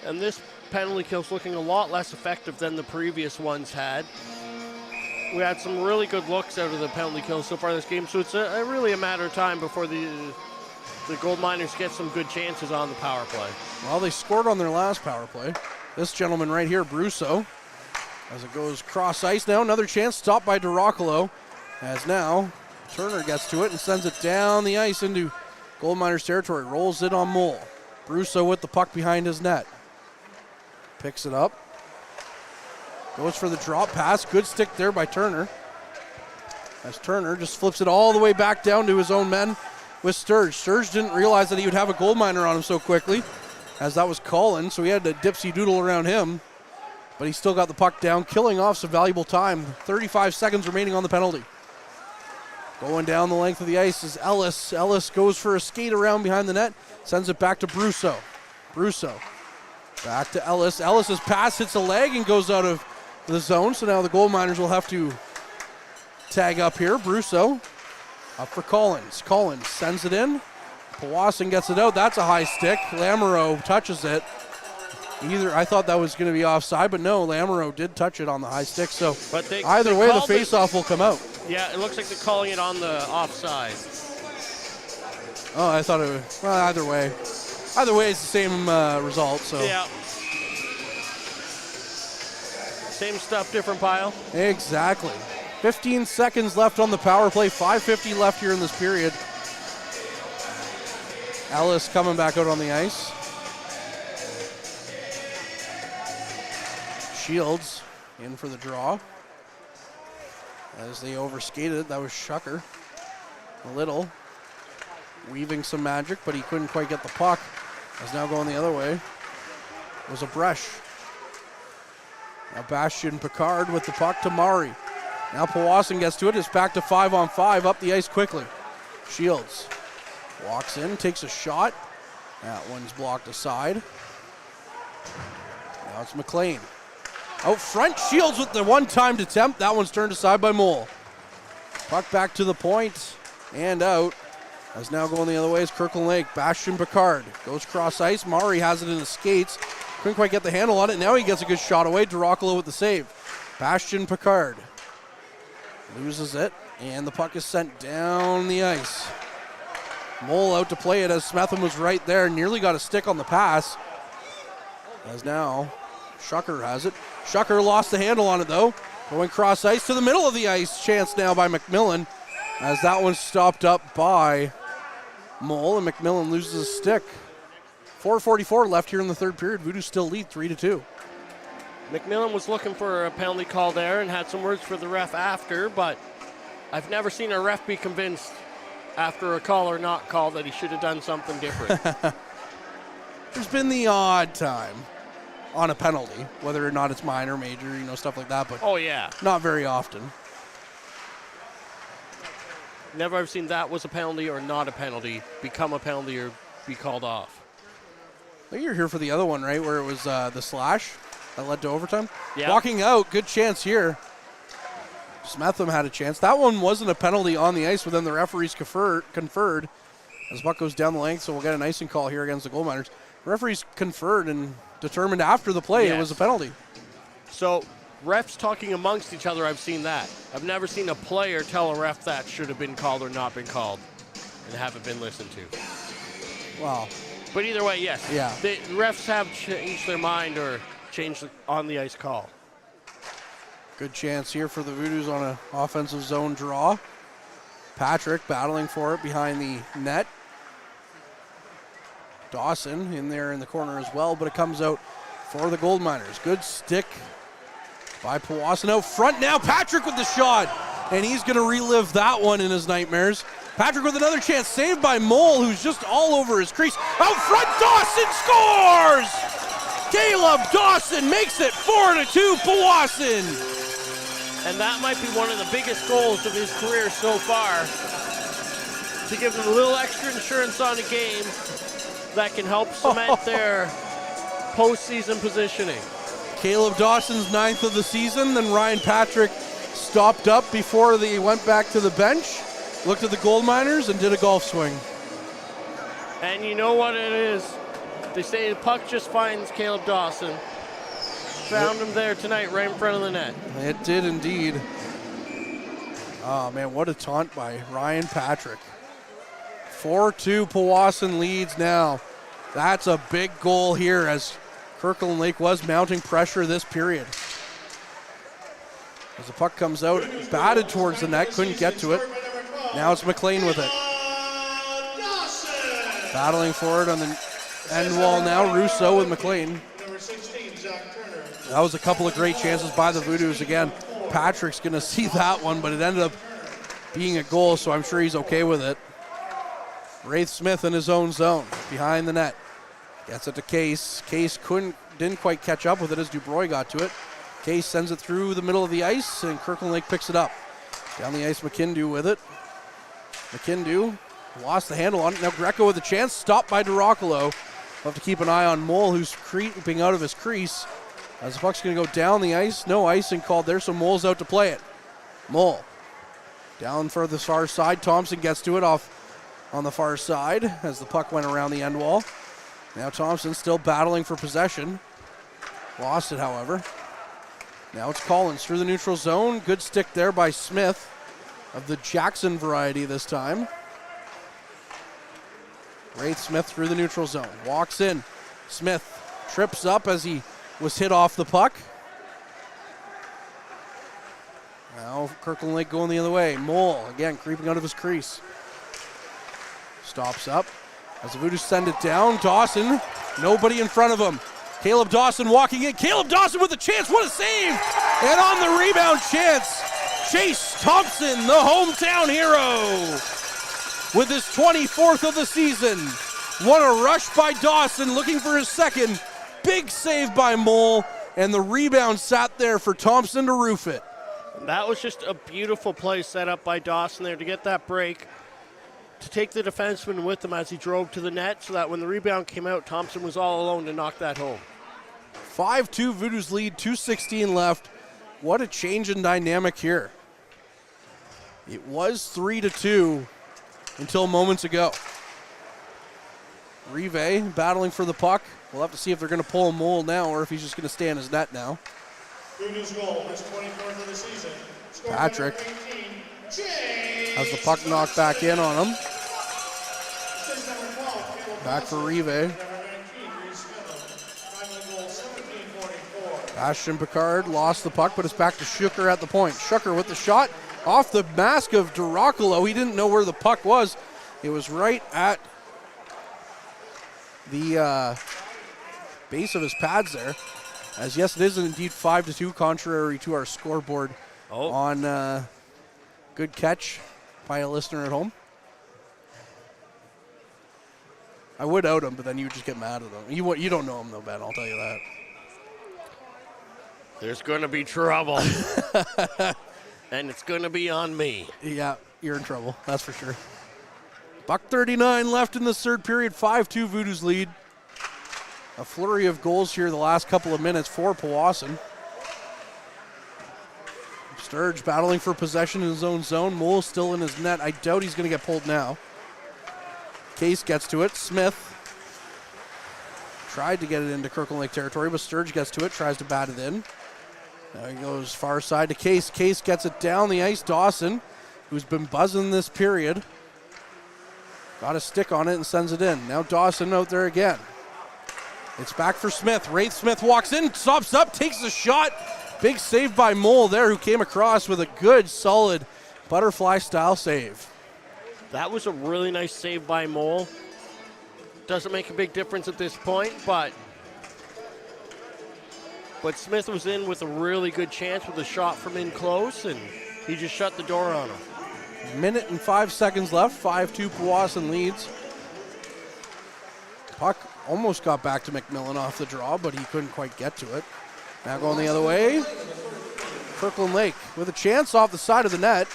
And this penalty kill's looking a lot less effective than the previous ones had. We had some really good looks out of the penalty kill so far this game, so it's really a matter of time before the Gold Miners get some good chances on the power play. Well, they scored on their last power play. This gentleman right here, Brusso, as it goes cross ice now. Another chance stopped by DiRoccolo, as now Turner gets to it and sends it down the ice into Gold Miners territory. Rolls it on Mole. Brusso with the puck behind his net. Picks it up. Goes for the drop pass. Good stick there by Turner. As Turner just flips it all the way back down to his own men with Sturge. Sturge didn't realize that he would have a gold miner on him so quickly, as that was Collin, so he had to dipsy doodle around him. But he still got the puck down, killing off some valuable time. 35 seconds remaining on the penalty. Going down the length of the ice is Ellis. Ellis goes for a skate around behind the net, sends it back to Brusso. Brusso back to Ellis. Ellis's pass hits a leg and goes out of the zone, so now the Gold Miners will have to tag up here. Brusso up for Collins. Collins sends it in. Powassan gets it out. That's a high stick. Lamoureux touches it. I thought that was going to be offside, but no, Lamoureux did touch it on the high stick, so either way, the face-off will come out. Yeah, it looks like they're calling it on the offside. Oh, I thought it was, well, either way. Either way, it's the same result, so. Yeah. Same stuff, different pile. Exactly. 15 seconds left on the power play, 5:50 left here in this period. Ellis coming back out on the ice. Shields in for the draw. As they overskated, that was Shucker. A little. Weaving some magic, but he couldn't quite get the puck. As now going the other way. It was a brush. Now Bastian Picard with the puck to Maury. Now Powassan gets to it. It's back to 5-on-5 up the ice quickly. Shields walks in, takes a shot. That one's blocked aside. Now it's McLean. Out front, Shields with the one-timed attempt. That one's turned aside by Mole. Puck back to the point and out. As now going the other way is Kirkland Lake. Bastian Picard goes cross ice. Maury has it in his skates. Couldn't quite get the handle on it. Now he gets a good shot away. DiRoccolo with the save. Bastian Picard loses it, and the puck is sent down the ice. Mole out to play it as Smetham was right there. Nearly got a stick on the pass. As now Shucker has it. Shucker lost the handle on it though. Going cross ice to the middle of the ice. Chance now by McMillan. As that one's stopped up by Mole, and McMillan loses his stick. 4:44 left here in the third period. Voodoos still lead 3-2. McMillan was looking for a penalty call there and had some words for the ref after, but I've never seen a ref be convinced after a call or not call that he should have done something different. There's been the odd time on a penalty, whether or not it's minor, major, stuff like that, but oh yeah, not very often. Never have seen that was a penalty or not a penalty become a penalty or be called off. I think you're here for the other one, right, where it was the slash that led to overtime? Yeah. Walking out, good chance here. Smetham had a chance. That one wasn't a penalty on the ice, but then the referees conferred as the puck goes down the length, so we'll get an icing call here against the Gold Miners. The referees conferred and determined after the play it was a penalty. So refs talking amongst each other, I've seen that. I've never seen a player tell a ref that should have been called or not been called and haven't been listened to. Wow. But either way, yes. Yeah. The refs have changed their mind or changed the on the ice call. Good chance here for the Voodoos on an offensive zone draw. Patrick battling for it behind the net. Dawson in there in the corner as well, but it comes out for the Gold Miners. Good stick by Powassan out front now. Patrick with the shot, and he's going to relive that one in his nightmares. Patrick with another chance, saved by Mole, who's just all over his crease. Out front, Dawson scores! Caleb Dawson makes it 4-2, Powassan. And that might be one of the biggest goals of his career so far, to give them a little extra insurance on a game that can help cement their postseason positioning. Caleb Dawson's 9th of the season, then Ryan Patrick stopped up before they went back to the bench, looked at the Gold Miners, and did a golf swing. And you know what it is? They say the puck just finds Caleb Dawson. Found him there tonight, right in front of the net. It did indeed. Oh man, what a taunt by Ryan Patrick. 4-2 Powassan leads now. That's a big goal here as Kirkland Lake was mounting pressure this period. As the puck comes out, batted towards the net, couldn't get to it. Now it's McLean with it. Battling for it on the end wall now, Rousseau with McLean. That was a couple of great chances by the Voodoos. Again, Patrick's going to see that one, but it ended up being a goal, so I'm sure he's okay with it. Wraith Smith in his own zone, behind the net. Gets it to Case. Case didn't quite catch up with it as Dubroy got to it. Case sends it through the middle of the ice, and Kirkland Lake picks it up. Down the ice, McKindu with it. McKindu lost the handle on it. Now Greco with a chance, stopped by Durocolo. We'll have to keep an eye on Mole, who's creeping out of his crease. As the puck's going to go down the ice. No icing called there, so Mole's out to play it. Mole down for the far side. Thompson gets to it off on the far side as the puck went around the end wall. Now Thompson still battling for possession. Lost it, however. Now it's Collins through the neutral zone. Good stick there by Smith of the Jackson variety this time. Wraith Smith through the neutral zone. Walks in. Smith trips up as he was hit off the puck. Now Kirkland Lake going the other way. Mole, again, creeping out of his crease. Stops up. As the Voodoos send it down, Dawson, nobody in front of him. Caleb Dawson walking in. Caleb Dawson with a chance. What a save! And on the rebound chance, Chase Thompson, the hometown hero, with his 24th of the season. What a rush by Dawson, looking for his second. Big save by Mole, and the rebound sat there for Thompson to roof it. That was just a beautiful play set up by Dawson there to get that break, to take the defenseman with him as he drove to the net so that when the rebound came out, Thompson was all alone to knock that home. 5-2 Voodoos lead, 2:16 left. What a change in dynamic here. It was 3-2 until moments ago. Rive battling for the puck. We'll have to see if they're going to pull a Mole now or if he's just going to stay in his net now. Voodoos goal, his 24th of the season. Patrick has the puck knocked back in on him. Back for Rive. Ashton Picard lost the puck, but it's back to Shuker at the point. Shuker with the shot off the mask of Durocolo. He didn't know where the puck was. It was right at the base of his pads there. As yes, it is indeed 5-2, contrary to our scoreboard on good catch by a listener at home. I would out him, but then you would just get mad at him. You don't know him though, Ben, I'll tell you that. There's going to be trouble. And it's going to be on me. Yeah, you're in trouble, that's for sure. $1:39 left in the third period, 5-2 Voodoos lead. A flurry of goals here the last couple of minutes for Powassan. Sturge battling for possession in his own zone. Mole still in his net. I doubt he's going to get pulled now. Case gets to it. Smith tried to get it into Kirkland Lake territory, but Sturge gets to it, tries to bat it in. Now he goes far side to Case. Case gets it down the ice. Dawson, who's been buzzing this period, got a stick on it and sends it in. Now Dawson out there again. It's back for Smith. Wraith Smith walks in, stops up, takes a shot. Big save by Mole there, who came across with a good, solid butterfly-style save. That was a really nice save by Mole. Doesn't make a big difference at this point, but Smith was in with a really good chance with a shot from in close, and he just shut the door on him. Minute and 5 seconds left. 5-2 Powassan leads. Puck almost got back to McMillan off the draw, but he couldn't quite get to it. Now going the other way. Kirkland Lake with a chance off the side of the net.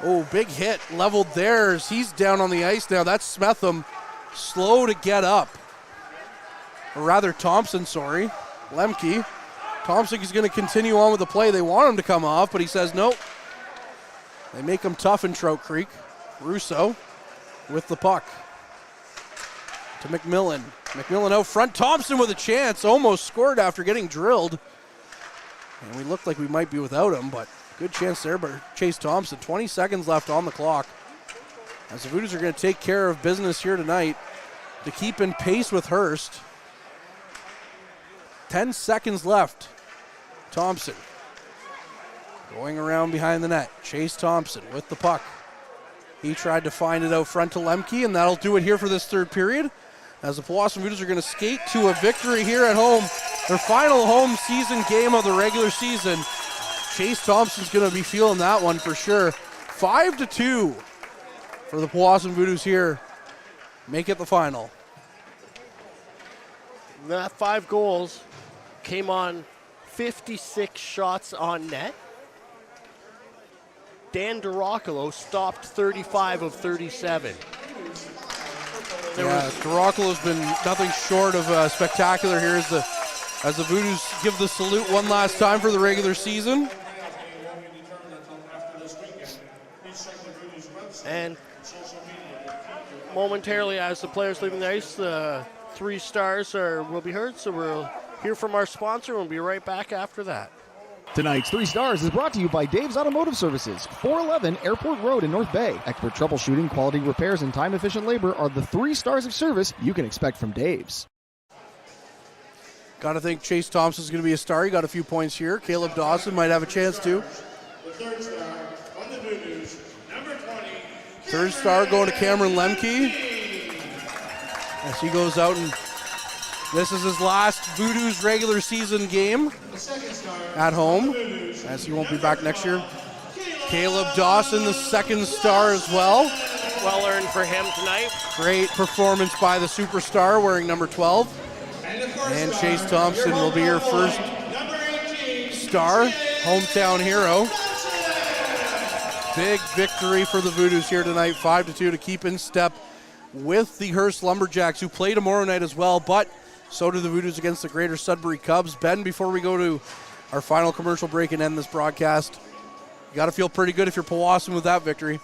Oh, big hit leveled there as he's down on the ice now. That's Smetham, slow to get up. Or rather Thompson, sorry. Lemke. Thompson is going to continue on with the play. They want him to come off, but he says nope. They make him tough in Trout Creek. Russo with the puck to McMillan. McMillan out front. Thompson with a chance. Almost scored after getting drilled. And we looked like we might be without him, but good chance there by Chase Thompson. 20 seconds left on the clock. As the Voodoos are going to take care of business here tonight to keep in pace with Hearst. 10 seconds left. Thompson going around behind the net. Chase Thompson with the puck. He tried to find it out front to Lemke, and that'll do it here for this third period. As the Powassan Voodoos are going to skate to a victory here at home. Their final home season game of the regular season. Chase Thompson's going to be feeling that one for sure. 5-2 for the Powassan Voodoos here. Make it the final. That 5 goals came on 56 shots on net. Dan DeRoccolo stopped 35 of 37. DeRoccolo's been nothing short of spectacular here as the Voodoos give the salute one last time for the regular season. And momentarily, as the players leaving the ice, the 3 stars will be heard. So we'll hear from our sponsor and we'll be right back after that. Tonight's 3 Stars is brought to you by Dave's Automotive Services, 411 Airport Road in North Bay. Expert troubleshooting, quality repairs, and time-efficient labor are the 3 stars of service you can expect from Dave's. Got to think Chase Thompson's going to be a star. He got a few points here. Caleb Dawson might have a chance too. The third star on the Voodoos, number 20. Third star going to Cameron Lemke as he goes out, and this is his last Voodoos regular season game at home, as he won't be back next year. Caleb Dawson, the second star as well. Well earned for him tonight. Great performance by the superstar wearing number 12. And Chase Thompson will be your first star, hometown hero. Big victory for the Voodoos here tonight, 5-2 to keep in step with the Hearst Lumberjacks, who play tomorrow night as well, but so do the Voodoos against the Greater Sudbury Cubs. Ben, before we go to our final commercial break and end this broadcast, you got to feel pretty good if you're Powassan with that victory.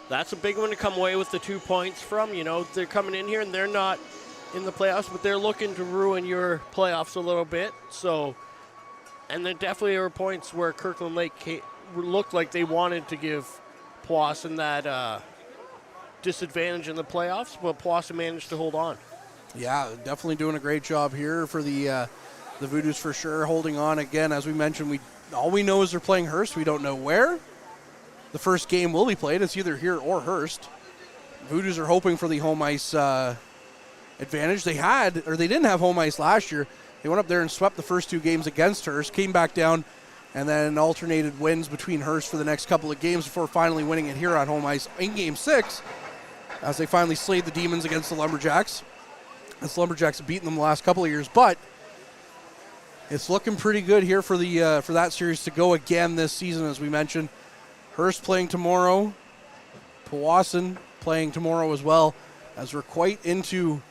That's a big one to come away with the 2 points from. You know, they're coming in here and they're not in the playoffs, but they're looking to ruin your playoffs a little bit. So, and there definitely are points where Kirkland Lake looked like they wanted to give Powassan that disadvantage in the playoffs, but Powassan managed to hold on. Yeah, definitely doing a great job here for the Voodoos for sure, holding on again. As we mentioned, all we know is they're playing Hearst. We don't know where the first game will be played. It's either here or Hearst. Voodoos are hoping for the home ice advantage. They didn't have home ice last year. They went up there and swept the first 2 games against Hearst, came back down, and then alternated wins between Hearst for the next couple of games before finally winning it here on home ice in Game 6, as they finally slayed the Demons against the Lumberjacks. The Lumberjacks have beaten them the last couple of years, but it's looking pretty good here for that series to go again this season, as we mentioned. Hearst playing tomorrow, Powassan playing tomorrow as well, as we're quite into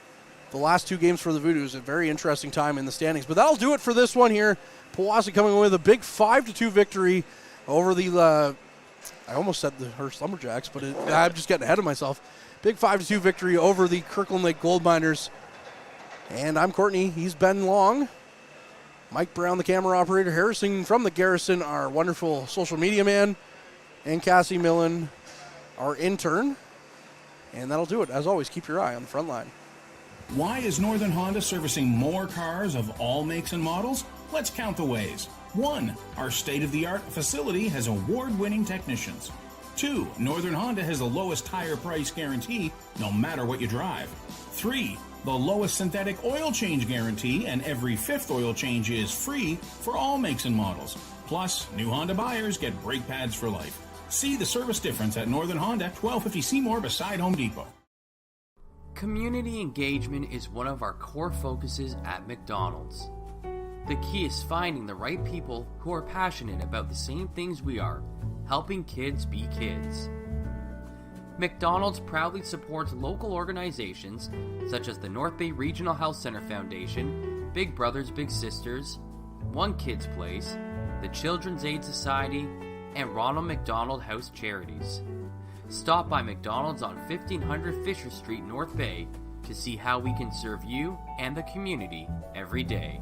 the last 2 games for the Voodoos. A very interesting time in the standings. But that'll do it for this one here. Powassan coming away with a big 5-2 victory over the, I almost said the Hearst Lumberjacks, but I'm just getting ahead of myself. Big 5-2 victory over the Kirkland Lake Gold Miners. And I'm Courtney. He's Ben Long. Mike Brown, the camera operator. Harrison from the Garrison, our wonderful social media man. And Cassie Millen, our intern. And that'll do it. As always, keep your eye on the front line. Why is Northern Honda servicing more cars of all makes and models? Let's count the ways. 1. Our state-of-the-art facility has award-winning technicians. 2. Northern Honda has the lowest tire price guarantee, no matter what you drive. 3. The lowest synthetic oil change guarantee, and every 5th oil change is free for all makes and models. Plus, new Honda buyers get brake pads for life. See the service difference at Northern Honda, 1250 Seymour beside Home Depot. Community engagement is one of our core focuses at McDonald's. The key is finding the right people who are passionate about the same things we are, helping kids be kids. McDonald's proudly supports local organizations such as the North Bay Regional Health Center Foundation, Big Brothers Big Sisters, One Kids Place, the Children's Aid Society, and Ronald McDonald House Charities. Stop by McDonald's on 1500 Fisher Street, North Bay to see how we can serve you and the community every day.